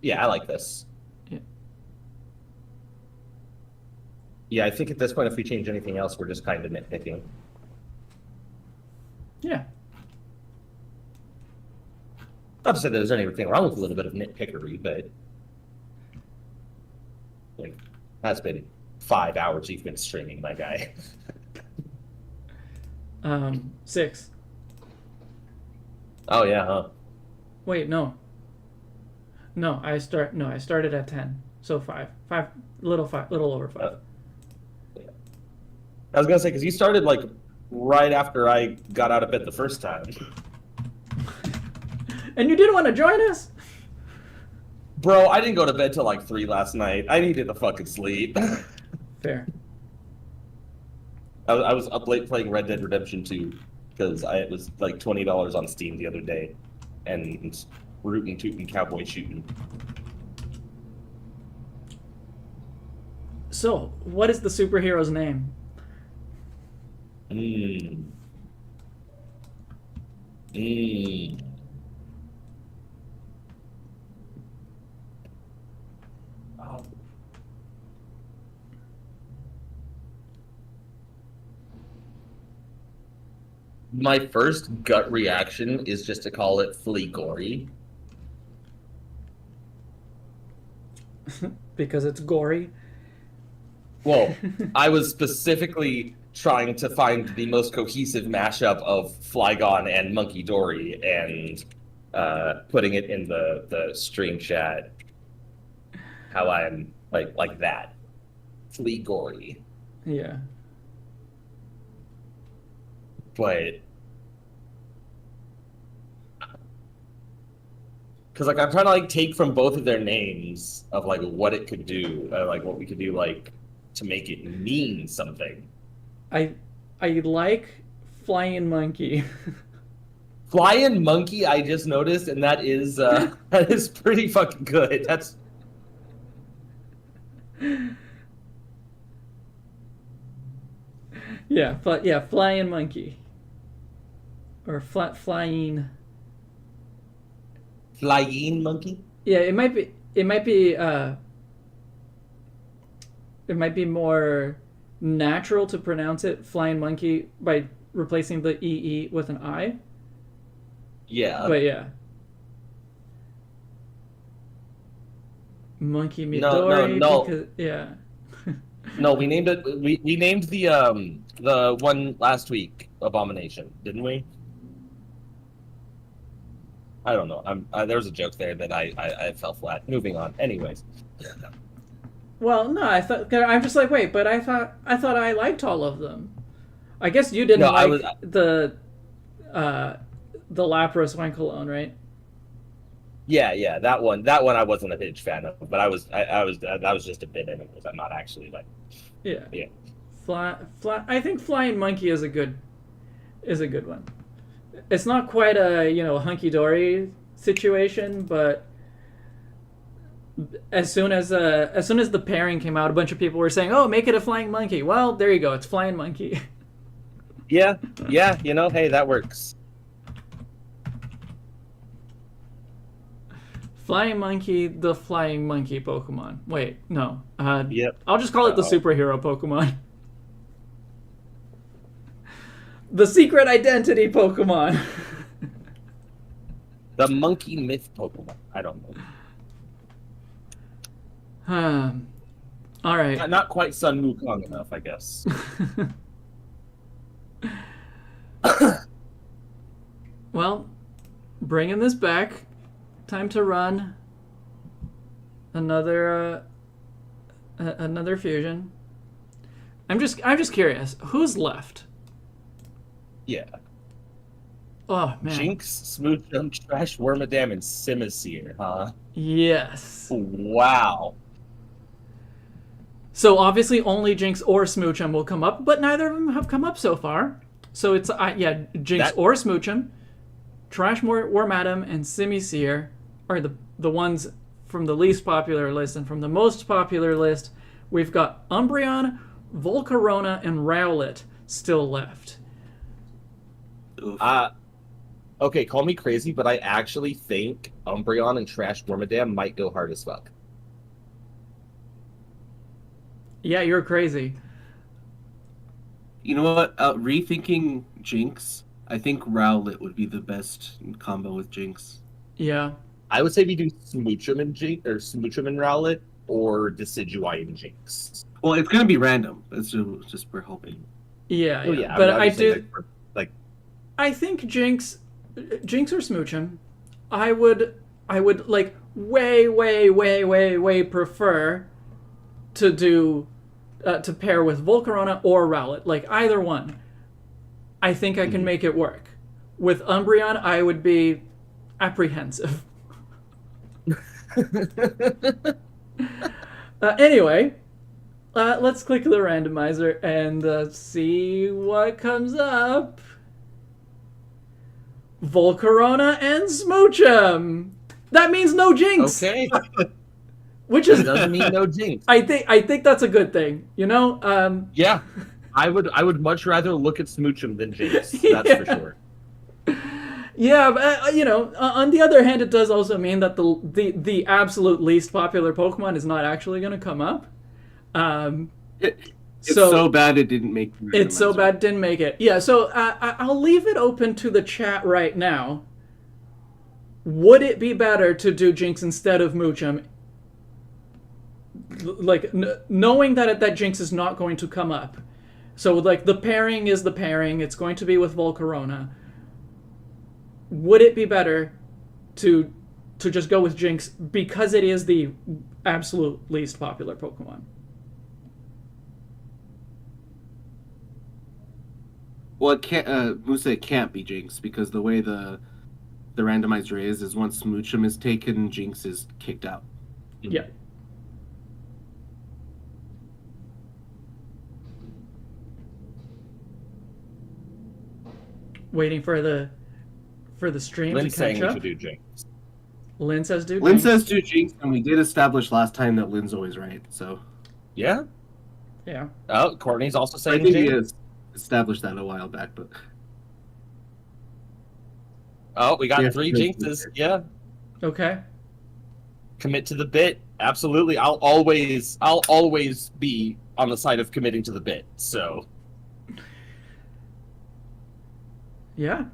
Yeah, I like this.
Yeah.
Yeah, I think at this point, if we change anything else, we're just kind of nitpicking.
yeah.
Not to say there's anything wrong with a little bit of nitpickery, but like, that's been 5 hours you've been streaming, my guy.
6.
Oh yeah, huh?
Wait, no. No, I started at 10. So 5. 5 little over 5.
I was gonna say, because you started like right after I got out of bed the first time.
And you didn't want to join us?
Bro, I didn't go to bed till like 3 last night. I needed to fucking sleep.
Fair.
I was up late playing Red Dead Redemption 2 because it was like $20 on Steam the other day, and rootin' tootin' cowboy shooting.
So, what is the superhero's name?
Mm. Oh. My first gut reaction is just to call it Fleagory.
Because it's gory.
Well, I was specifically trying to find the most cohesive mashup of Flygon and Monkey Dory and putting it in the stream chat. How I'm like that. Fleagory.
Yeah.
But because like I'm trying to like take from both of their names of like what it could do, like what we could do like to make it mean something.
I like Flying Monkey.
Flying Monkey, I just noticed, and that is that is pretty fucking good. That's
yeah, Flying Monkey. Or flying.
Flying Monkey.
Yeah, it might be more natural to pronounce it Flying Monkey by replacing the EE with an I.
Yeah.
But yeah. Monkey
No,
Midori.
no.
Because, yeah.
No, we named it. We named the one last week Abomination, didn't we? I don't know. There was a joke there that I fell flat. Moving on. Anyways.
Well, no, I'm just like, wait, but I thought I liked all of them. I guess you didn't
No,
like the Lapras Wankalone, right?
Yeah, that one I wasn't a huge fan of, but I was just a bit anyways. I'm not actually like.
Yeah.
Yeah.
I think Flying Monkey is a good one. It's not quite a hunky dory situation, but as soon as the pairing came out, a bunch of people were saying, "Oh, make it a Flying Monkey." Well, there you go. It's Flying Monkey.
Yeah. Hey, that works.
Flying Monkey, the Flying Monkey Pokemon. Wait, no.
Yep.
I'll just call it the superhero Pokemon. The secret identity Pokemon.
The monkey myth Pokemon. I don't know.
All right.
Not quite Sun Wukong enough, I guess.
Well, bringing this back. Time to run another fusion. I'm just curious, who's left?
Yeah.
Oh man.
Jinx, Smoochum, Trash, Wormadam, and Simisear, huh?
Yes.
Wow.
So obviously only Jinx or Smoochum will come up, but neither of them have come up so far. So it's Jinx or Smoochum, Trash, Wormadam, and Simisear are the ones from the least popular list, and from the most popular list, we've got Umbreon, Volcarona, and Rowlet still left.
Okay, call me crazy, but I actually think Umbreon and Trash Wormadam might go hard as fuck.
Yeah, you're crazy.
You know what? Rethinking Jinx, I think Rowlet would be the best combo with Jinx.
Yeah.
I would say we do Smoochum and Smoochum and Rowlet, or Decidueye and Jinx.
Well, it's gonna be random. It's just we're hoping.
Yeah,
Oh, yeah.
But
I'm
I
just saying,
do.
like
I think Jinx or Smoochum, I would like way prefer to do to pair with Volcarona or Rowlet. Like either one, I think I can make it work. With Umbreon, I would be apprehensive. Anyway, let's click the randomizer and see what comes up. Volcarona and Smoochum. That means no Jinx.
okay,
Which is
doesn't mean no Jinx.
I think that's a good thing.
Yeah, I would much rather look at Smoochum than Jinx. That's for sure.
Yeah, but on the other hand, it does also mean that the absolute least popular Pokemon is not actually going to come up.
It's so bad it didn't make.
It's so bad it didn't make it. Yeah, so I'll leave it open to the chat right now. Would it be better to do Jinx instead of Moochum? Like knowing that Jinx is not going to come up, so like the pairing is the pairing. It's going to be with Volcarona. Would it be better to just go with Jinx because it is the absolute least popular Pokemon?
Well, it can't. Musa, it can't be Jinx because the way the randomizer is once Smoochum is taken, Jinx is kicked out.
Yeah. Waiting for the stream
Lynn's
to catch
saying we
up.
should do Jinx.
Lynn says do
Lynn
Jinx.
says do Jinx, and we did establish last time that Lynn's always right. So
Yeah.
Yeah.
Oh, Courtney's also
I
saying
think he
Jinx.
has established that a while back. But
Oh, we got
Yeah,
3
sure.
Jinxes. Yeah.
Okay.
Commit to the bit. Absolutely. I'll always be on the side of committing to the bit. So
Yeah.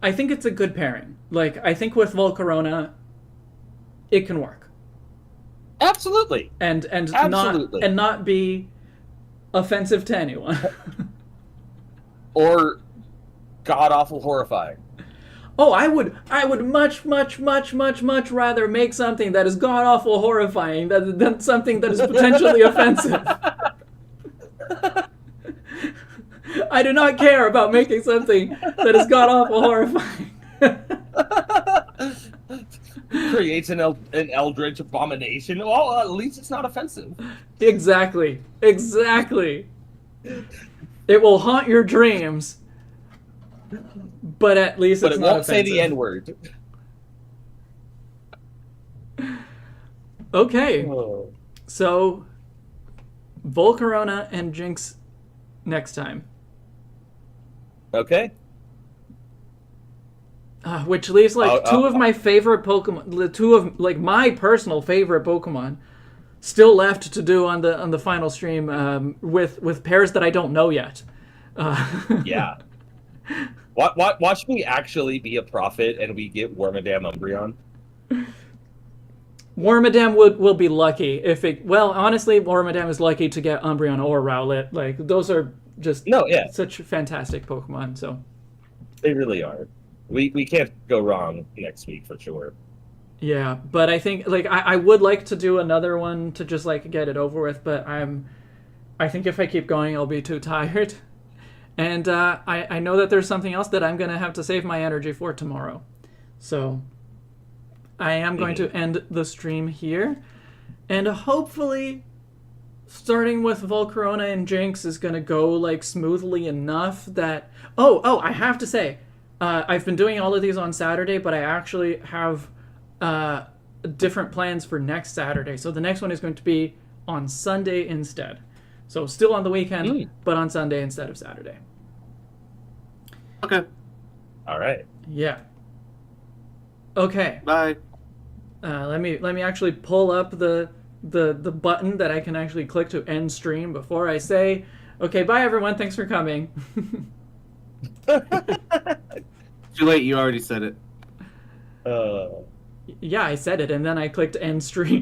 I think it's a good pairing. Like, I think with Volcarona, it can work.
absolutely.
And
Absolutely.
not be offensive to anyone.
Or god awful horrifying.
Oh, I would much rather make something that is god awful horrifying than something that is potentially offensive. I do not care about making something that is god awful horrifying.
Creates an eldritch abomination. Well, at least it's not offensive.
Exactly. It will haunt your dreams, but at least
But
it's
it
not
won't say the
offensive.
N-word.
Okay,
Oh.
so Volcarona and Jinx next time.
Okay.
Which leaves like two of
I'll-
my favorite Pokemon, two of like my personal favorite Pokemon, still left to do on the final stream with pairs that I don't know yet.
Yeah. Watch me actually be a prophet and we get Wormadam Umbreon.
Wormadam will be lucky if it. Well, honestly, Wormadam is lucky to get Umbreon or Rowlet. Like those are just such fantastic Pokemon. So
They really are. We can't go wrong next week for sure.
yeah, but I think like I would like to do another one to just like get it over with, but I think if I keep going, I'll be too tired. And I know that there's something else that I'm going to have to save my energy for tomorrow. So I am going to end the stream here. And hopefully, starting with Volcarona and Jinx is going to go like smoothly enough that... Oh, I have to say, I've been doing all of these on Saturday, but I actually have different plans for next Saturday. So the next one is going to be on Sunday instead. So still on the weekend, but on Sunday instead of Saturday.
Okay.
All right.
Yeah. Okay.
Bye.
Let me actually pull up the button that I can actually click to end stream before I say, okay, bye everyone, thanks for coming.
Too late. You already said it.
Yeah, I said it, and then I clicked end stream.